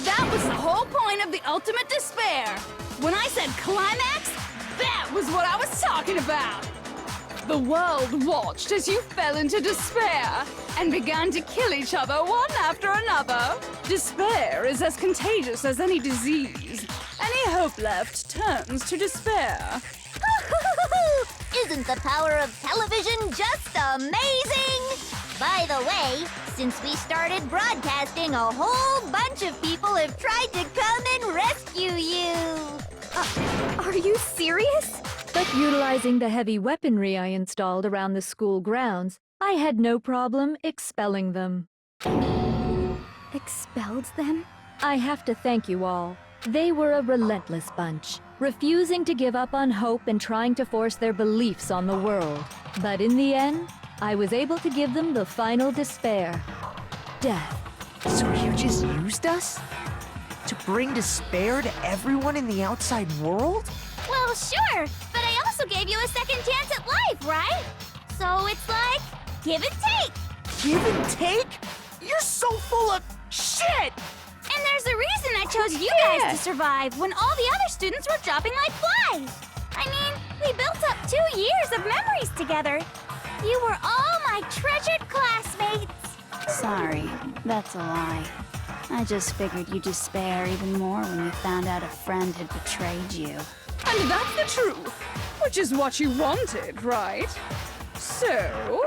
That was the whole point of the ultimate despair. When I said climax, that was what I was talking about. The world watched as you fell into despair and began to kill each other one after another. Despair is as contagious as any disease. Any hope left turns to despair. Isn't the power of television just amazing? By the way, since we started broadcasting, a whole bunch of people have tried to come and rescue you. Are you serious? But utilizing the heavy weaponry I installed around the school grounds, I had no problem expelling them. Expelled them? I have to thank you all. They were a relentless bunch, refusing to give up on hope and trying to force their beliefs on the world. But in the end, I was able to give them the final despair. Death. So you just used us? To bring despair to everyone in the outside world? Well, sure, but I also gave you a second chance at life, right? So it's like, give and take. Give and take? You're so full of shit! And there's a reason I chose you guys to survive when all the other students were dropping like flies. I mean, we built up 2 years of memories together. You were all my treasured classmates. Sorry, that's a lie. I just figured you'd despair even more when you found out a friend had betrayed you. And that's the truth, which is what you wanted, right? So,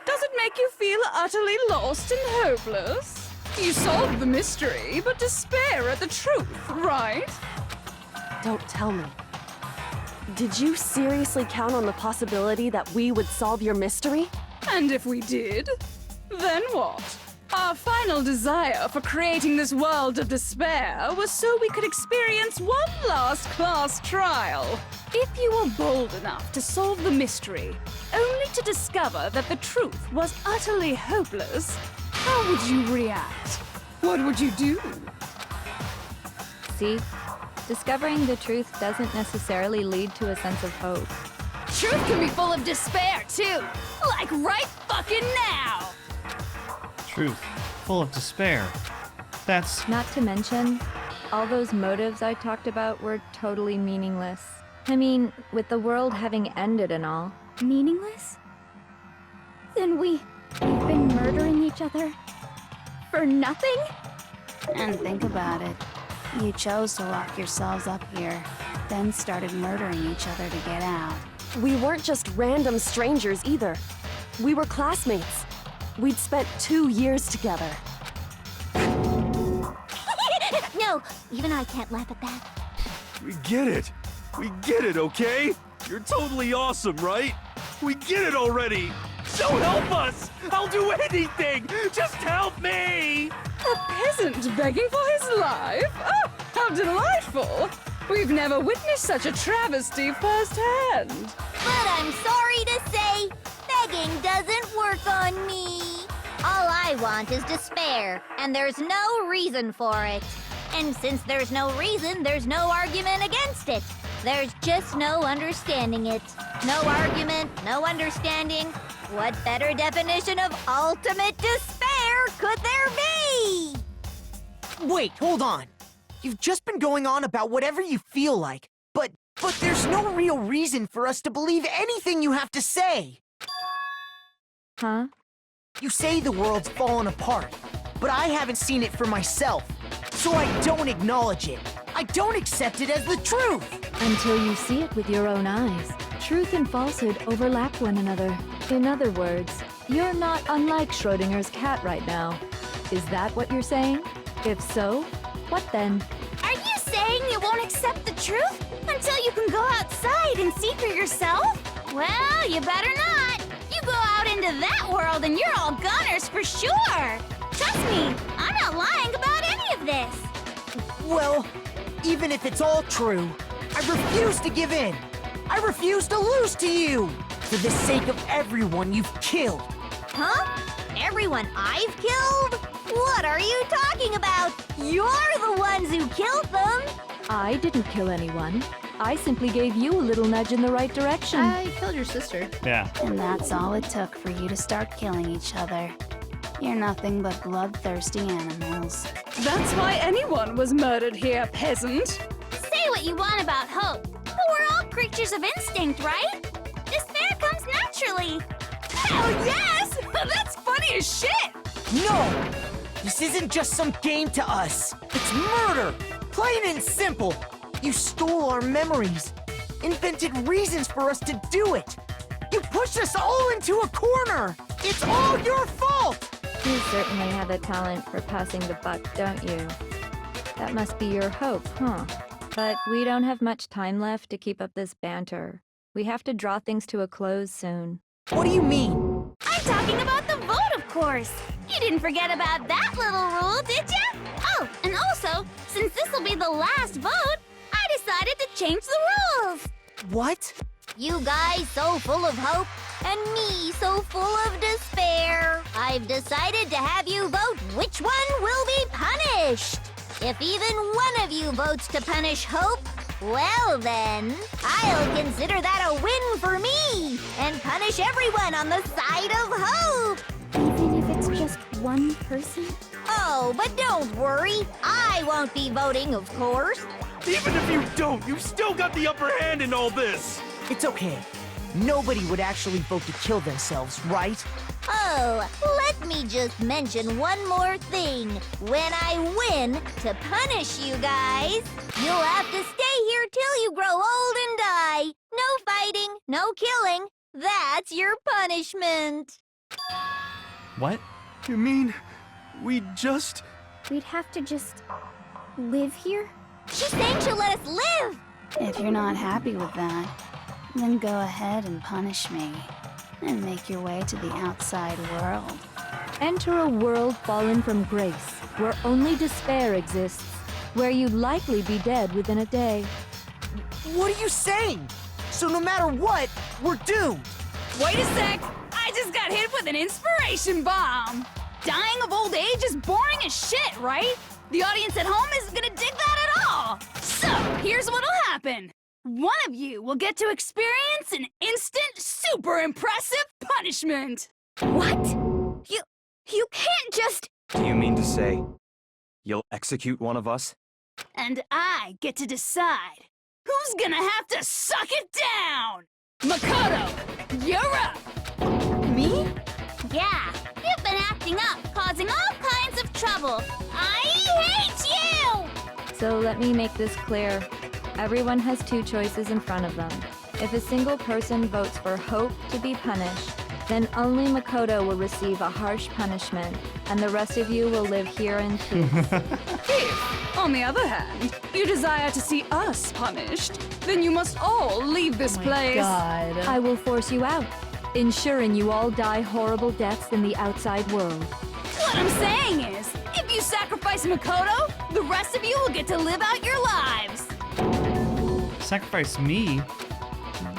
does it make you feel utterly lost and hopeless? You solved the mystery, but despair at the truth, right? Don't tell me. Did you seriously count on the possibility that we would solve your mystery? And if we did, then what? Our final desire for creating this world of despair was so we could experience one last class trial. If you were bold enough to solve the mystery, only to discover that the truth was utterly hopeless, how would you react? What would you do? See? Discovering the truth doesn't necessarily lead to a sense of hope. Truth can be full of despair, too. Like right fucking now. Truth. Full of despair. That's... Not to mention, all those motives I talked about were totally meaningless. I mean, with the world having ended and all. Meaningless? Then we've been murdering each other for nothing? And think about it. You chose to lock yourselves up here, then started murdering each other to get out. We weren't just random strangers either. We were classmates. We'd spent 2 years together. No, even I can't laugh at that. We get it. We get it, okay? You're totally awesome, right? We get it already. So help us. I'll do anything. Just help me. A peasant begging for his life? Oh, how delightful! We've never witnessed such a travesty firsthand. But I'm sorry to say, begging doesn't work on me. All I want is despair, and there's no reason for it. And since there's no reason, there's no argument against it. There's just no understanding it. No argument, no understanding. What better definition of ultimate despair could there be? Wait, hold on. You've just been going on about whatever you feel like, but there's no real reason for us to believe anything you have to say. Huh? You say the world's fallen apart, but I haven't seen it for myself, so I don't acknowledge it. I don't accept it as the truth. Until you see it with your own eyes. truth and falsehood overlap one another. In other words, you're not unlike Schrodinger's cat right now. Is that what you're saying? If so, what then? Are you saying you won't accept the truth until you can go outside and see for yourself? Well, you better not. You go out into that world and you're all gunners for sure. Trust me, I'm not lying about any of this. Well, even if it's all true, I refuse to give in. I refuse to lose to you. For the sake of everyone you've killed. Huh? Everyone I've killed? What are you talking about? You're the ones who killed them. I didn't kill anyone. I simply gave you a little nudge in the right direction. I killed your sister. Yeah. And that's all it took for you to start killing each other. You're nothing but bloodthirsty animals. That's why anyone was murdered here, peasant. Say what you want about hope, but we're all creatures of instinct, right? Despair comes naturally. Hell yes! That's funny as shit! No! This isn't just some game to us. It's murder! Plain and simple. You stole our memories. Invented reasons for us to do it. You pushed us all into a corner. It's all your fault! You certainly have a talent for passing the buck, don't you? That must be your hope, huh? But we don't have much time left to keep up this banter. We have to draw things to a close soon. What do you mean? I'm talking about the vote, of course. You didn't forget about that little rule, did ya? Oh, and also, since this will be the last vote, I decided to change the rules. What? You guys so full of hope, and me so full of despair. I've decided to have you vote which one will be punished. If even one of you votes to punish Hope, well then, I'll consider that a win for me and punish everyone on the side of Hope. Even if it's just one person? Oh, but don't worry. I won't be voting, of course. Even if you don't, you've still got the upper hand in all this! It's okay. Nobody would actually vote to kill themselves, right? Oh, let me just mention one more thing. When I win to punish you guys, you'll have to stay here till you grow old and die. No fighting, no killing. That's your punishment. What? You mean, we just... We'd have to just live here? She's saying she'll let us live. If you're not happy with that, then go ahead and punish me. And make your way to the outside world. Enter a world fallen from grace, where only despair exists, where you'd likely be dead within a day. What are you saying? So no matter what, we're doomed. Wait a sec! I just got hit with an inspiration bomb! Dying of old age is boring as shit, right? The audience at home isn't gonna dig that at all! So, here's what'll happen. One of you will get to experience an instant, super impressive punishment! What? You can't just... Do you mean to say you'll execute one of us? And I get to decide who's gonna have to suck it down! Makoto, you're up! Me? Yeah, you've been acting up, causing all kinds of trouble. I hate you! So let me make this clear. Everyone has two choices in front of them. If a single person votes for Hope to be punished, then only Makoto will receive a harsh punishment, and the rest of you will live here in peace. If, on the other hand, you desire to see us punished, then you must all leave this place. God. I will force you out, ensuring you all die horrible deaths in the outside world. What I'm saying is, if you sacrifice Makoto, the rest of you will get to live out your lives. Sacrifice me?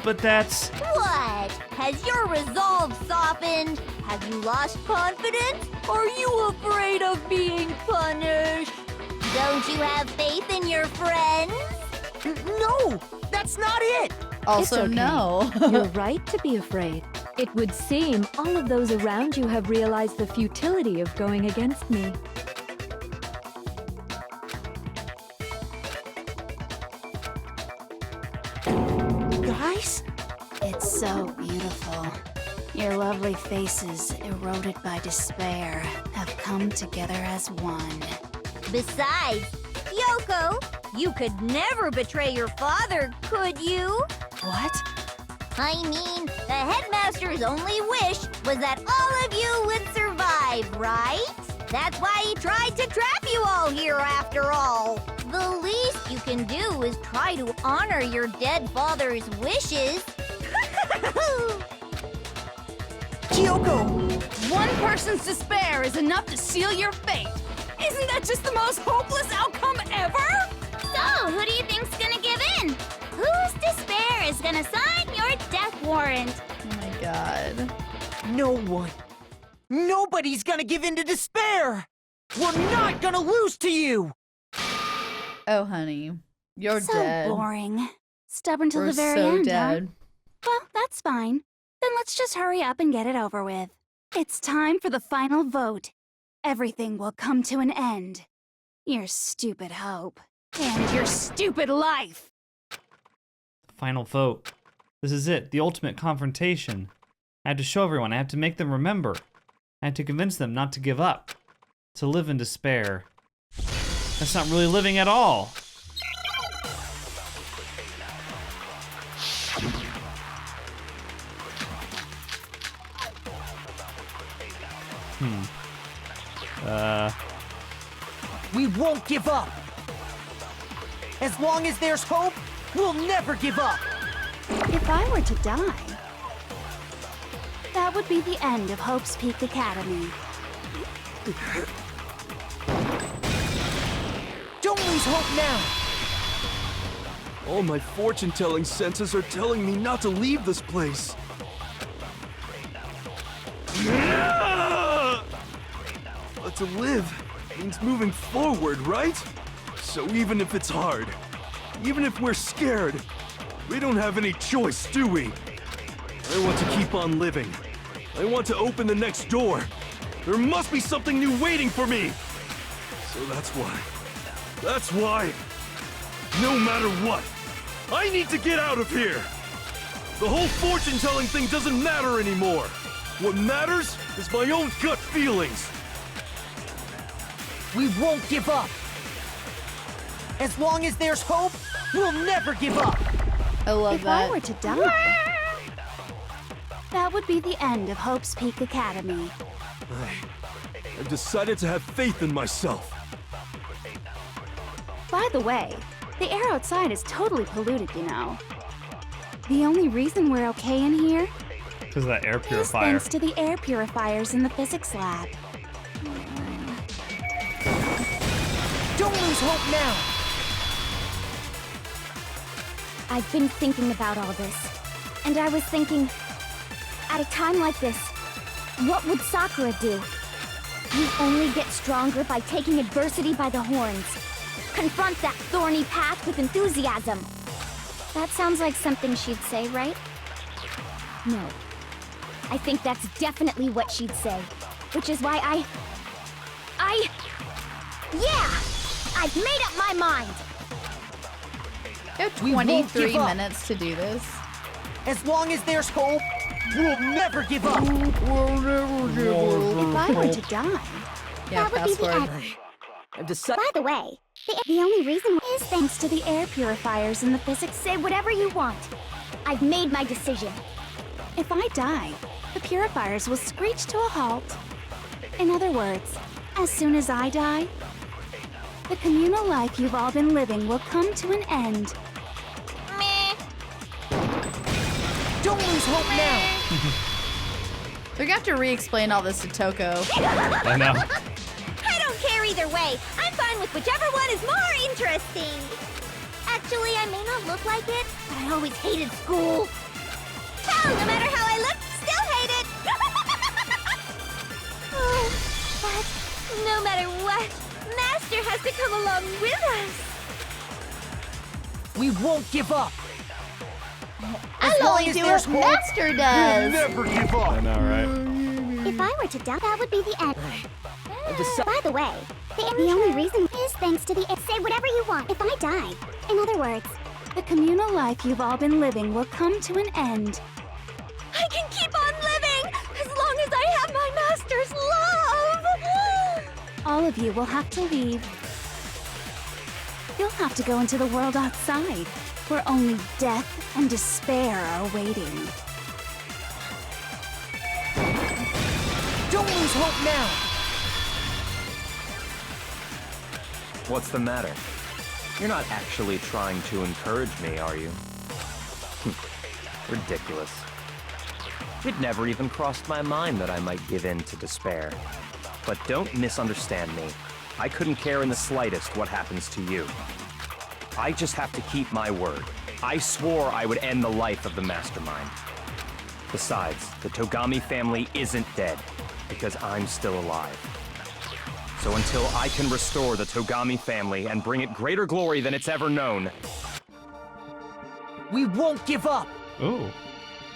But that's... What? Has your resolve softened? Have you lost confidence? Are you afraid of being punished? Don't you have faith in your friends? No, that's not it. Also, It's okay. no. You're right to be afraid. It would seem all of those around you have realized the futility of going against me. Guys? It's so beautiful. Your lovely faces, eroded by despair, have come together as one. Besides, Yoko, you could never betray your father, could you? What? I mean, the headmaster's only wish was that all of you would survive, right? That's why he tried to trap you all here after all. The least you can do is try to honor your dead father's wishes. Junko! One person's despair is enough to seal your fate. Isn't that just the most hopeless outcome ever? So, who do you think's gonna give in? Whose despair is gonna sign your death warrant? Oh my god. No one. Nobody's gonna give in to despair! We're not gonna lose to you! Oh, honey. You're So dead. boring. Stubborn till We're the very so end, dead. huh? Well, that's fine. Then let's just hurry up and get it over with. It's time for the final vote. Everything will come to an end. Your stupid hope. And your stupid life! Final vote. This is it, the ultimate confrontation. I have to show everyone, I have to make them remember. I have to convince them not to give up. To live in despair. That's not really living at all. We won't give up! As long as there's hope, we'll never give up! If I were to die, that would be the end of Hope's Peak Academy. Don't lose hope now! All my fortune-telling senses are telling me not to leave this place. But to live means moving forward, right? So even if it's hard, even if we're scared, we don't have any choice, do we? I want to keep on living. I want to open the next door. There must be something new waiting for me. So that's why, no matter what, I need to get out of here. The whole fortune-telling thing doesn't matter anymore. What matters is my own gut feelings. We won't give up! As long as there's hope, we'll never give up! I love If that. I were to die, that would be the end of Hope's Peak Academy. I've decided to have faith in myself. By the way, the air outside is totally polluted, you know. The only reason we're okay in here Because of that air is purifier. thanks to the air purifiers in the physics lab. Don't lose hope now! I've been thinking about all this. And I was thinking, at a time like this, what would Sakura do? You only get stronger by taking adversity by the horns. Confront that thorny path with enthusiasm. That sounds like something she'd say, right? No. I think that's definitely what she'd say. Which is why yeah! I've made up my mind! You have We won't 23 give up. minutes to do this. As long as there's hope, we'll never give up! If I were to die, Yeah, That would be fast the forward. end. I've decided. By the way, the only reason is thanks to the air purifiers in the physics. say whatever you want. I've made my decision. If I die, the purifiers will screech to a halt. In other words, as soon as I die, the communal life you've all been living will come to an end. Meh. Don't lose hope now! We're gonna have to re-explain all this to Toko. I know. I don't care either way. I'm fine with whichever one is more interesting. Actually, I may not look like it, but I always hated school. Hell, no matter how I look, still hate it. Oh, but no matter what, Master has to come along with us. We won't give up! I'll only do what Master does. Never give up. I know, right? If I were to die, that would be the end. I've decided. By the way, the only reason is thanks to the say whatever you want. If I die, in other words, The communal life you've all been living will come to an end. I can keep on living as long as I have my Master's love. All of you will have to leave. You'll have to go into the world outside, where only death and despair are waiting. Don't lose hope now! What's the matter? You're not actually trying to encourage me, are you? Ridiculous. It never even crossed my mind that I might give in to despair. But don't misunderstand me. I couldn't care in the slightest what happens to you. I just have to keep my word. I swore I would end the life of the mastermind. Besides, the Togami family isn't dead, because I'm still alive. So until I can restore the Togami family and bring it greater glory than it's ever known, We won't give up! Ooh.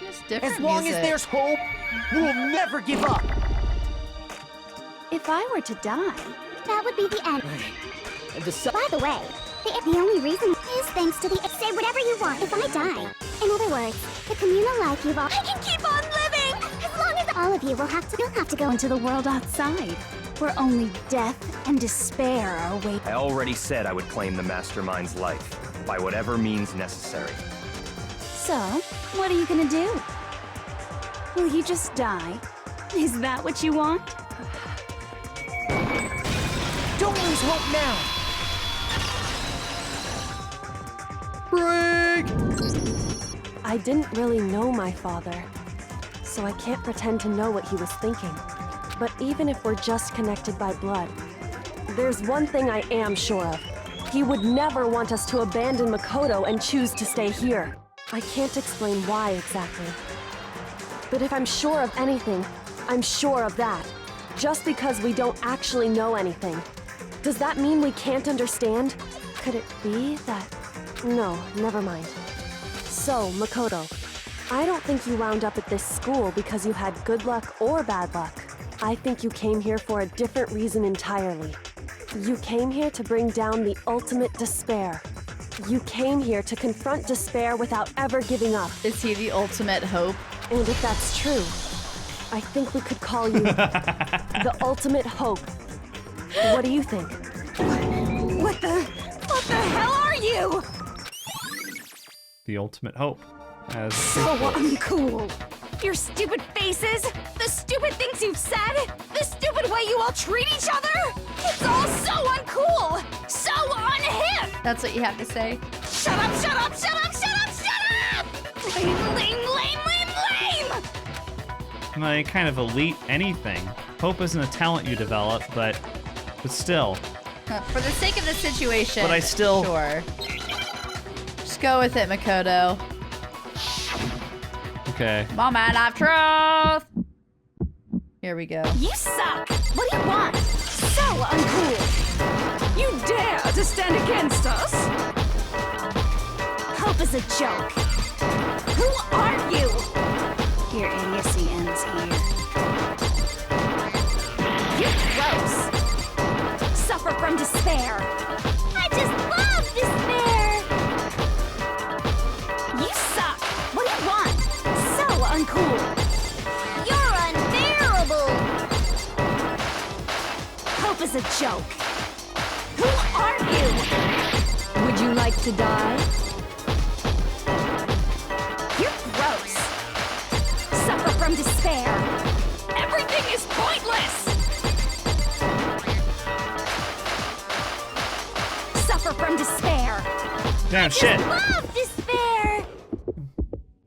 It's different As long music. as there's hope, we'll never give up! If I were to die, That would be the end. By the way, the only reason is thanks to the say whatever you want if I die. In other words, the communal life you've all I can keep on living! As long as all of you you'll have to go into the world outside, where only death and despair are waiting. I already said I would claim the mastermind's life, by whatever means necessary. So, what are you gonna do? Will you just die? Is that what you want? Don't lose hope now! I didn't really know my father, so I can't pretend to know what he was thinking. But even if we're just connected by blood, there's one thing I am sure of. He would never want us to abandon Makoto and choose to stay here. I can't explain why exactly. But if I'm sure of anything, I'm sure of that. Just because we don't actually know anything. Does that mean we can't understand? Could it be that... No, never mind. So, Makoto, I don't think you wound up at this school because you had good luck or bad luck. I think you came here for a different reason entirely. You came here to bring down the ultimate despair. You came here to confront despair without ever giving up. Is he the ultimate hope? And if that's true, I think we could call you the ultimate hope. What do you think? What the hell are you? The ultimate hope. As So uncool. Your stupid faces, the stupid things you've said, the stupid way you all treat each other. It's all so uncool, so unhip. That's what you have to say? Shut up, shut up, shut up, shut up, shut up! Lame, lame, lame, lame, lame! like kind of elite anything. Hope isn't a talent you develop, but still. For the sake of the situation. But I still... Sure. Just go with it, Makoto. Okay. Moment of truth! Here we go. You suck! What do you want? So uncool! You dare to stand against us? Hope is a joke. Who are you? Your idiocy ends here. You're gross! Suffer from despair! I just love despair! You suck! What do you want? So uncool! You're unbearable! Hope is a joke. Who are you? Would you like to die? You're gross. Suffer from despair. Everything is pointless. Suffer from despair. Damn shit. Love despair!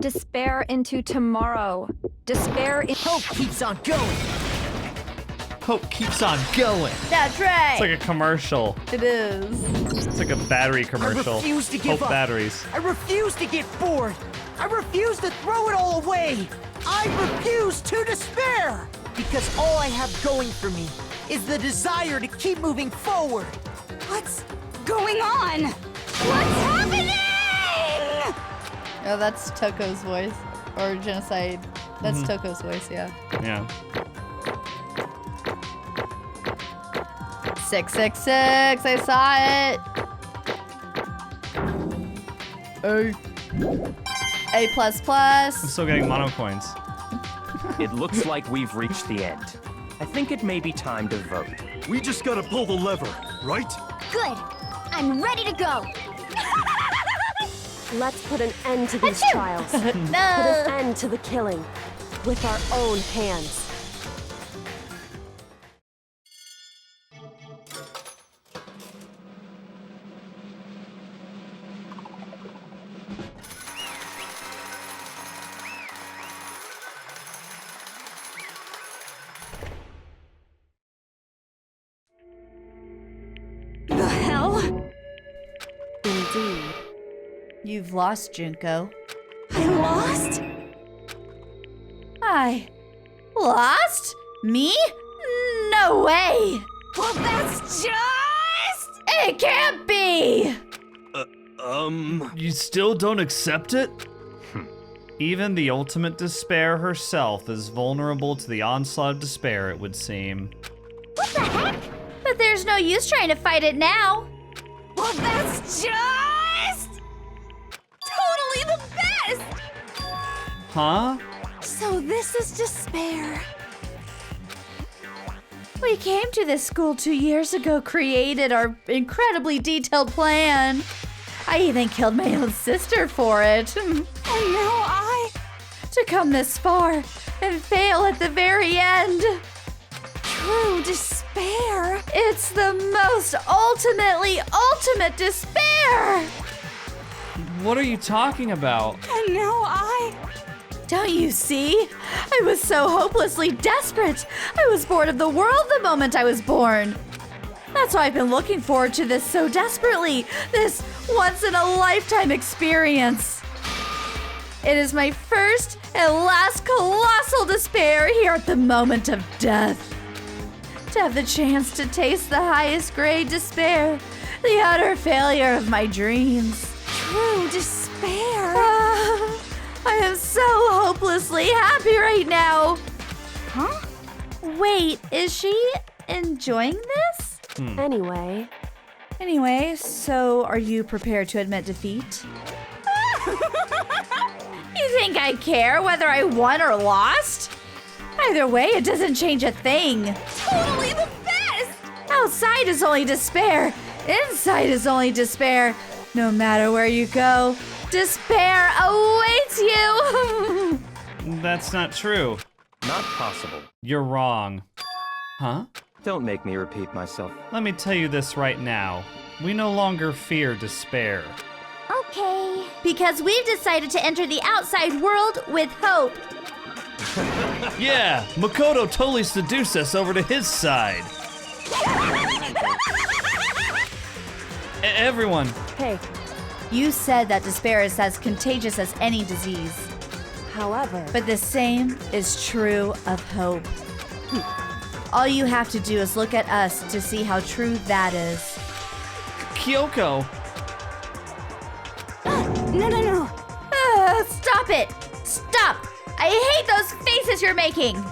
Despair into tomorrow. Despair in Hope keeps on going! Hope keeps on going. That's right! It's like a commercial. It is. It's like a battery commercial. I refuse to give Hope up. batteries. I refuse to get bored! I refuse to throw it all away! I refuse to despair! Because all I have going for me is the desire to keep moving forward! What's going on? What's happening? Oh, that's Toko's voice. Or Genocide. That's Toko's voice, yeah. Yeah. 666, I saw it. A plus I'm plus. still getting mono coins. It looks like we've reached the end. I think it may be time to vote. We just gotta pull the lever, right? Good. I'm ready to go. Let's put an end to these trials. Put No. an end to the killing. With our own hands. The hell? Indeed. You've lost, Junko. I lost? I lost? Me? No way! Well, that's just... It can't be! You still don't accept it? Even the ultimate despair herself is vulnerable to the onslaught of despair, it would seem. What the heck? But there's no use trying to fight it now. Well, that's just... totally the best! Huh? So this is despair. We came to this school 2 years ago, created our incredibly detailed plan. I even killed my own sister for it. And now To come this far and fail at the very end. True despair. It's the most ultimate despair. What are you talking about? And now Don't you see? I was so hopelessly desperate. I was bored of the world the moment I was born. That's why I've been looking forward to this so desperately. This once-in-a-lifetime experience. It is my first and last colossal despair here at the moment of death. To have the chance to taste the highest grade despair, the utter failure of my dreams. True despair. I am so hopelessly happy right now. Huh? Wait, is she enjoying this? Anyway, so are you prepared to admit defeat? You think I care whether I won or lost? Either way, it doesn't change a thing. Totally the best! Outside is only despair. Inside is only despair. No matter where you go, despair awaits you. That's not true. Not possible. You're wrong. Huh? Don't make me repeat myself. Let me tell you this right now. We no longer fear despair. Okay. Because we've decided to enter the outside world with hope. Yeah, Makoto totally seduced us over to his side. Everyone. hey, You said that despair is as contagious as any disease. however, But the same is true of hope. All you have to do is look at us to see how true that is. Kyoko. No. Stop it! Stop! I hate those faces you're making!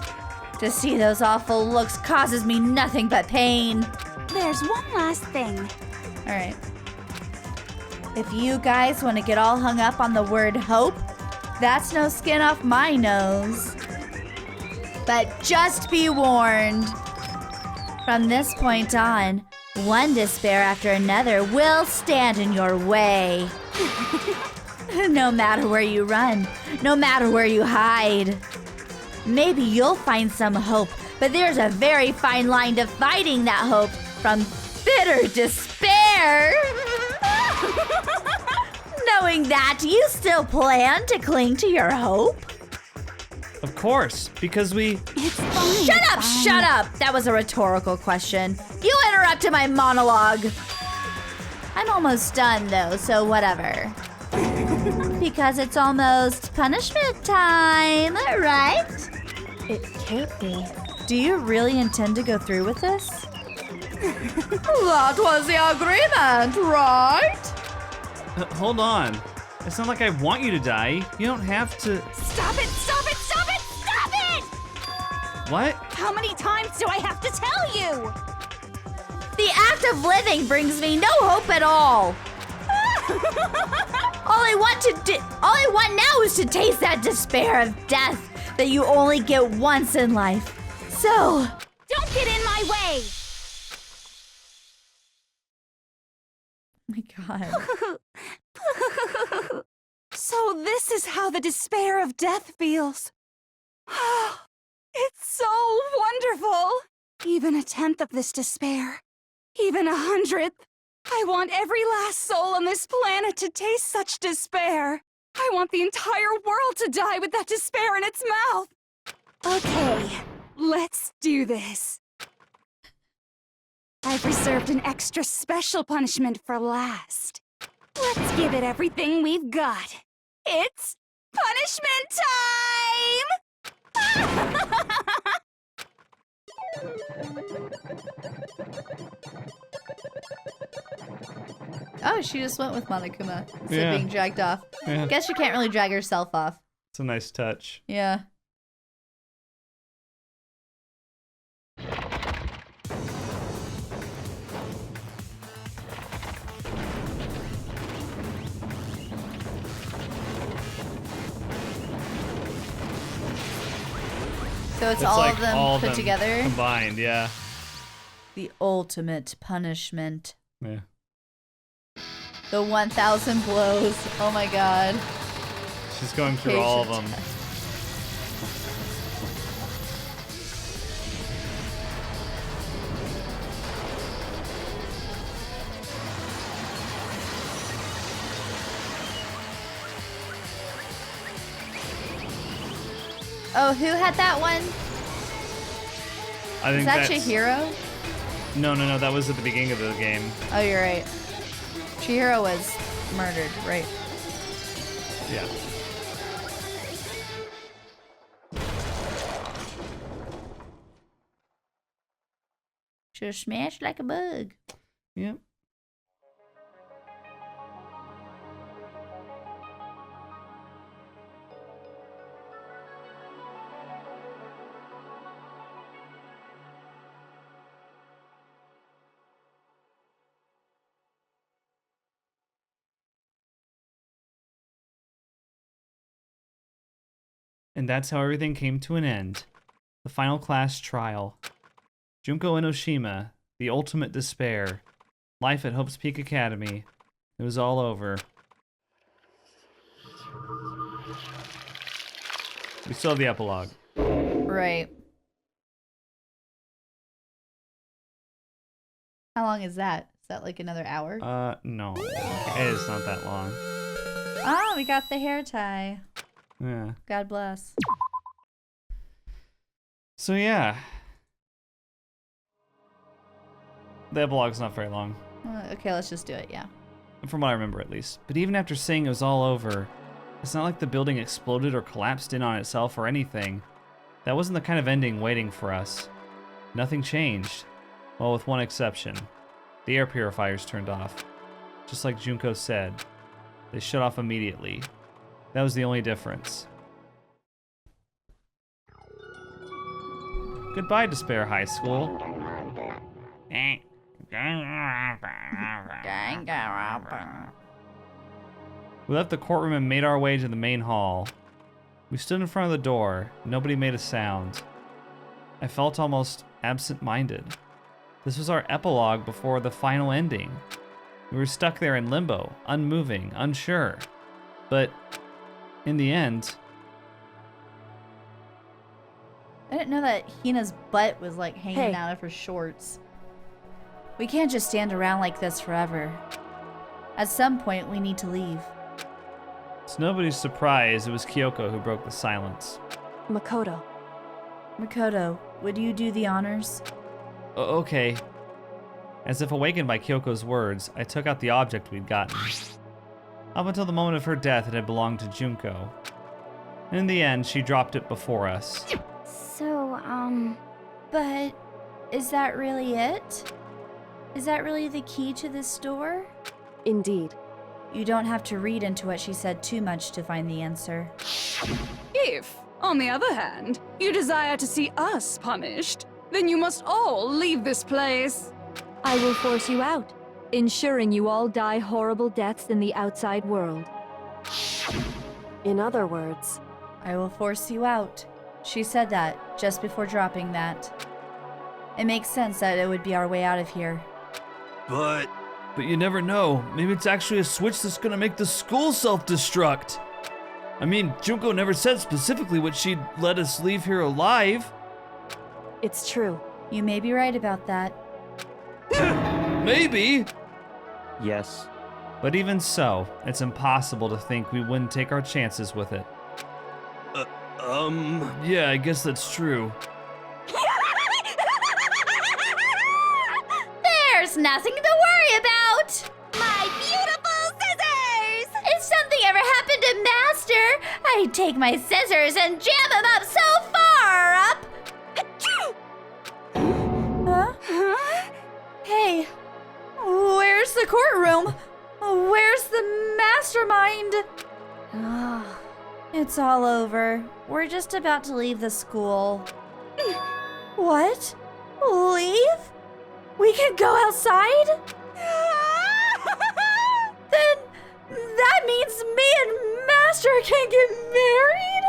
To see those awful looks causes me nothing but pain. There's one last thing. Alright. If you guys want to get all hung up on the word hope, that's no skin off my nose. But just be warned. From this point on, one despair after another will stand in your way. No matter where you run, no matter where you hide. Maybe you'll find some hope, but there's a very fine line to fighting that hope from bitter despair. Knowing that, you still plan to cling to your hope? Of course, because we... It's fine. Shut up! That was a rhetorical question. You interrupted my monologue. I'm almost done though, so whatever. Because it's almost punishment time, right? it can't be. Do you really intend to go through with this? That was the agreement, right? Hold on. It's not like I want you to die. You don't have to... Stop it! What? How many times do I have to tell you? The act of living brings me no hope at all. All I want now is to taste that despair of death that you only get once in life. So, Don't get in my way! my god. So this is how the despair of death feels. It's so wonderful. Even 1/10 of this despair, even 100th. I want every last soul on this planet to taste such despair. I want the entire world to die with that despair in its mouth. Okay, let's do this. I've reserved an extra special punishment for last. Let's give it everything we've got. It's punishment time! Oh, she just went with Monokuma instead Yeah. of being dragged off. Yeah. Guess she can't really drag herself off. It's a nice touch. Yeah. So it's all like of them all of put them together? Combined, yeah. The ultimate punishment. Yeah. The 1,000 blows. Oh my god. She's going through all of them. Oh, who had that one? I think Is that that's... Chihiro? No, that was at the beginning of the game. Oh, you're right. Chihiro was murdered, right? Yeah. Just smashed like a bug. Yep. And that's how everything came to an end. The final class trial. Junko Enoshima, the ultimate despair. Life at Hope's Peak Academy. It was all over. We still have the epilogue. Right. How long is that? Is that like another hour? No. It is not that long. Oh, we got the hair tie. Yeah. God bless. So yeah. The epilogue's not very long. Okay, let's just do it, yeah. From what I remember, at least. But even after seeing it was all over, it's not like the building exploded or collapsed in on itself or anything. That wasn't the kind of ending waiting for us. Nothing changed. Well, with one exception. The air purifiers turned off. Just like Junko said. They shut off immediately. That was the only difference. Goodbye, Despair High School. We left the courtroom and made our way to the main hall. We stood in front of the door. Nobody made a sound. I felt almost absent-minded. This was our epilogue before the final ending. We were stuck there in limbo, unmoving, unsure. But in the end... I didn't know that Hina's butt was like hanging out of her shorts. We can't just stand around like this forever. At some point, we need to leave. It's nobody's surprise it was Kyoko who broke the silence. Makoto. Makoto, would you do the honors? Okay. As if awakened by Kyoko's words, I took out the object we'd gotten. Up until the moment of her death, it had belonged to Junko. And in the end, she dropped it before us. So, But is that really it? Is that really the key to this door? Indeed. You don't have to read into what she said too much to find the answer. If, on the other hand, you desire to see us punished, then you must all leave this place. I will force you out, ensuring you all die horrible deaths in the outside world. In other words, I will force you out. She said that just before dropping that. It makes sense that it would be our way out of here. But But you never know. Maybe it's actually a switch that's gonna make the school self-destruct. I mean, Junko never said specifically what she'd let us leave here alive. It's true. You may be right about that. Maybe. Yes. But even so, it's impossible to think we wouldn't take our chances with it. Yeah, I guess that's true. There's nothing to worry about! My beautiful scissors! If something ever happened to Master, I'd take my scissors and jam him up so far up! Huh? Hey, where's the courtroom? Where's the mastermind? Ah, it's all over. We're just about to leave the school. What? Leave? We can go outside? Then that means me and Master can get married?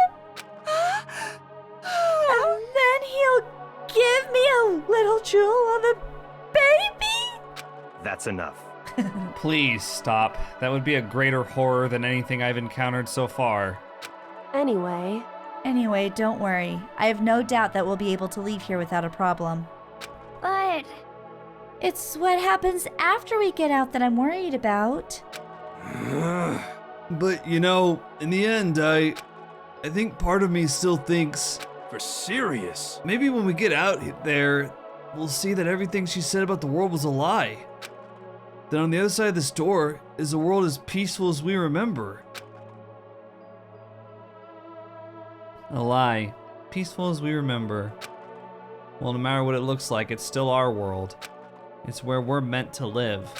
And then he'll give me a little jewel of a baby? That's enough. Please stop. That would be a greater horror than anything I've encountered so far. Anyway, don't worry. I have no doubt that we'll be able to leave here without a problem. But It's what happens after we get out that I'm worried about. But you know, in the end, I think part of me still thinks For serious? maybe when we get out there, we'll see that everything she said about the world was a lie. Then on the other side of this door is a world as peaceful as we remember. A lie. Peaceful as we remember. Well, no matter what it looks like, it's still our world. It's where we're meant to live.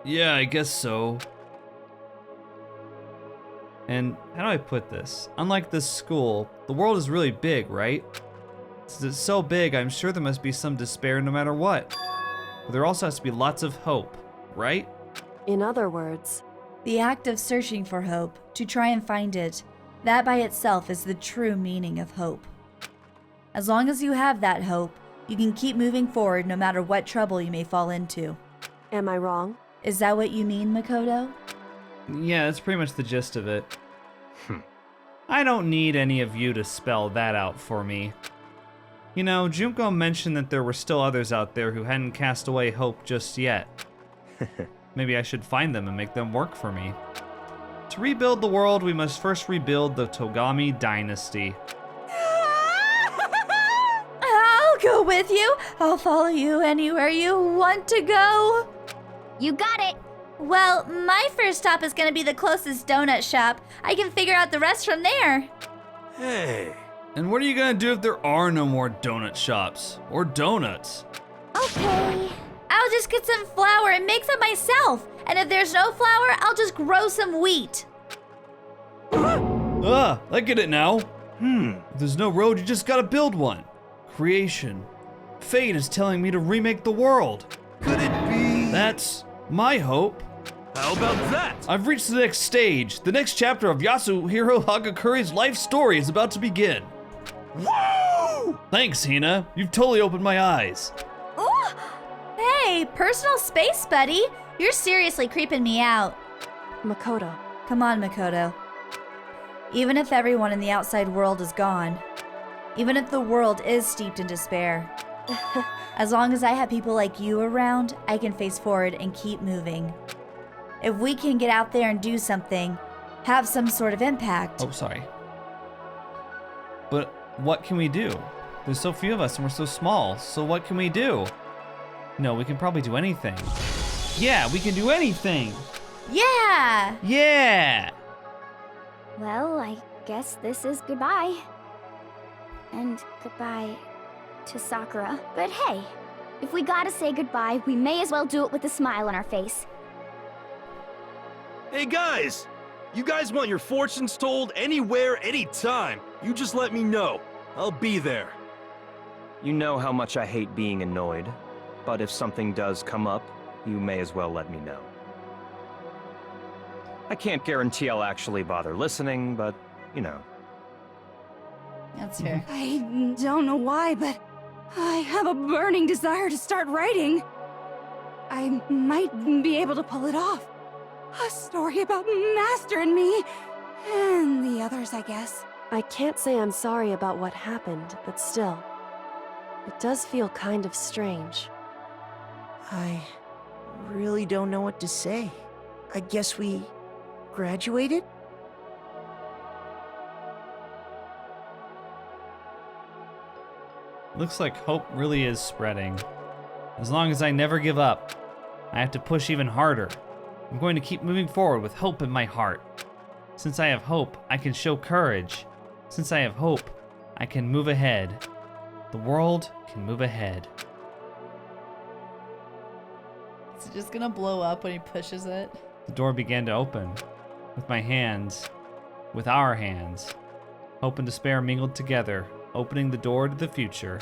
Yeah, I guess so. And how do I put this? Unlike this school, the world is really big, right? Since it's so big, I'm sure there must be some despair no matter what. But there also has to be lots of hope, right? In other words, The act of searching for hope, to try and find it, that by itself is the true meaning of hope. As long as you have that hope, you can keep moving forward no matter what trouble you may fall into. am I wrong? Is that what you mean, Makoto? Yeah, that's pretty much the gist of it. I don't need any of you to spell that out for me. You know, Junko mentioned that there were still others out there who hadn't cast away hope just yet. Maybe I should find them and make them work for me. To rebuild the world, we must first rebuild the Togami dynasty. I'll go with you. I'll follow you anywhere you want to go. you got it. Well, my first stop is going to be the closest donut shop. I can figure out the rest from there. Hey. And what are you gonna do if there are no more donut shops? Or donuts? Okay. I'll just get some flour and make some myself. And if there's no flour, I'll just grow some wheat. I get it now. If there's no road, you just gotta build one. Creation. Fate is telling me to remake the world. Could it be? That's my hope. How about that? I've reached the next stage. The next chapter of Yasuhiro Hagakuri's life story is about to begin. Woo! Thanks, Hina. You've totally opened my eyes. Ooh! Hey, personal space buddy. You're seriously creeping me out. Makoto. Come on, Makoto. Even if everyone in the outside world is gone, even if the world is steeped in despair, as long as I have people like you around, I can face forward and keep moving. If we can get out there and do something, have some sort of impact. Oh, sorry. But what can we do? There's so few of us and we're so small, so what can we do? No, we can probably do anything. Yeah, we can do anything! Yeah! Yeah! Well, I guess this is goodbye. And goodbye to Sakura. But hey, if we gotta say goodbye, we may as well do it with a smile on our face. Hey guys! You guys want your fortunes told anywhere, anytime. You just let me know. I'll be there. You know how much I hate being annoyed, but if something does come up, you may as well let me know. I can't guarantee I'll actually bother listening, but, you know. That's fair. I don't know why, but I have a burning desire to start writing. I might be able to pull it off. A story about Master and me. And the others, I guess. I can't say I'm sorry about what happened, but still. It does feel kind of strange. I really don't know what to say. I guess we graduated? Looks like hope really is spreading. As long as I never give up, I have to push even harder. I'm going to keep moving forward with hope in my heart. Since I have hope, I can show courage. Since I have hope, I can move ahead. The world can move ahead. Is it just gonna blow up when he pushes it? The door began to open. With my hands, with our hands. Hope and despair mingled together, opening the door to the future.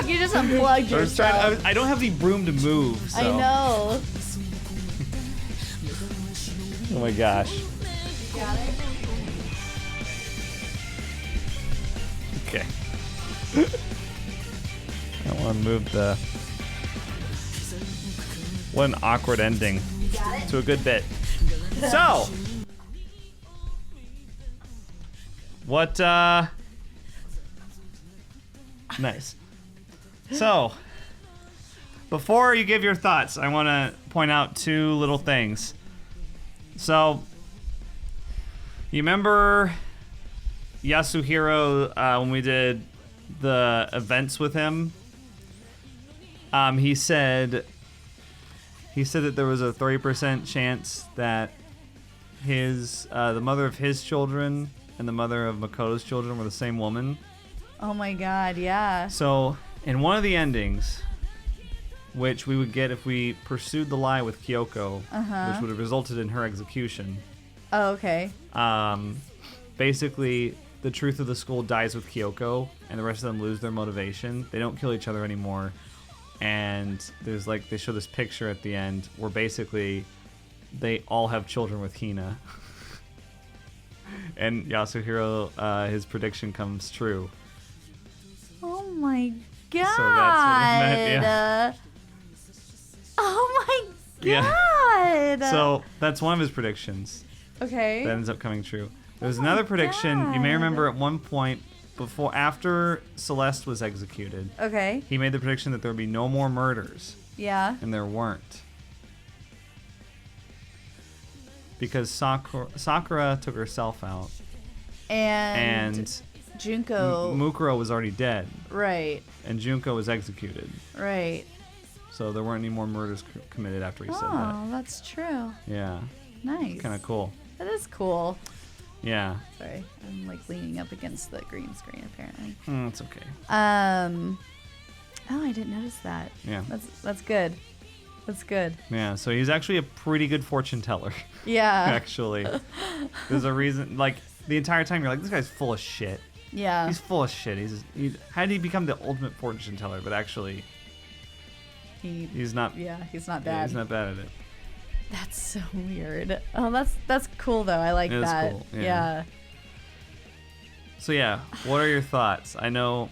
You just unplugged yourself. I don't have the broom to move, so. I know. Oh my gosh. You got it? Okay. I want to move the... What an awkward ending to a good bit. So! What, Nice. So, before you give your thoughts, I want to point out two little things. So, you remember Yasuhiro when we did the events with him? He said that there was a 30% chance that his the mother of his children and the mother of Makoto's children were the same woman. Oh my god, yeah. So, in one of the endings, which we would get if we pursued the lie with Kyoko, which would have resulted in her execution. Oh, okay. Basically, the truth of the school dies with Kyoko, and the rest of them lose their motivation. They don't kill each other anymore. And there's like, they show this picture at the end where basically they all have children with Hina. And Yasuhiro, his prediction comes true. Oh my god. So that's what it meant, yeah. Oh my god. Yeah. So that's one of his predictions. Okay. That ends up coming true. There's another prediction. You may remember at one point, after Celeste was executed, okay, he made the prediction that there would be no more murders. Yeah. And there weren't. Because Sakura took herself out. And Junko... Mukuro was already dead. Right. And Junko was executed. Right. So there weren't any more murders committed after he said that. Oh, that's true. Yeah. Nice. Kind of cool. That is cool. Yeah. Sorry, I'm like leaning up against the green screen apparently. It's okay. Oh, I didn't notice that. Yeah. That's good. That's good. Yeah, so he's actually a pretty good fortune teller. Yeah. Actually. There's a reason, like, the entire time you're like, this guy's full of shit. Yeah. He's full of shit. How did he become the ultimate fortune teller? But actually, he's not. Yeah, he's not bad. Yeah, he's not bad at it. That's so weird. Oh, that's cool though. I like it that. Is cool. Yeah. So yeah, what are your thoughts? I know.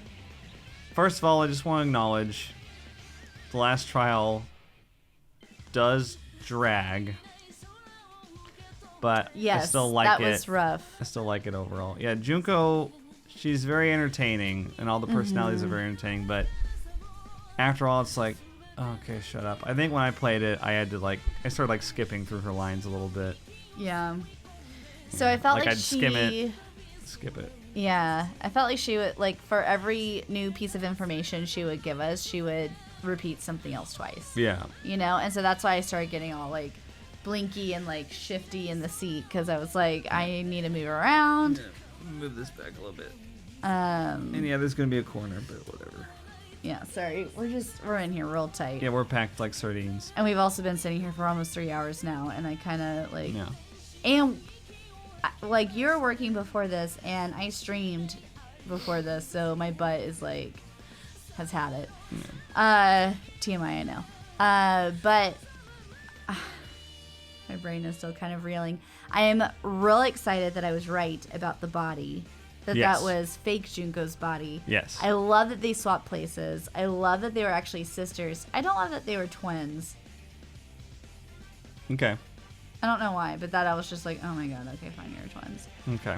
First of all, I just want to acknowledge the last trial does drag, but yes, I still like it. That was rough. I still like it overall. Yeah, Junko, she's very entertaining, and all the personalities are very entertaining. But after all, it's like, okay, shut up. I think when I played it, I started skipping through her lines a little bit. Yeah. So I felt like I'd skim it, skip it. Yeah, I felt like she would, for every new piece of information she would give us, she would repeat something else twice. Yeah. And so that's why I started getting all blinky and shifty in the seat, because I was like, I need to move around. Yeah, move this back a little bit. And yeah, there's gonna be a corner, but whatever. Yeah, sorry, we're in here real tight. Yeah, we're packed like sardines. And we've also been sitting here for almost 3 hours now, and I kind of Yeah. And you're working before this, and I streamed before this, so my butt is has had it. Yeah. TMI, I know. But my brain is still kind of reeling. I am real excited that I was right about the body. That was fake Junko's body. Yes. I love that they swapped places. I love that they were actually sisters. I don't love that they were twins. Okay. I don't know why, but that I was just like, oh my god, okay, fine, you're twins. Okay.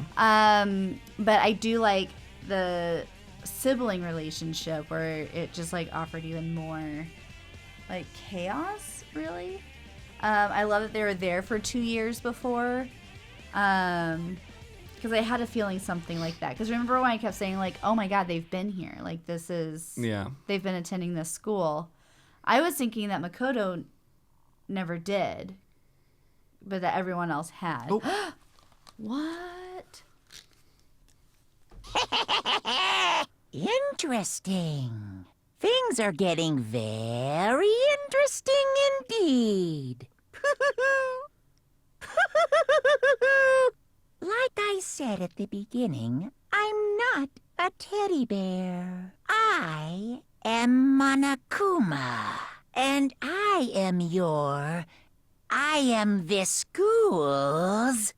But I do like the sibling relationship where it just offered even more chaos, really. I love that they were there for 2 years before. Because I had a feeling something like that. Because remember when I kept saying oh my god, they've been here. This is... Yeah. They've been attending this school. I was thinking that Makoto never did. But that everyone else had. Oh. What? Interesting. Things are getting very interesting indeed. Like I said at the beginning, I'm not a teddy bear. I am Monokuma. And I am this school's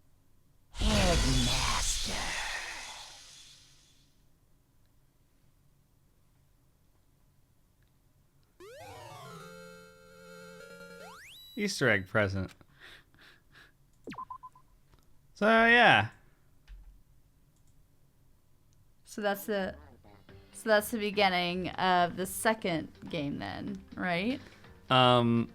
headmaster. Easter egg present. So yeah. So that's the beginning of the second game then, right? No,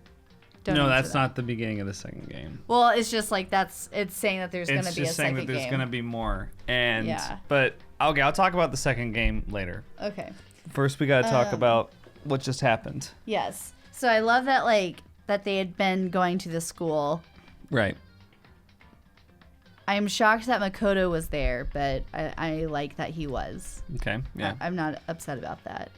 that's not the beginning of the second game. Well, it's just it's saying that there's going to be a second game. It's just saying that there's going to be more. And yeah. But okay, I'll talk about the second game later. Okay. First, we got to talk about what just happened. Yes. So I love that that they had been going to the school. Right. I'm shocked that Makoto was there, but I like that he was. Okay. Yeah. I'm not upset about that.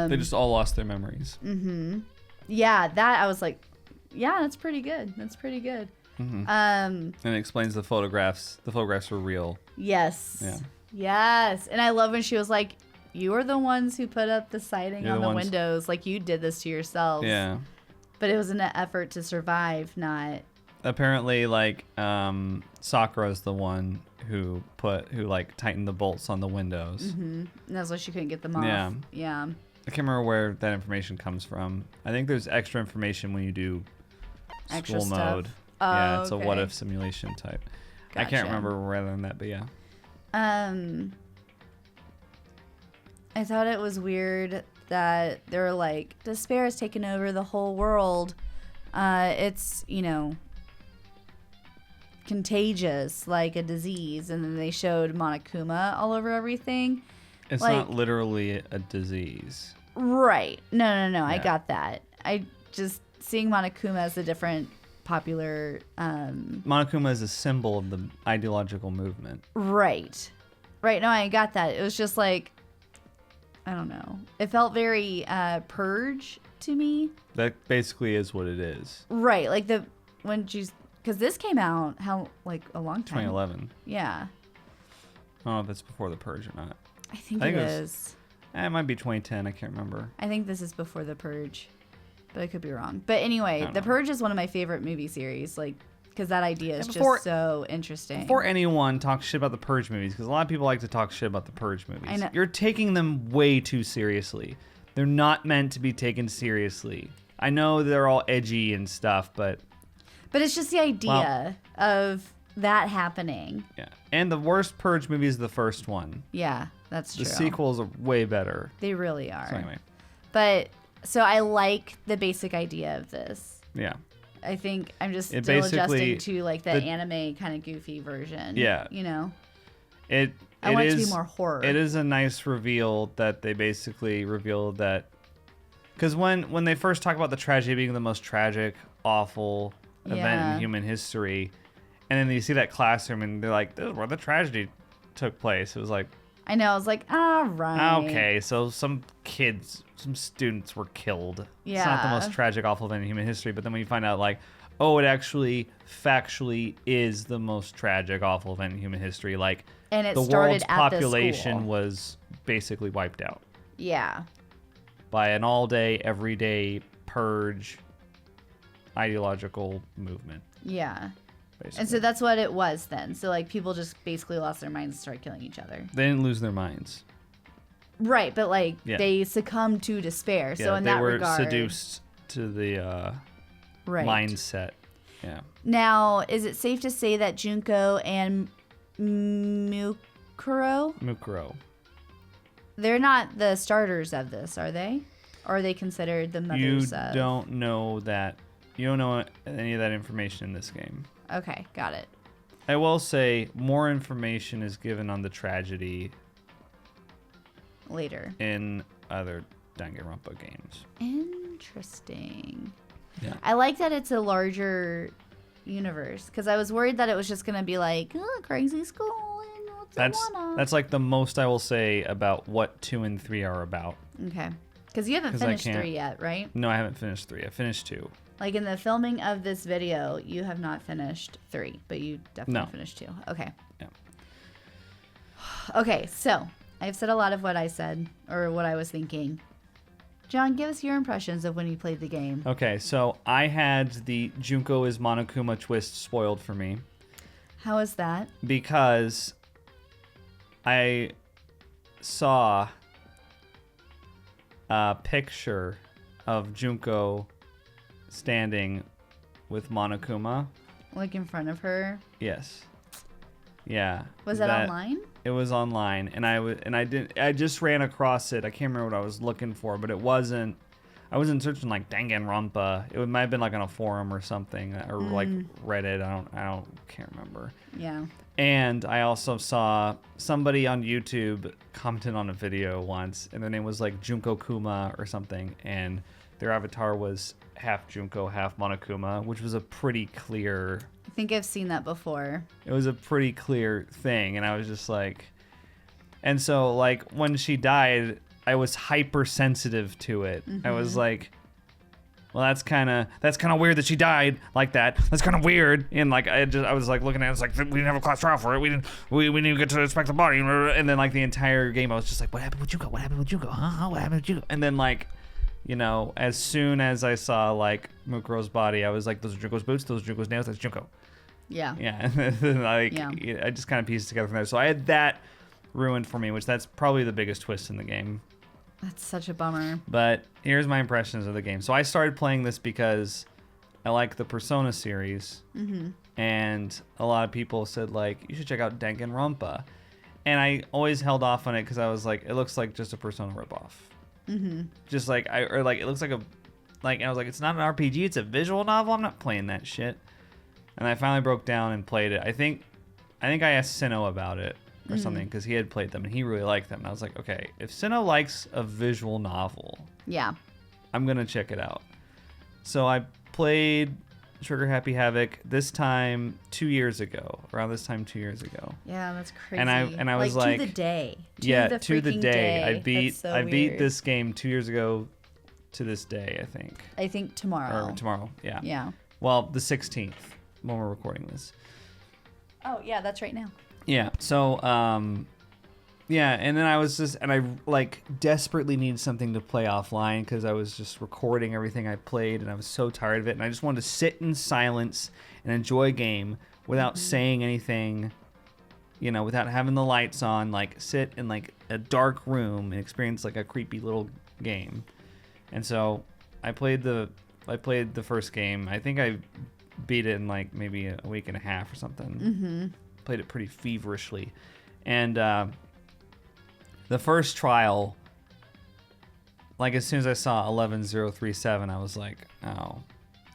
They just all lost their memories. Mm-hmm. Yeah, that I was like, yeah, that's pretty good. That's pretty good. Mm-hmm. And it explains the photographs. The photographs were real. Yes. Yeah. Yes. And I love when she was like, you are the ones who put up the siding on the windows. You did this to yourselves. Yeah. But it was an effort to survive, not... Apparently, Sakura's the one who tightened the bolts on the windows. Mm-hmm. And that's why she couldn't get them off. Yeah. Yeah. I can't remember where that information comes from. I think there's extra information when you do extra school stuff. mode. Oh, yeah, it's okay. a what-if simulation type. Gotcha. I can't remember where than that, but yeah. I thought it was weird that they were like, despair has taken over the whole world. It's, contagious, like a disease. And then they showed Monokuma all over everything. It's not literally a disease. Right. No. Yeah. I got that. I just seeing Monokuma as a different popular... Monokuma is a symbol of the ideological movement. Right. No, I got that. It was just I don't know. It felt very Purge to me. That basically is what it is. Right. Because this came out, a long time? 2011. Yeah. I don't know if it's before the Purge or not. I think it is. It might be 2010. I can't remember. I think this is before The Purge, but I could be wrong. But anyway, The Purge is one of my favorite movie series, because that idea is just so interesting. Before anyone talks shit about the Purge movies, because a lot of people like to talk shit about the Purge movies, I know. You're taking them way too seriously. They're not meant to be taken seriously. I know they're all edgy and stuff, but it's just the idea of that happening. Yeah. And the worst Purge movie is the first one. Yeah, that's true. The sequels are way better. They really are. So anyway. But so I like the basic idea of this. Yeah. I think I'm just It still basically- adjusting to like the anime kind of goofy version. Yeah. You know? I want it to be more horror. It is a nice reveal that they basically revealed that, because when they first talk about the tragedy being the most tragic, awful event in human history, and then you see that classroom and they're like, "This is where the tragedy took place." It was like, I know. I was like, all right. okay, so some students were killed. It's not the most tragic, awful event in human history. But then when you find out, like, oh, it actually factually is the most tragic, awful event in human history. Like, and it the started world's at the population school. was basically wiped out Yeah. by an all-day, everyday purge ideological movement. Yeah. Basically. And so that's what it was then. So like people just basically lost their minds and started killing each other. They didn't lose their minds. Right, but like they succumbed to despair. So in that regard, they were seduced to the mindset. Yeah. Now, is it safe to say that Junko and Mukuro, they're not the starters of this, are they? Or are they considered the mothers of? You don't know that. You don't know any of that information in this game. Okay, got it. I will say more information is given on the tragedy later in other Danganronpa games. Interesting. Yeah. I like that it's a larger universe because I was worried that it was just gonna be like crazy school and That's like the most I will say about what 2 and 3 are about. Okay, because you haven't finished 3 yet, right? No, I haven't finished 3. I finished 2. Like in the filming of this video, you have not finished 3, but you definitely finished 2. Okay. Yeah. Okay, so I've said a lot of what I said or what I was thinking. John, give us your impressions of when you played the game. Okay, so I had the Junko is Monokuma twist spoiled for me. How is that? Because I saw a picture of Junko standing with Monokuma. Like in front of her? Yes. Yeah. Was that online? It was online, and I just ran across it. I can't remember what I was looking for, but it wasn't. I wasn't searching like Danganronpa. It might have been like on a forum or something, or like Reddit. I can't remember. Yeah. And I also saw somebody on YouTube commented on a video once, and their name was like Junko Kuma or something, and their avatar was half Junko, half Monokuma, which was a pretty clear. I think I've seen that before. It was a pretty clear thing, and I was just like, and so like when she died, I was hypersensitive to it. I was like, well, that's kind of weird that she died like that. That's kind of weird. And like I was like looking at it, it's like we didn't have a class trial for it. We didn't get to inspect the body. And then like the entire game, I was just like, what happened with Junko? What happened with Junko? Huh? What happened with Junko? And then like, you know, as soon as I saw like Mukuro's body, I was like, those are Junko's boots, those are Junko's nails, that's Junko. Yeah. Yeah. Like I just kind of pieced it together from there. So I had that ruined for me, which that's probably the biggest twist in the game. That's such a bummer. But here's my impressions of the game. So I started playing this because I like the Persona series, and a lot of people said like you should check out Danganronpa, and I always held off on it because I was like, it looks like just a Persona ripoff. Just like it looks like a and I was like, it's not an RPG, it's a visual novel. I'm not playing that shit. And I finally broke down and played it. I think I asked Sinnoh about it or something because he had played them and he really liked them. And I was like, okay, if Sinnoh likes a visual novel, I'm gonna check it out. So I played Trigger Happy Havoc this time 2 years ago, around this time 2 years ago. Yeah, that's crazy. And I was like to the day. To the day. I beat weird. this game 2 years ago to this day, I think. I think tomorrow. Or tomorrow, yeah. Yeah. Well, the 16th when we're recording this. Oh, yeah, that's right now. Yeah. So, yeah, and then I like desperately needed something to play offline because I was just recording everything I played and I was so tired of it, and I just wanted to sit in silence and enjoy a game without saying anything, you know, without having the lights on, like sit in like a dark room and experience like a creepy little game. And so I played the first game. I think I beat it in like maybe a week and a half or something. Mm-hmm. Played it pretty feverishly. And the first trial, like as soon as I saw 11037, I was like, oh.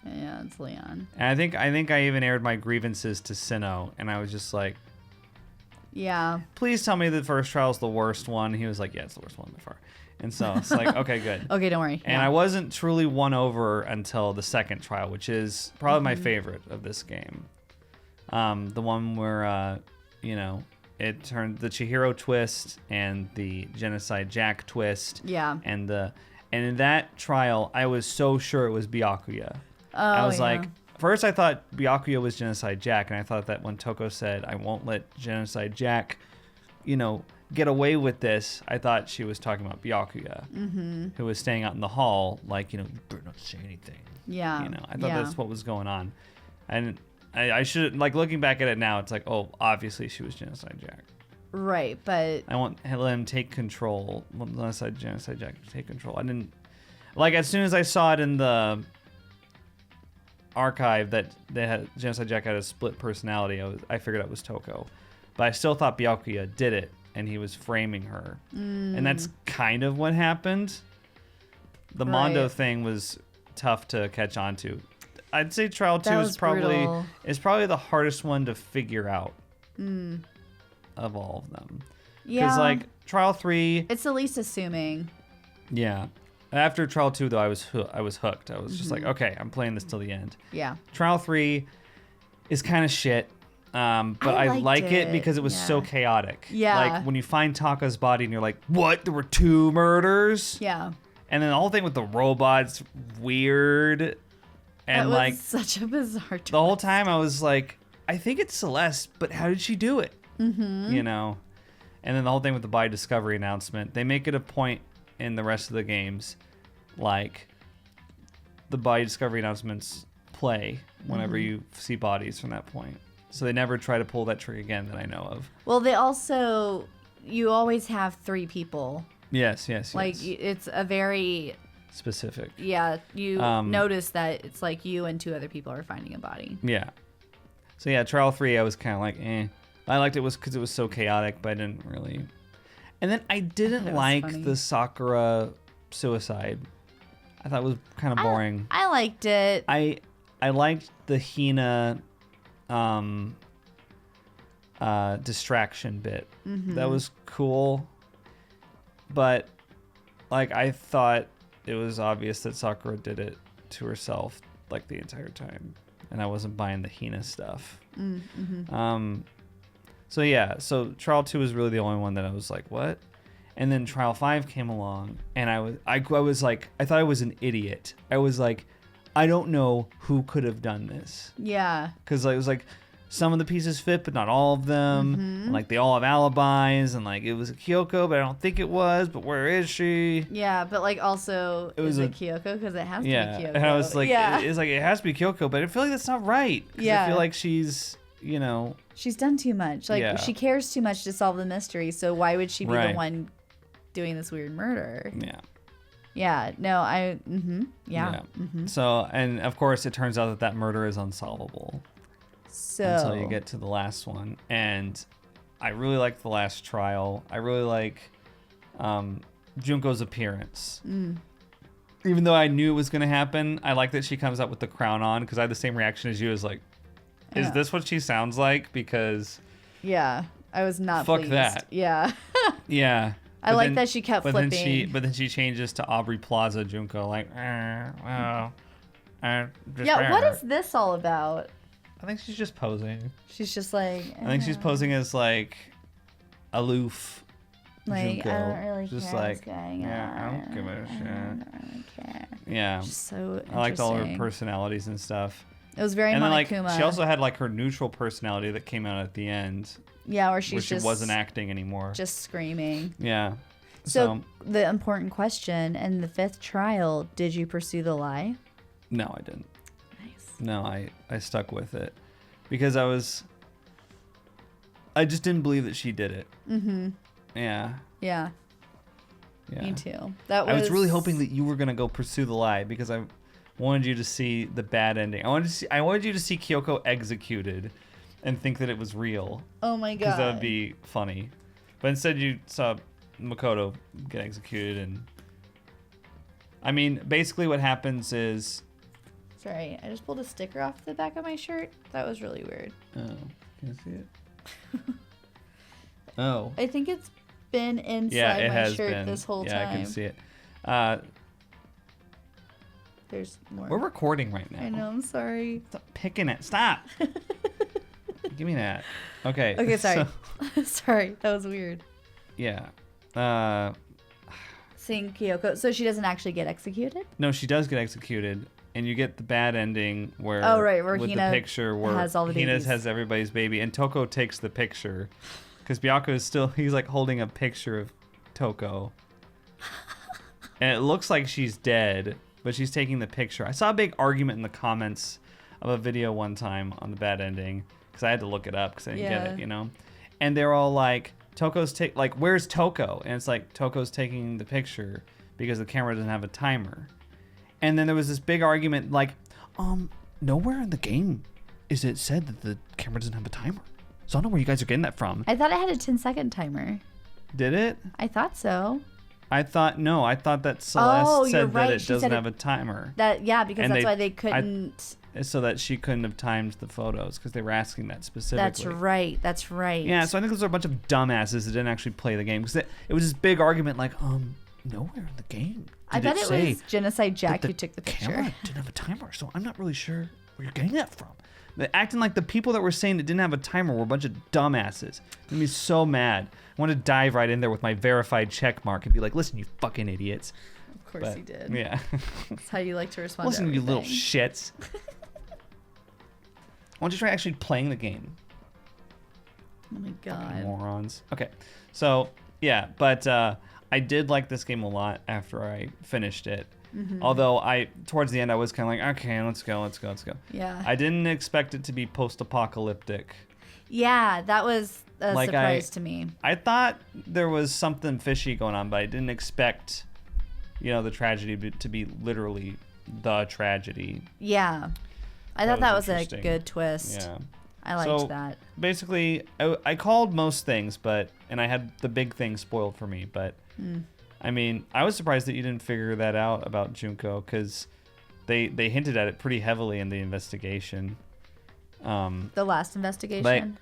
Yeah, it's Leon. And I think I even aired my grievances to Sinnoh, and I was just like, yeah. Please tell me the first trial is the worst one. He was like, yeah, it's the worst one by far. And so it's like, okay, good. Okay, don't worry. And I wasn't truly won over until the second trial, which is probably my favorite of this game. The one where, you know, it turned the Chihiro twist and the Genocide Jack twist. Yeah. And in that trial, I was so sure it was Byakuya. I was like, first I thought Byakuya was Genocide Jack, and I thought that when Toko said, I won't let Genocide Jack, you know, get away with this, I thought she was talking about Byakuya, who was staying out in the hall, like, you know, you better not say anything. Yeah. You know, I thought that's what was going on. And I should, like, looking back at it now, it's like, oh, obviously she was Genocide Jack. Right, but... I want to let him take control. Unless I Genocide Jack to take control. I didn't... Like, as soon as I saw it in the archive that they had Genocide Jack had a split personality, I figured it was Toko. But I still thought Byakuya did it, and he was framing her. And that's kind of what happened. The Mondo thing was tough to catch on to. I'd say Trial 2 is probably the hardest one to figure out of all of them. Yeah. Because, like, Trial 3... It's the least assuming. Yeah. After Trial 2, though, I was hooked. I was just like, okay, I'm playing this till the end. Yeah. Trial 3 is kind of shit, but I like it because it was so chaotic. Yeah. Like, when you find Taka's body and you're like, what? There were 2 murders? Yeah. And then the whole thing with the robots, weird. And, that was like, such a bizarre twist. The whole time I was like, I think it's Celeste, but how did she do it? You know? And then the whole thing with the body discovery announcement, they make it a point in the rest of the games, like, the body discovery announcements play whenever you see bodies from that point. So they never try to pull that trick again that I know of. Well, they also, you always have 3 people. Yes. Like, it's a very... specific. Yeah, you notice that it's like you and 2 other people are finding a body. Yeah. So yeah, Trial 3, I was kind of like, eh. I liked it because it was so chaotic, but I didn't really... And then I didn't like the Sakura suicide. I thought it was kind of boring. I liked it. I liked the Hina distraction bit. That was cool. But, like, I thought it was obvious that Sakura did it to herself, like, the entire time. And I wasn't buying the Hina stuff. So yeah, so Trial 2 was really the only one that I was like, what? And then Trial 5 came along, and I was like, I thought I was an idiot. I was like, I don't know who could have done this. Yeah. Because it was like, some of the pieces fit, but not all of them. And, like, they all have alibis, and, like, it was Kyoko, but I don't think it was, but where is she? Yeah, but, like, also, is it Kyoko? Because it has to be Kyoko. And I was like, it's like, it has to be Kyoko, but I feel like that's not right. Yeah. I feel like she's, you know... She's done too much. Like, she cares too much to solve the mystery, so why would she be the one doing this weird murder? Yeah. Yeah, no, So, and of course, it turns out that murder is unsolvable. So... Until you get to the last one. And I really like the last trial. I really like Junko's appearance. Even though I knew it was going to happen, I like that she comes out with the crown on, because I had the same reaction as you. As like, is this what she sounds like? Because... Yeah, I was not fuck pleased. That. Yeah. Yeah. I like that she kept flipping. But then she changes to Aubrey Plaza Junko, like, yeah, what is this all about? I think she's just posing. She's just like... I think she's posing as, like, aloof like, Junko. I don't really just care like, what's going yeah, on. I don't give a shit. I don't care. Yeah. Just so I liked all her interesting. personalities and stuff. It was very and then, like, Monokuma. she also had, like, her neutral personality that came out at the end. Yeah, where she wasn't acting anymore. Just screaming. Yeah. So the important question, in the 5th trial, did you pursue the lie? No, I didn't. Nice. No, I stuck with it. Because I just didn't believe that she did it. Yeah. Yeah. Yeah. Me too. I was really hoping that you were going to go pursue the lie, because wanted you to see the bad ending. I wanted you to see Kyoko executed and think that it was real. Oh my god. Because that would be funny. But instead you saw Makoto get executed, and I mean, basically what happens is... Sorry, I just pulled a sticker off the back of my shirt. That was really weird. Oh, can I see it? Oh. I think it's been inside my shirt this whole time. Yeah, I can see it. There's more. We're recording right now. I know, I'm sorry. Stop picking it. Stop. Give me that. Okay. Okay, sorry. Sorry, that was weird. Yeah. Seeing Kyoko. So she doesn't actually get executed? No, she does get executed, and you get the bad ending where where with Hina the picture where has all the Hina babies. has everybody's baby, and Toko takes the picture because Byakuya is still, he's like holding a picture of Toko, and it looks like she's dead, but she's taking the picture. I saw a big argument in the comments of a video one time on the bad ending because I had to look it up because I didn't get it, you know, and they're all like, where's Toko? And it's like, Toko's taking the picture because the camera doesn't have a timer. And then there was this big argument like, nowhere in the game is it said that the camera doesn't have a timer. So I don't know where you guys are getting that from. I thought it had a 10-second timer. Did it? I thought so. I thought that Celeste said that it doesn't have a timer. Because that's why they couldn't... So that she couldn't have timed the photos because they were asking that specifically. That's right. Yeah, so I think those are a bunch of dumbasses that didn't actually play the game because it was this big argument like, nowhere in the game I thought it was Genocide Jack who took the picture. Camera didn't have a timer, so I'm not really sure where you're getting that from. They're acting like the people that were saying it didn't have a timer were a bunch of dumbasses. It made me so mad. I wanted to dive right in there with my verified check mark and be like, listen, you fucking idiots. Of course you did. Yeah. That's how you like to respond Listen, to you little shits. Why don't you try actually playing the game? Oh my god. Morons. Okay, so yeah, but I did like this game a lot after I finished it. Mm-hmm. Although towards the end I was kind of like, okay, let's go. Yeah. I didn't expect it to be post-apocalyptic. Yeah, that was a surprise to me. I thought there was something fishy going on, but I didn't expect, the tragedy to be literally the tragedy. Yeah. I thought that was a good twist. Yeah. I liked that. Basically, I called most things, and I had the big thing spoiled for me, but I mean, I was surprised that you didn't figure that out about Junko because they hinted at it pretty heavily in the investigation. The last investigation?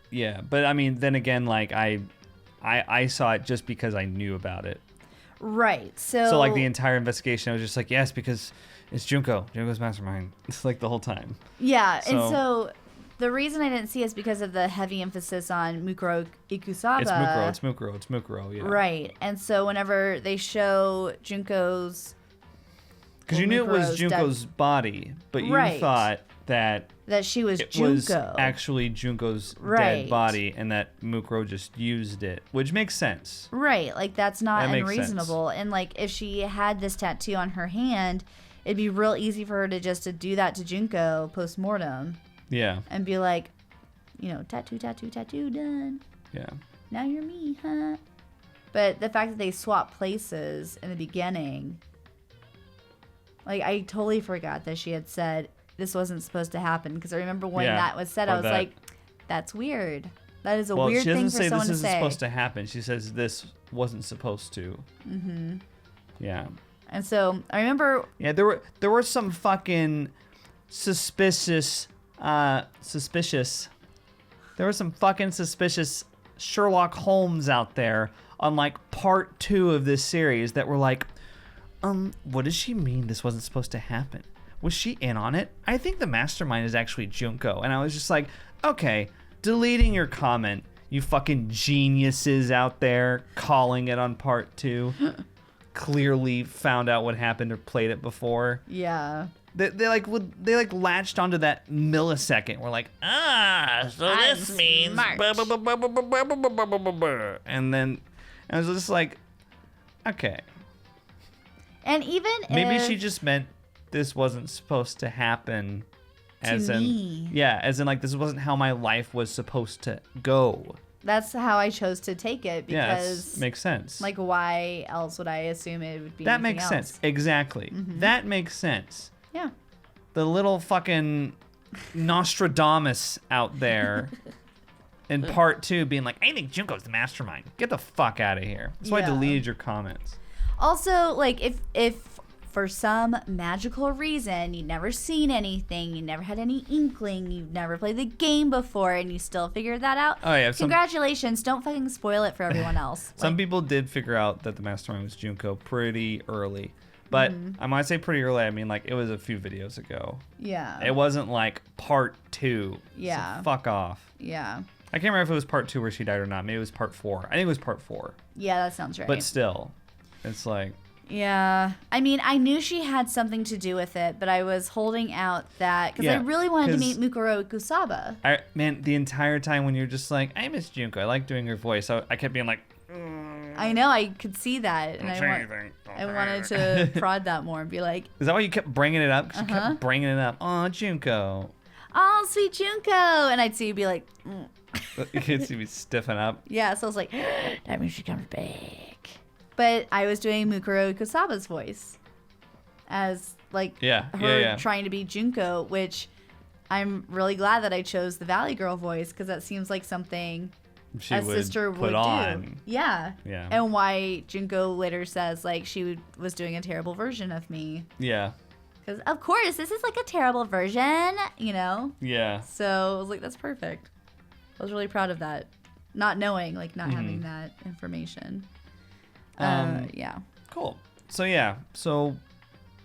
But I mean, then again, like I saw it just because I knew about it. Right. So like the entire investigation, I was just like, yes, because it's Junko's mastermind. It's like the whole time. Yeah, and so the reason I didn't see is because of the heavy emphasis on Mukuro Ikusaba. It's Mukuro, yeah. Right, and so whenever they show Junko's... Because you knew it was Junko's body, but you thought that she was Junko. It was actually Junko's dead body and that Mukuro just used it, which makes sense. Right, like that's not unreasonable. And like if she had this tattoo on her hand, it'd be real easy for her to do that to Junko post-mortem. Yeah. And be like, tattoo, done. Yeah. Now you're me, huh? But the fact that they swap places in the beginning, like I totally forgot that she had said this wasn't supposed to happen because I remember when that was said, I was like, that's weird. That is a weird thing for someone to say. She doesn't say this is supposed to happen. She says this wasn't supposed to. Mm-hmm. Yeah. And so I remember. Yeah, there were some fucking suspicious. There were some fucking suspicious Sherlock Holmes out there on like part 2 of this series that were like, what does she mean this wasn't supposed to happen? Was she in on it? I think the mastermind is actually Junko. And I was just like, okay, deleting your comment, you fucking geniuses out there calling it on part 2. Clearly found out what happened or played it before. Yeah. They latched onto that millisecond. We're like, so this means, and then I was just like, okay. And even maybe she just meant this wasn't supposed to happen, as in like this wasn't how my life was supposed to go. That's how I chose to take it because makes sense. Like, why else would I assume it would be? That makes sense. Exactly. Mm-hmm. That makes sense. Yeah. little fucking Nostradamus out there in part 2 being like, I think Junko's the mastermind. Get the fuck out of here. That's why I deleted your comments. Also, like, if for some magical reason you've never seen anything, you never had any inkling, you've never played the game before, and you still figured that out, oh yeah, congratulations. Don't fucking spoil it for everyone else. Some people did figure out that the mastermind was Junko pretty early. But I might say pretty early, I mean, like, it was a few videos ago. Yeah. It wasn't like part 2. Yeah. So fuck off. Yeah. I can't remember if it was part 2 where she died or not. Maybe it was part 4. I think it was part 4. Yeah, that sounds right. But still, it's like... Yeah. I mean, I knew she had something to do with it, but I was holding out that... Because I really wanted to meet Mukuro Kusaba. Man, the entire time when you're just like, I miss Junko. I like doing her voice. I kept being like... I know, I could see that. And I wanted to prod that more and be like... Is that why you kept bringing it up? Because you kept bringing it up. Oh, Junko. Oh, sweet Junko. And I'd see you be like... You could see me stiffen up. Yeah, so I was like, that means she comes back. But I was doing Mukuro Kusaba's voice as, like, her trying to be Junko, which I'm really glad that I chose the Valley Girl voice, because that seems like something a sister would do. Yeah. And why Junko later says, like, she was doing a terrible version of me. Yeah. Because, of course, this is, like, a terrible version, you know? Yeah. So I was like, that's perfect. I was really proud of that. Not knowing, like, not having that information. Yeah. Cool. So, yeah. So,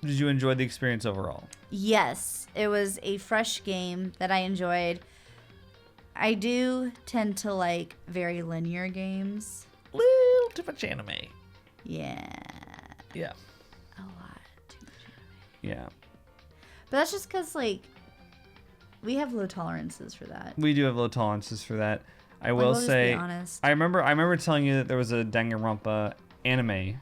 did you enjoy the experience overall? Yes. It was a fresh game that I enjoyed. I do tend to like very linear games. Little too much anime. Yeah. Yeah. A lot too much anime. Yeah. But that's just because, like, we have low tolerances for that. We do have low tolerances for that. I will say, I remember telling you that there was a Danganronpa anime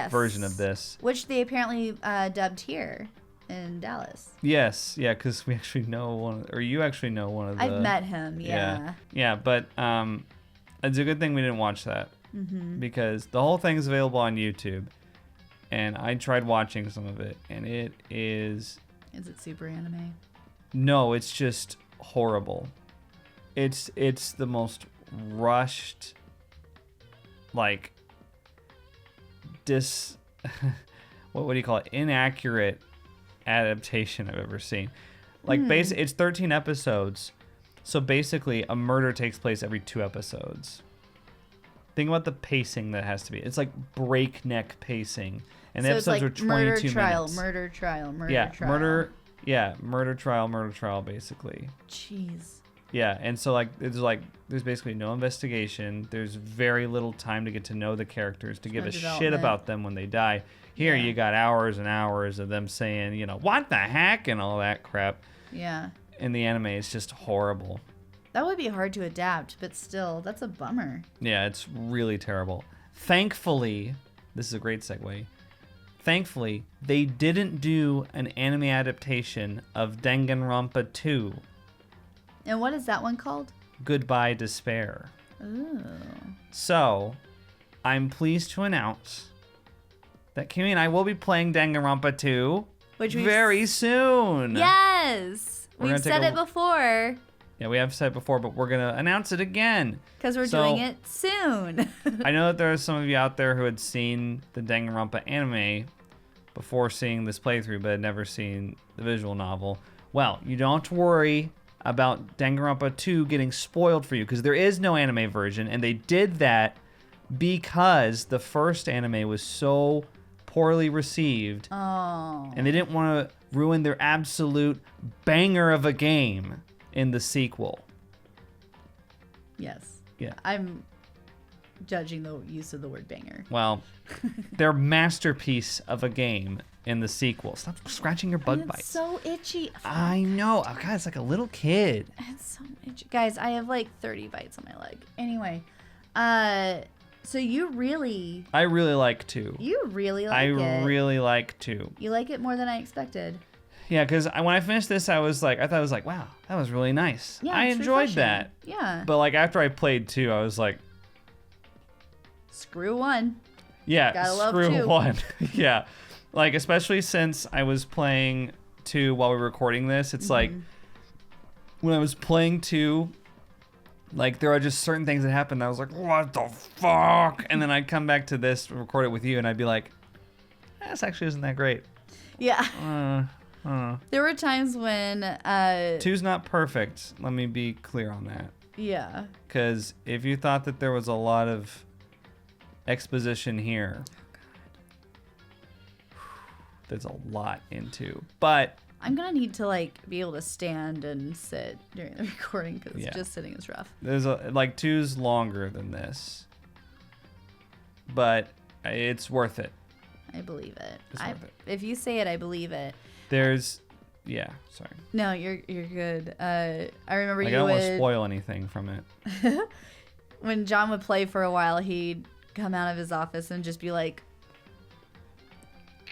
version of this, which they apparently dubbed here in Dallas. Yes, yeah, because we actually know one, or you actually know one of the... I've met him, yeah. Yeah, but it's a good thing we didn't watch that, because the whole thing is available on YouTube, and I tried watching some of it, and it is... Is it super anime? No, it's just horrible. It's the most rushed, like, what would you call it? Inaccurate adaptation I've ever seen. Like, it's 13 episodes, so basically a murder takes place every 2 episodes. Think about the pacing that has to be. It's like breakneck pacing, and the episodes are 22 minutes. Murder trial. Murder trial, basically. Jeez. Yeah, and so there's basically no investigation. There's very little time to get to know the characters, to give a shit about them when they die. Here you got hours and hours of them saying, you know, what the heck, and all that crap. Yeah. And the anime is just horrible. That would be hard to adapt, but still, that's a bummer. Yeah, it's really terrible. Thankfully, this is a great segue. Thankfully, they didn't do an anime adaptation of Danganronpa 2. And what is that one called? Goodbye Despair. Ooh. So, I'm pleased to announce that Kimmy and I will be playing Danganronpa 2 very soon. Yes! We've said it before. Yeah, we have said it before, but we're going to announce it again. Because we're doing it soon. I know that there are some of you out there who had seen the Danganronpa anime before seeing this playthrough, but had never seen the visual novel. Well, you don't have to worry about Danganronpa 2 getting spoiled for you, because there is no anime version, and they did that because the first anime was so poorly received, and they didn't want to ruin their absolute banger of a game in the sequel. Yes. Yeah. I'm judging the use of the word banger. Well, their masterpiece of a game in the sequel. Stop scratching your bug bites. It's so itchy. I know. Oh, God, it's like a little kid. It's so itchy. Guys, I have like 30 bites on my leg. Anyway, so you really... I really like 2. You really like it. I really like 2. You like it more than I expected. Yeah, because when I finished this, I thought it was like, wow, that was really nice. Yeah, I enjoyed refreshing. that. Yeah. But like after I played 2, I was like, screw 1. Yeah, Gotta love screw 2. 1. Yeah. Like, especially since I was playing 2 while we were recording this. It's like when I was playing 2, like there are just certain things that happen that I was like, what the fuck? And then I'd come back to this, record it with you, and I'd be like, this actually isn't that great. Yeah. There were times when 2's not perfect. Let me be clear on that. Yeah. Because if you thought that there was a lot of exposition here, there's a lot in 2. But I'm gonna need to like be able to stand and sit during the recording because just sitting is rough. There's like 2's longer than this, but it's worth it. I believe it. It's worth it. If you say it, I believe it. Sorry. No, you're good. I remember like, you I don't would want to spoil anything from it. when John would play for a while, he'd come out of his office and just be like,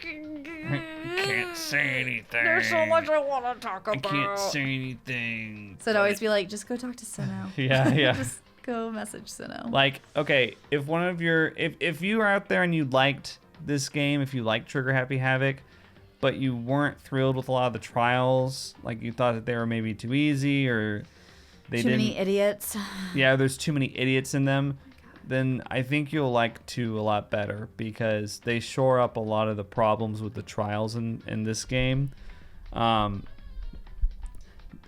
Can't say anything. There's so much I want to talk about. I can't say anything. So I'd always be like, just go talk to Sino. Yeah. Just go message Sino. Like, okay, if one of your, if you are out there and you liked this game, if you liked Trigger Happy Havoc, but you weren't thrilled with a lot of the trials, like you thought that they were maybe too easy or they too many idiots. Yeah, there's too many idiots in them. Then I think you'll like 2 a lot better because they shore up a lot of the problems with the trials in this game.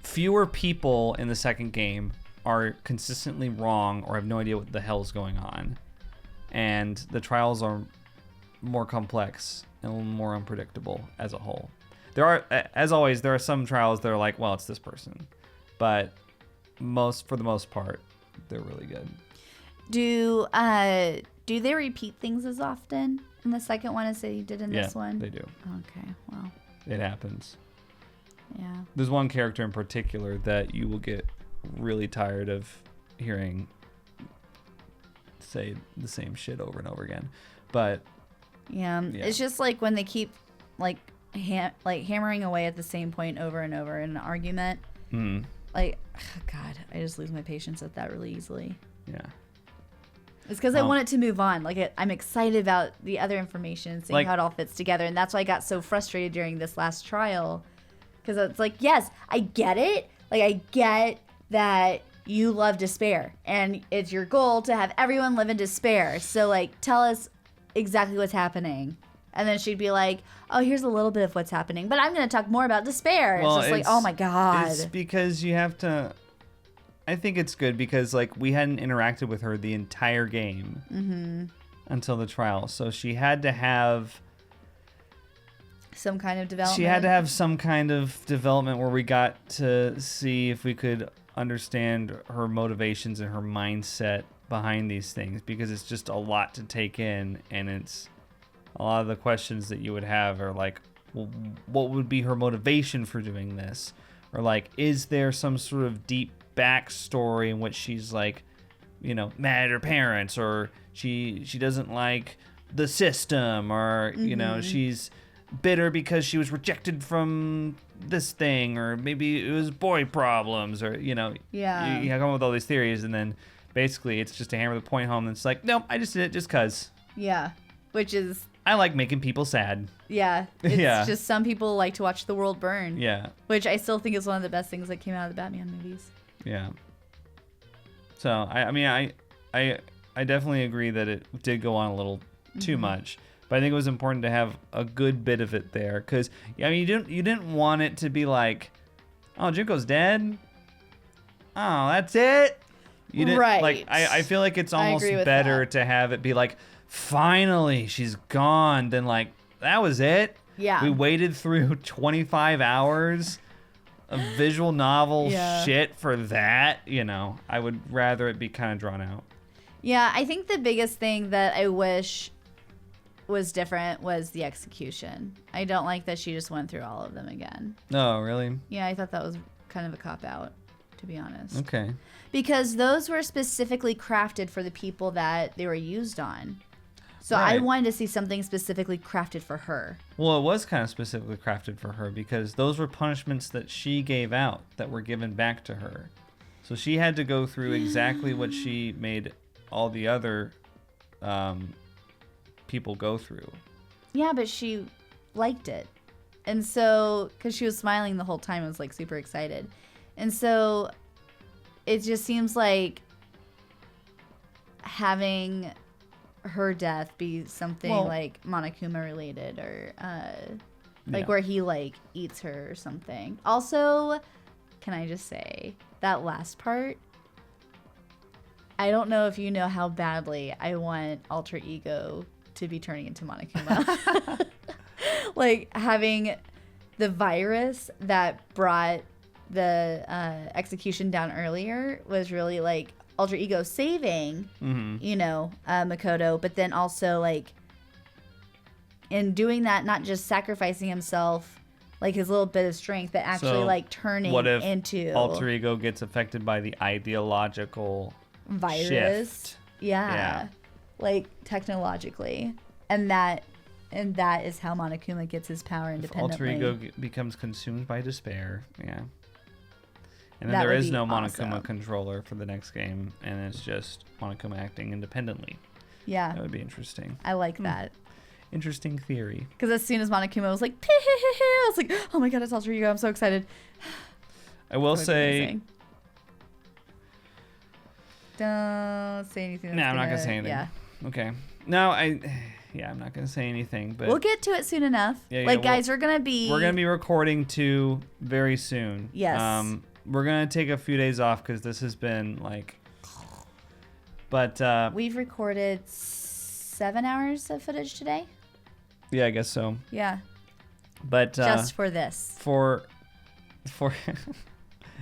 Fewer people in the second game are consistently wrong or have no idea what the hell's going on. And the trials are more complex and more unpredictable as a whole. There are, as always, there are some trials that are like, well, it's this person. But for the most part, they're really good. Do they repeat things as often in the second one as they did in this one? They do. Okay, well. It happens. Yeah. There's one character in particular that you will get really tired of hearing say the same shit over and over again. But yeah. It's just like when they keep like hammering away at the same point over and over in an argument. Like, God, I just lose my patience at that really easily. Yeah. It's because I want it to move on. Like, I'm excited about the other information, seeing how it all fits together. And that's why I got so frustrated during this last trial. Because it's like, yes, I get it. Like, I get that you love despair. And it's your goal to have everyone live in despair. So, like, tell us exactly what's happening. And then she'd be like, oh, here's a little bit of what's happening. But I'm going to talk more about despair. Well, it's just like, oh, my God. It's because you have to... I think it's good because, like, we hadn't interacted with her the entire game until the trial. So she had to have... some kind of development. She had to have some kind of development where we got to see if we could understand her motivations and her mindset behind these things. Because it's just a lot to take in. And it's... a lot of the questions that you would have are like, well, what would be her motivation for doing this? Or, like, is there some sort of deep backstory in which she's like, you know, mad at her parents, or she doesn't like the system, or you know, she's bitter because she was rejected from this thing, or maybe it was boy problems, or you know, you come up with all these theories, and then basically it's just to hammer the point home. And it's like, nope, I just did it just cause. Yeah, which is. I like making people sad. Yeah. It's just some people like to watch the world burn. Yeah. Which I still think is one of the best things that came out of the Batman movies. Yeah. So, I mean, I definitely agree that it did go on a little too much. But I think it was important to have a good bit of it there. Because, I mean, you didn't want it to be like, oh, Junko's dead? Oh, that's it? You didn't, right. Like, I feel like it's almost better to have it be like, finally, she's gone, than like, that was it? Yeah. We waited through 25 hours of visual novel shit for that. You know, I would rather it be kind of drawn out. Yeah, I think the biggest thing that I wish was different was the execution. I don't like that she just went through all of them again. Oh, really? Yeah, I thought that was kind of a cop-out, to be honest. Okay. Because those were specifically crafted for the people that they were used on. So I wanted to see something specifically crafted for her. Well, it was kind of specifically crafted for her because those were punishments that she gave out that were given back to her. So she had to go through exactly what she made all the other people go through. Yeah, but she liked it. And so, because she was smiling the whole time, I was like super excited. And so it just seems like having her death be something like Monokuma related, or like where he like eats her or something. Also, can I just say that last part, I don't know if you know how badly I want Alter Ego to be turning into Monokuma. Like having the virus that brought the execution down earlier was really like Alter Ego saving, you know, Makoto, but then also like in doing that, not just sacrificing himself, like his little bit of strength, but actually like turning what if into Alter Ego gets affected by the ideological virus. shift? Yeah. Like technologically. And that is how Monokuma gets his power independently. Alter Ego becomes consumed by despair. Yeah. And then That there would is be no Monokuma awesome. controller for the next game, and it's just Monokuma acting independently. Yeah. That would be interesting. I like that. Interesting theory. Because as soon as Monokuma was like, I was like, oh my god, it's Alter Ego. I'm so excited. I will That would be say... amazing. Don't say anything. No, I'm not going to say anything. Yeah. Okay. No, I'm not going to say anything, but... We'll get to it soon enough. Guys, we're going to be... We're going to be recording 2 very soon. Yes. We're going to take a few days off because this has been, like... But, We've recorded 7 hours of footage today. Yeah, I guess so. Yeah. But, just for this. For...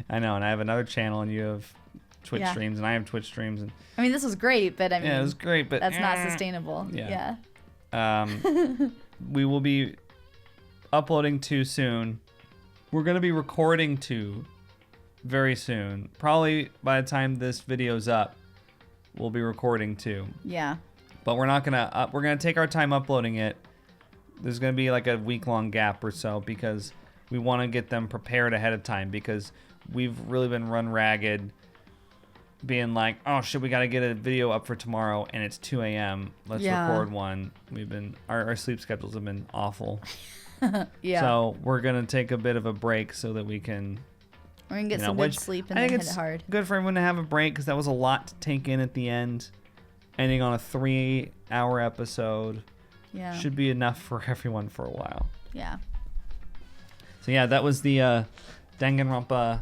I know, and I have another channel, and you have Twitch streams, and I have Twitch streams, and... I mean, this was great, but I mean... Yeah, it was great, but... That's not sustainable. Yeah. We will be uploading 2 soon. We're going to be recording 2 very soon. Probably by the time this video's up, we'll be recording 2. Yeah. But we're not going to... we're going to take our time uploading it. There's going to be like a week-long gap or so because we want to get them prepared ahead of time because we've really been run ragged being like, oh shit, we got to get a video up for tomorrow and it's 2 a.m. Let's record one. We've been, our sleep schedules have been awful. Yeah. So we're going to take a bit of a break so that we can... We're going to get some good sleep and then hit it hard. Good for everyone to have a break because that was a lot to take in at the end. Ending on a 3-hour episode. Yeah. Should be enough for everyone for a while. Yeah. So yeah, that was the Danganronpa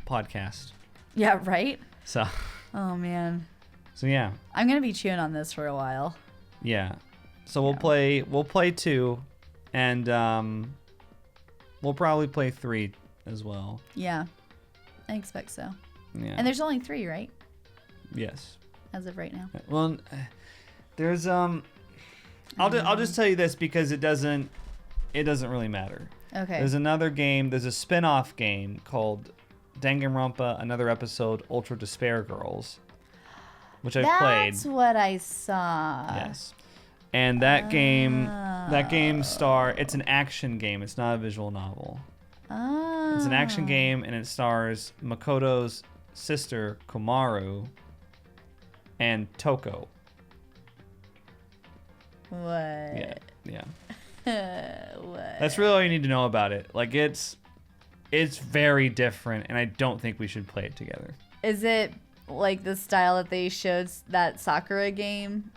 podcast. Yeah, right? So. Oh, man. So yeah. I'm going to be chewing on this for a while. Yeah. So we'll play 2 and we'll probably play 3 as well. Yeah. I expect so. Yeah. And there's only 3, right? Yes. As of right now. Well, there's I'll just tell you this because it doesn't really matter. Okay. There's another game, there's a spin-off game called Danganronpa, another episode, Ultra Despair Girls, which I've played. That's what I saw. Yes. And that game it's an action game. It's not a visual novel. Oh. It's an action game, and it stars Makoto's sister, Komaru, and Toko. What? Yeah. What? That's really all you need to know about it. Like, it's very different, and I don't think we should play it together. Is it like the style that they showed that Sakura game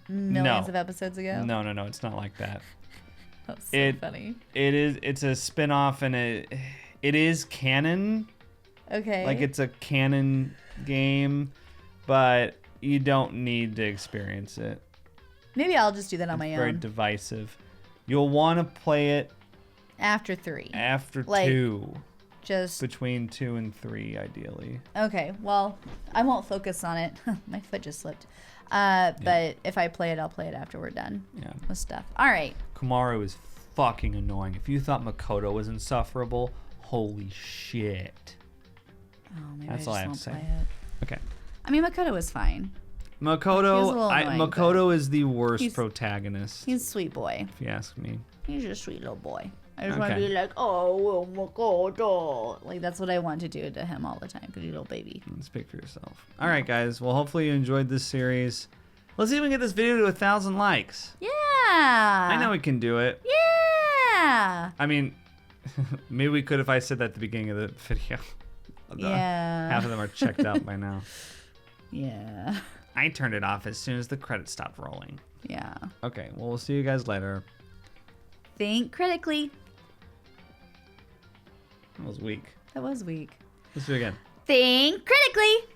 millions of episodes ago? No, it's not like that. That's so funny. It's a spin-off, and it is canon. Okay. Like, it's a canon game, but you don't need to experience it. Maybe I'll just do that on my Very own. divisive. You'll want to play it After 3. after Like, 2. Just between 2 and 3, ideally. Okay. Well, I won't focus on it. My foot just slipped. But if I play it, I'll play it after we're done. Yeah. With stuff. All right. Komaru is fucking annoying. If you thought Makoto was insufferable, holy shit. Oh, maybe That's I all just I have won't to say. play it. Okay. I mean, Makoto was fine. Makoto is the worst protagonist. He's a sweet boy. If you ask me. He's a sweet little boy. I just want to be like, oh, Makoto. Like, that's what I want to do to him all the time, pretty little baby. Speak for yourself. All right, guys. Well, hopefully you enjoyed this series. Let's see if we can get this video to 1,000 likes. Yeah. I know we can do it. Yeah. Yeah. I mean, maybe we could if I said that at the beginning of the video. Yeah. Half of them are checked out by now. Yeah. I turned it off as soon as the credits stopped rolling. Yeah. Okay, well, we'll see you guys later. Think critically. That was weak. That was weak. Let's do it again. Think critically.